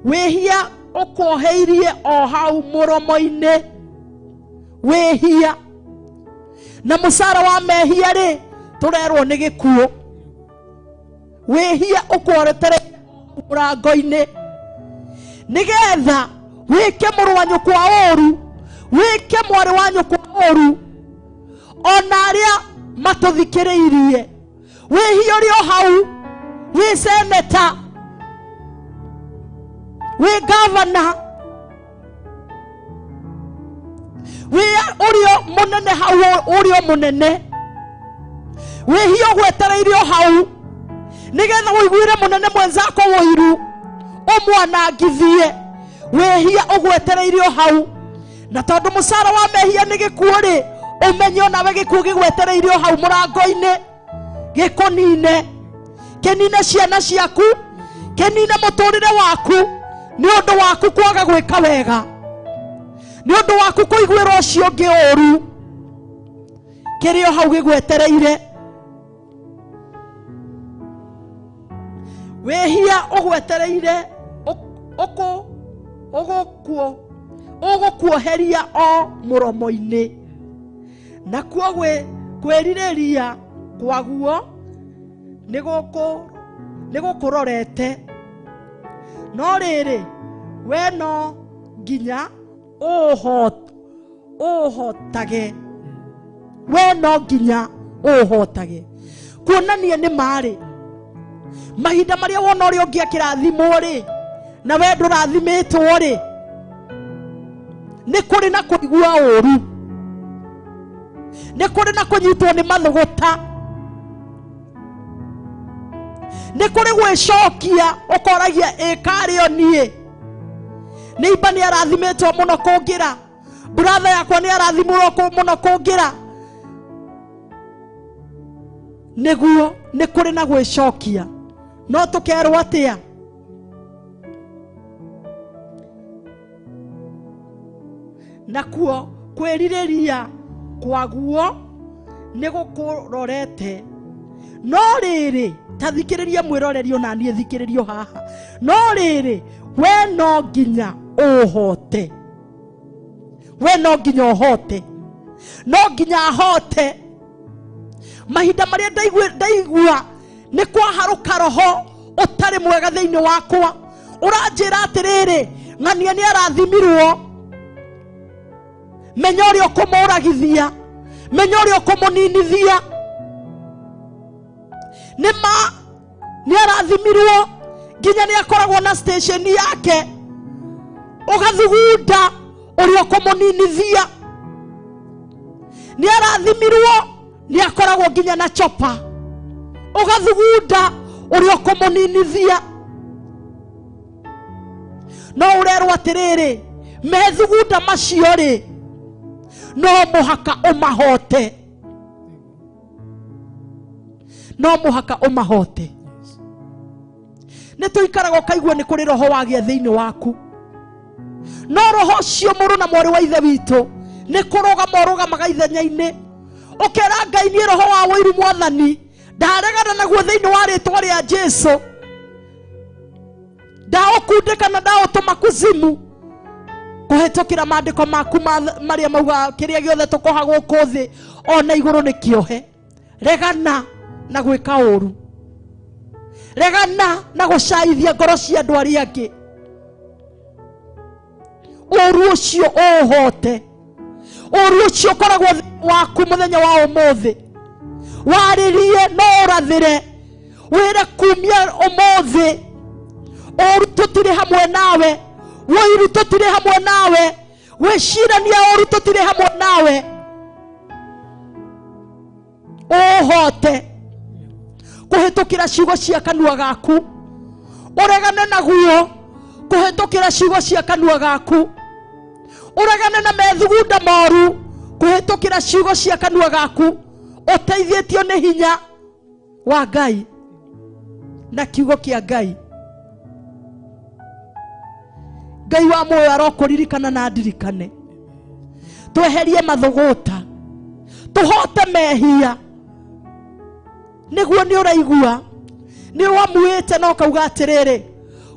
wihia ukoheirie o hau muromo-ini wihia na musara wa mehia ri turerwo ni gikuo wihia ukworetere murango-ini nigetha wike mũrũ wa nyũkwa ũru, wike mwarĩ wa nyũkwa ũru, ona arĩa matũthikĩrĩirie, wĩhiũrio hau, wĩ seneta, wĩ gavana, ũrĩo mũnene hau, ũrĩo mũnene, wĩhio gwetereirio hau nigetha ũiguire mũnene mwenzako ũiru ũmwanangithie, wĩhia ũgwetereirio hau, na tondũ mũcara wa mehia nĩ gĩkuũ rĩ, ũmenye onawe gĩkuũ gĩgwetereirio hau mũrango-inĩ, gĩkũnine, kĩnine ciana ciaku, kĩnine mũtũrĩre waku, nĩ ũndũ waku kwaga gwĩka wega, nĩ ũndũ waku kũiguĩra ũcio ũngĩ ũru, kĩrĩ o hau gĩgwetereire. Wehia ũgwetereire ũgũkuoheria o mũromo-inĩ, nakuo kwĩrirĩria kwaguo nĩ gũkũrorete, no rĩrĩ we no nginya ũhotage, we no nginya ũhotage, kuonania nĩ marĩ mahinda marĩa wona ũrĩa ũngĩ akĩrathimwo rĩ, na we ndũrathimĩtwo rĩ, nĩ kũrĩ na kũigua ũru, nĩ kũrĩ na kũnyitwo nĩ mathũgũta, nĩ kũrĩ gwĩcokia ũkoragia ĩkarĩ o niĩ, nĩimba nĩ arathimĩtwo mũno kũngĩra, brother yakwa nĩ arathimĩrwo mũno kũngĩra, nĩguo nĩ kũrĩ na gwĩcokia, no tũkerwo atĩa? Nakuo kwĩrirĩria kwaguo nĩ gũkũrorete, no rĩrĩ ta thikĩrĩria mwĩrorerio na niĩ thikĩrĩrio haha, no rĩrĩ we no nginya ũhote, we no nginya ũhote, no nginya ahote. Mahinda marĩa ndaigua nĩ kwaharũka roho ũtarĩ mwega thĩinĩ wakwa, ũranjĩra atĩrĩrĩ ng'ania nĩ arathimirwo, menya ũrĩa ũkũmũragithia, menya ũrĩa ũkũmũninithia, nĩma nĩ arathimirwo nginya nĩ akoragwo na station yake, ũgathugunda ũrĩa ũkũmũninithia, nĩ arathimirwo nĩ akoragwo nginya na chopa, ũgathugunda ũrĩa ũkũmũninithia, no ũrerwo atĩrĩrĩ methugunda macio rĩ, no mũhaka ũmahote, no mũhaka ũmahote. Nĩ tũikaraga ũkaigua nĩ kũrĩ roho wagĩa thĩinĩ waku, no roho ũcio mũrũ na mwarĩ wa ithe witũ nĩ kũrũgama ũrũgamaga ithenya-inĩ, ũkera Ngai nĩ roho wa wũiru Mwathani, ndaregana naguo thĩinĩ wa rĩtwa rĩa Jesũ, ndaũkundĩka na ndaũtũma kuzimu, kũhetũkĩra maandĩko maku marĩa mauga kĩrĩa gĩothe tũkoha gũkũ thĩ ona igũrũ nĩ kĩohe. Regana na gwĩka ũru, regana na gũcaithia ngoro cia andũ arĩa angĩ, ũru ũcio ũhote, ũru ũcio ũkoragwo waku mũthenya wa ũmũthĩ, warĩrie no ũrathĩre, wĩre kumia ũmũthĩ ũru tũtirĩ hamwe nawe, wĩiru tũtirĩ hamwe nawe, wĩcirania ũru tũtirĩ hamwe nawe, ũhote kũhetũkĩra ciugo cia kanua gaku, ũregane naguo kũhetũkĩra ciugo cia kanua gaku, ũregane na methugunda moru kũhetũkĩra ciugo cia kanua gaku, ũteithĩtio nĩ hinya wa Ngai na kiugo kĩa Ngai. Ngai wa muoyo arokũririkana na ndirikane, tweherie mathũgũta, tũhote mehia, nĩguo nĩ ũraigua nĩ wamuĩte na ũkauga atĩrĩrĩ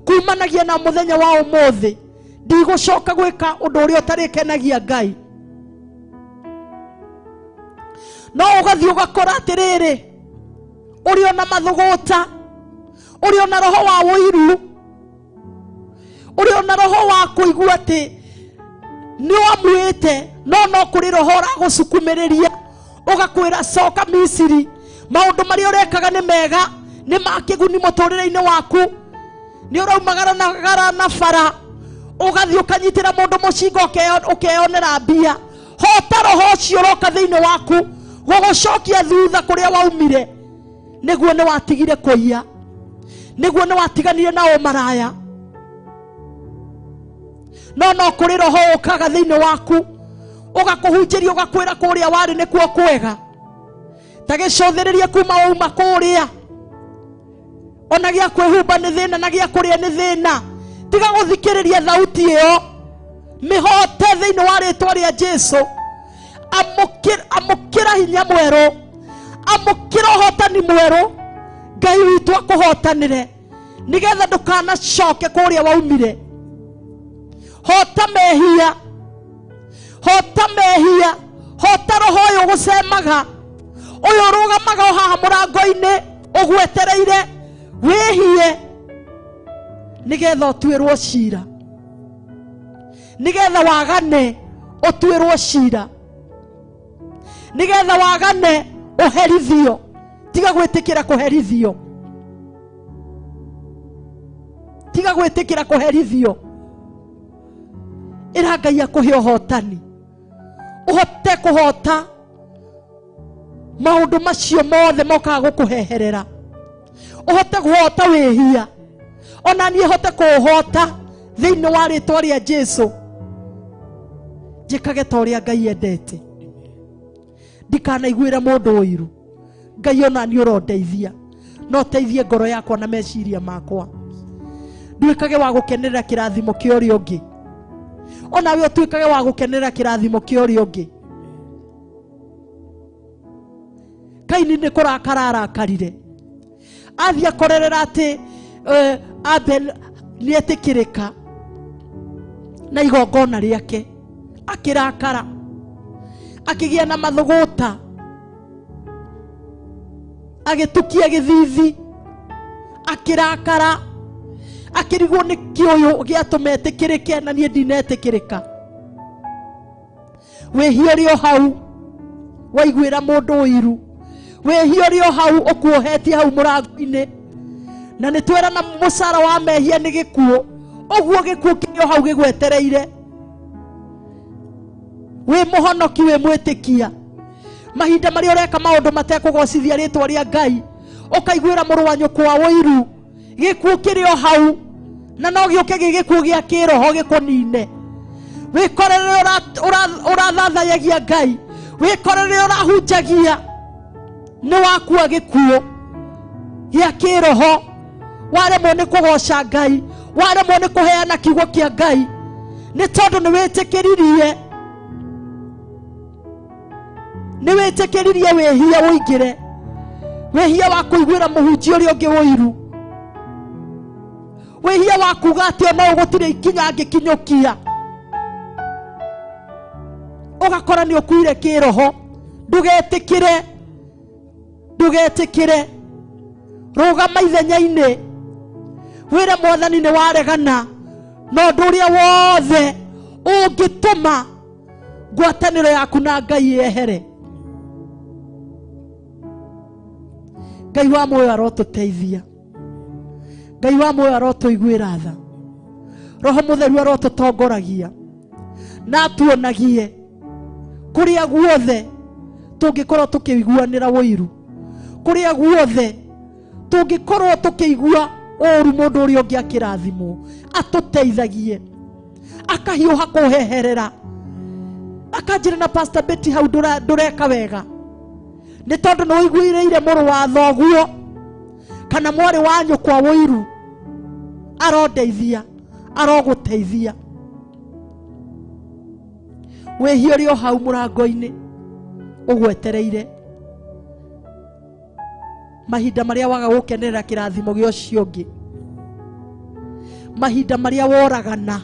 kumanagia na mũthenya wa ũmũthĩ ndigũcoka gwĩka ũndũ ũrĩa ũtarĩkenagia Ngai. No ũgathiĩ ũgakora atĩrĩrĩ ũrĩ ona mathũgũta, ũrĩ ona roho wa wũiru, uri ona roho wa kuigua ati ni wamwite no kuri roho ra gusukumiriria ugakwira coka Misiri. Maundu mari urekaga ni mega, ni makiguni muturire-ini waku. Ni uraumagara na bara ugathi ukanyitira mundu mucingo ukeyonera mbia. Hota roho ucio uroka thiini waku gugucokia thutha kuria waumire. Niguo ni watigire kuiya, niguo ni watiganire na umaraya. No kuri roho ukaga thiini waku ugakuhunjiria ugakwira kuria wari nikuo kwega. Tagicothiriria kuma uma kuria ona gia kwihumba ni thina na gia kuria ni thina. Tiga guthikiriria thauti iyo, mihote thiini wa ritwa ria Jesu. Amukira hinya mweru, amukira uhotani mweru. Ngai witu akuhotanire nigetha ndukanacoke kuria waumire. Hota mehia, hota mehia, hota roho uyu gucemaga, uyu rugamaga haha murango-ini ugwetereire wihie nigetha utwirwo cira, nigetha wagane utwirwo cira, nigetha wagane uherithio. Tiga gwitikira kuherithio, tiga gwitikira kuherithio. Ira Ngai akuhe uhotani, uhote kuhota maundu macio mothe mokaga gukuheherera. Uhote kuhota wihia, ona nie hote kuhota thiini wa ritwa ria Jesu. Njikage ta uria Ngai endete, ndikanaiguire mundu uiru. Ngai ona ni urondeithia, no teithie ngoro yakwa na meciria makwa. Nduikage wa gukenerera kirathimo kia uria ungi, ona we tuikage wa gukenerera kirathimo kia uria ungi. Kaini ni kurakara arakarire, athia korerera ati Abel ni etikirika na igongona riake, akirakara akigia na mathuguta, agitukia githithi, akirakara akirigwo ni kiuyu giatumetikirike na nie ndinetikirika. Wihia rio hau waiguira mundu uiru, wihia rio hau ukuohetie hau murango-ini, na nitwera na mucara wa mehia ni gikuo. Oguo gikuo kirio hau gigwetereire. We muhonoki, we mwitikia, mahinda mari ureka maundu matekugocithia ritwa ria Ngai, ukaiguira muru wa nyukwa wiru, gikuo kirio hau na no gioke gikuo gia kiroho gikunine. Wikorere urathathayagia Ngai, wikorere urahunjagia ni wakua gikuo gia kiroho. Waremwo ni kugoca Ngai, waremwo ni kuheana kiugo kia Ngai, ni tondu ni witikiririe, ni witikiririe wihia uingire, wihia wa kuiguira muhunjia uria ungi wiru, wihia wa kuga ati ona ugutire ikinya angikinyukia, ugakora ni ukuire kiroho. Ndugetikire, ndugetikire. Rugama ithenya-ini wire Mwathani ni waregana no undu uria wothe ungituma ngwataniro yaku na Ngai ehere. Ngai wa moyo arotuteithia, Ngai wa moyo arotuiguira tha, Roho Mutheru arotutongoragia na atuonagie kuria guothe tungikorwo tukiguanira wiru, kuria guothe tungikorwo tukigua uru mundu uria ungi akirathimwo, atuteithagie, akahiuha kuheherera, akanjira na Pastor Betty hau ndureka wega, ni tondu no iguireire muru wa thoguo kana mwari wa nyukwa wiru, arondeithia, aroguteithia. Wihia rio hau murango-ini ugwetereire, mahinda maria waga gukenerera kirathimo gio cio ngi, mahinda maria woragana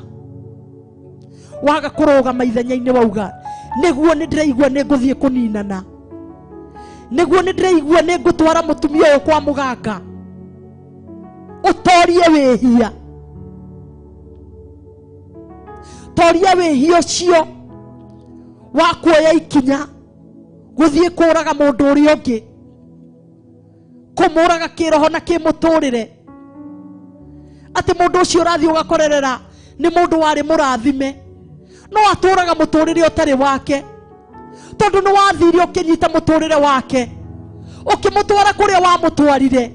waga kurugama ithenya-ini wauga niguo ni ndiraigua ni nguthie kuninana, niguo ni ndiraigua ni ngutwara mutumia uyu kwa muganga, utorie wihia. toria wihio cio wa kuoya ikinya guthie kuraga mundu uri ungi, kumuraga kiroho na kimuturire, ati mundu ucio urathie ugakorerera ni mundu wari murathime, no aturaga muturire utari wake, tondu ni wathire ukinyita muturire wake ukimutwara kuria wa mutwarire.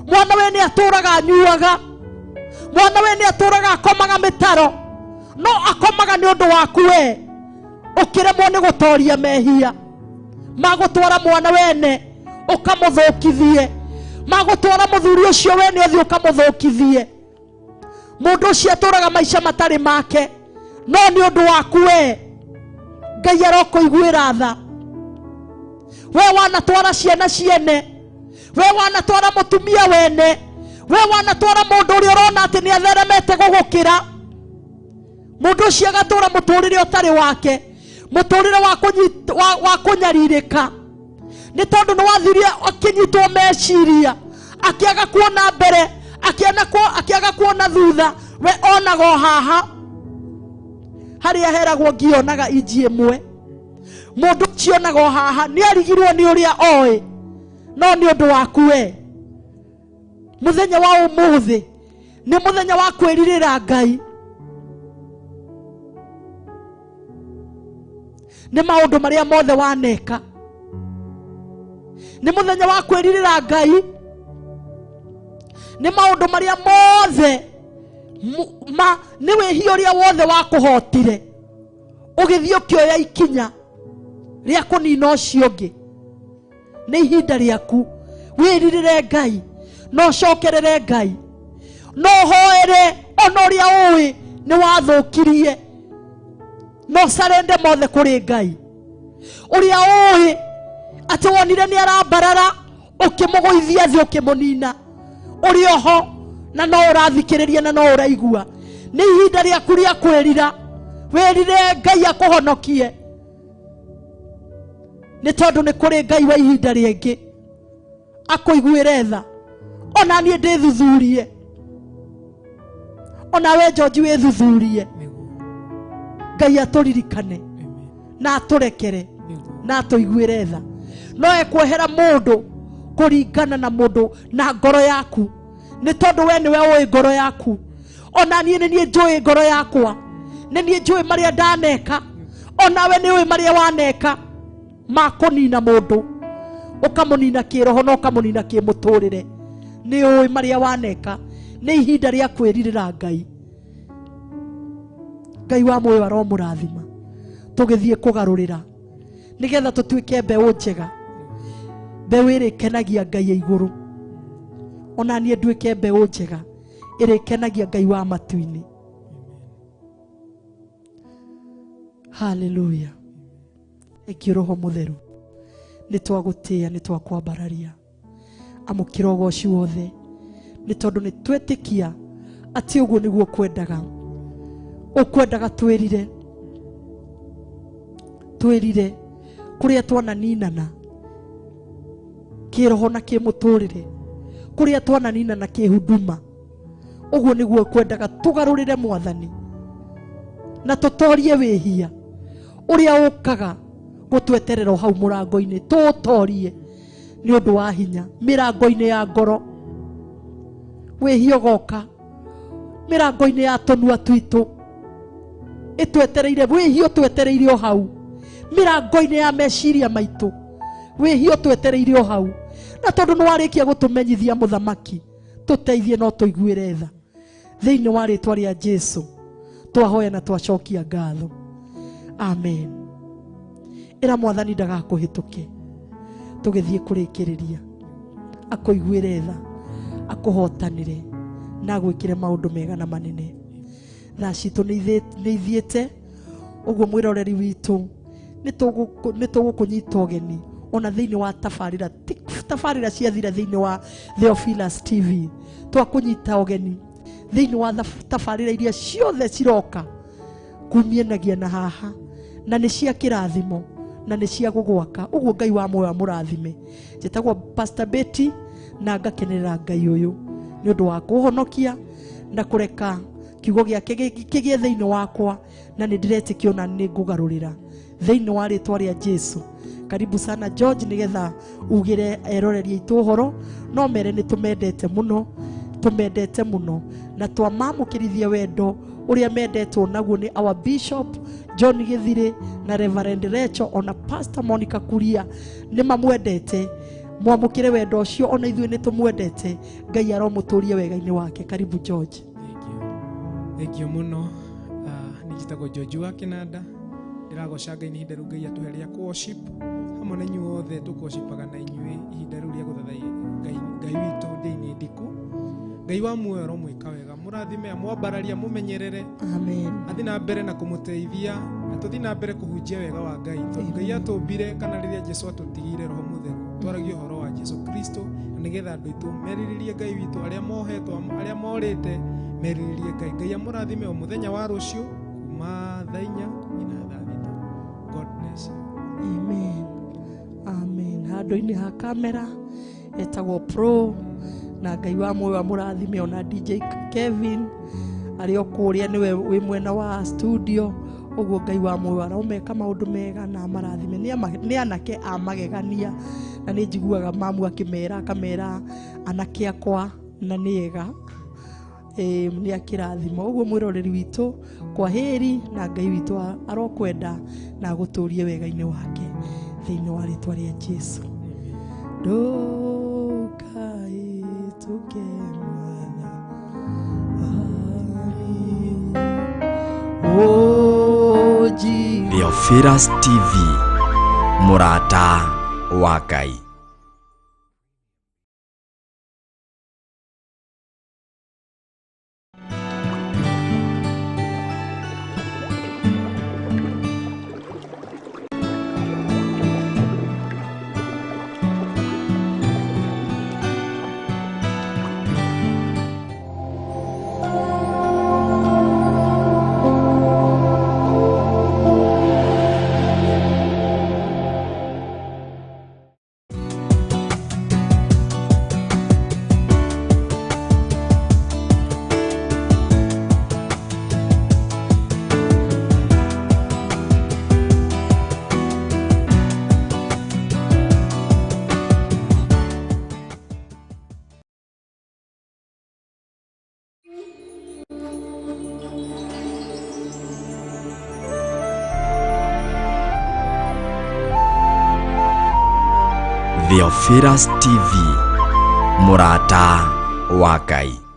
Mwana we ni aturaga anyuaga, mwana we ni aturaga akomaga mitaro, no akomaga ni undu waku we ukiremwo ni gutoria mehia magutwara mwana wene ukamuthukithie, magutwara muthuri ucio wene uthie ukamuthukithie. Mundu ucio aturaga maisha matari make, no ni undu waku we Ngai arokuiguira tha. We wanatwara ciana ciene, we wanatwara mutumia wene, we wanatwara mundu uria urona ati ni atheremete gugukira, mundu ucio agatura muturire utari wake, muturire wa kunyaririka, ni tondu ni wathirie akinyitwo meciria, akiaga kuona mbere, akiaga kuona thutha. We onago haha haria heragwo ngionaga inji imwe, mundu cionago haha ni arigirwo ni uria oi, no ni undu waku we. Muthenya wa umuthi ni muthenya wa kwiririra Ngai, ni maundu maria mothe waneka, ni muthenya wa kwiririra Ngai, ni maundu maria mothe ni wihio ria wothe wa kuhotire ugithie ukioya ikinya ria kunina ucio ungi. Ni ihinda riaku wiririre Ngai, no cokerere Ngai, no hoere ona uria ui ni wathukirie, no sarende mothe kuri Ngai. Uria ui ati wonire ni arambarara ukimuguithia thi ukimunina, uri oho na no urathikiriria na no uraigua. Ni ihinda riaku ria kwirira, wirire Ngai akuhonokie, ni tondu ni kuri Ngai wa ihinda ringi akuiguire tha. Ona nie ndithuthurie, ona we George withuthurie, Ngai aturirikane na aturekere na atuiguire tha. No ekwehera mundu kuringana na mundu na ngoro yaku, ni tondu we niwe ui ngoro yaku. Ona nie ni njui ngoro yakwa, ni nie njui maria ndaneka, ona we ni ui maria waneka makunina mundu, ukamunina kiroho no ukamunina kimuturire. Ni ui maria waneka. Ni ihinda ria kwiririra Ngai. Ngai wa moyo aromurathima tugithie kugarurira nigetha tutuike mbeu njega, mbeu iri kenagia Ngai ya iguru. Ona nie nduike mbeu njega iri kenagia Ngai wa matuini. Hallelujah. Ekiroho mutheru ni twagutia, ni twakwambararia amukira ugoci wothe, ni tondu ni twetikia ati uguo niguo kwendaga. Ukwendaga twirire kuria twana ninana kiroho na kimuturire, kuria twana ninana kihuduma. Uguo niguo kwendaga tugarurire Mwathani na tutorie wihia uria ukaga gutweterera hau murango-ini. Tutorie ni undu wa hinya mirango-ini ya ngoro. Wihia goka mirango-ini ya tonua twitu itwetereire, wihia twetereire hau mirango-ini ya meciria maitu, wihia twetereire hau. Na tondu ni warikia gutumenyithia muthamaki, tuteithie no tuiguire tha thiini wa ritwa ria Jesu twahoya na twacokia ngatho. Amen. Ira Mwathani ndagakuhituke tugithie kurikiriria, akuiguire tha, akuhotanire na gwikire maundu mega na manene. Tha citu ni ithiete, uguo mwiroreri witu ni tugukunyita ugeni ona thiini wa tafarira ciathira thiini wa Theophilus TV. Twakunyita ugeni thiini wa tafarira iria ciothe ciroka kumienagia na haha, na ni cia kirathimo na ni cia gugwaka. Uguo Ngai wa moyo amurathime. Njitagwo Pastor Betty na ngakenerera Ngai uyu ni undu wa kuhonokia na kureka kiugo giake kigie thiini wakwa na ni ndiretikio na ni ngugarurira thiini wa ritwa ria Jesu. Karibu sana George, nigetha ugire eroreria itu horo no mere ni tumendete muno na twamamukirithia wendo uria mendetwo naguo ni our Bishop John Githire na Reverend Rachel ona Pastor Monica Kuria ni mamwendete. Mwamukire wendo ucio ona ithuĩ ni tumwendete. Ngai aromuturie wega-ini wake. Karibu George. Thank you muno. Nijitagwo George wa Kinanda. Ndiragoca Ngai ni ihinda riu Ngai atuheria worship hamwe na inyuĩ othe tukwoshipaga na inyuĩ ihinda riu ria guthathai Ngai witu thiini ndiku. Ngai wa muoyo aromwika wega, murathime amwambararia mumenyerere. Amen. Athi na mbere na kumuteithia na tuthi na mbere kuhunjia wega wa Ngai. Ngai atumbire kana riria Jesu atutigire roho mutheru twaragie horo wa Jesu Kristo nigetha andu itu meriririe Ngai witu aria mohetwo aria morite meriririe Ngai. Ngai amurathime o muthenya wa rucio kuma thainya ina thita. God bless you. Amen. Amen. Handu-ini ha kamera etagwo Pro na Ngai wa muoyo amurathime ona DJ Kevin ari okuria niwe wi mwena wa studio. Uguo Ngai wa muoyo aromeka maundu mega na amarathime ni anake amagegania na ni njiguaga mamu akimera akamera anake akwa na niega ni akirathimo. Uguo mwiroreri witu kwa heri na Ngai witu arokwenda na guturie wega-ini wake thiini wa ritwa ria Jesu. Ndukai tukemwana oji Theophilus TV, murata wa Ngai. Theophilus TV, murata wa Ngai.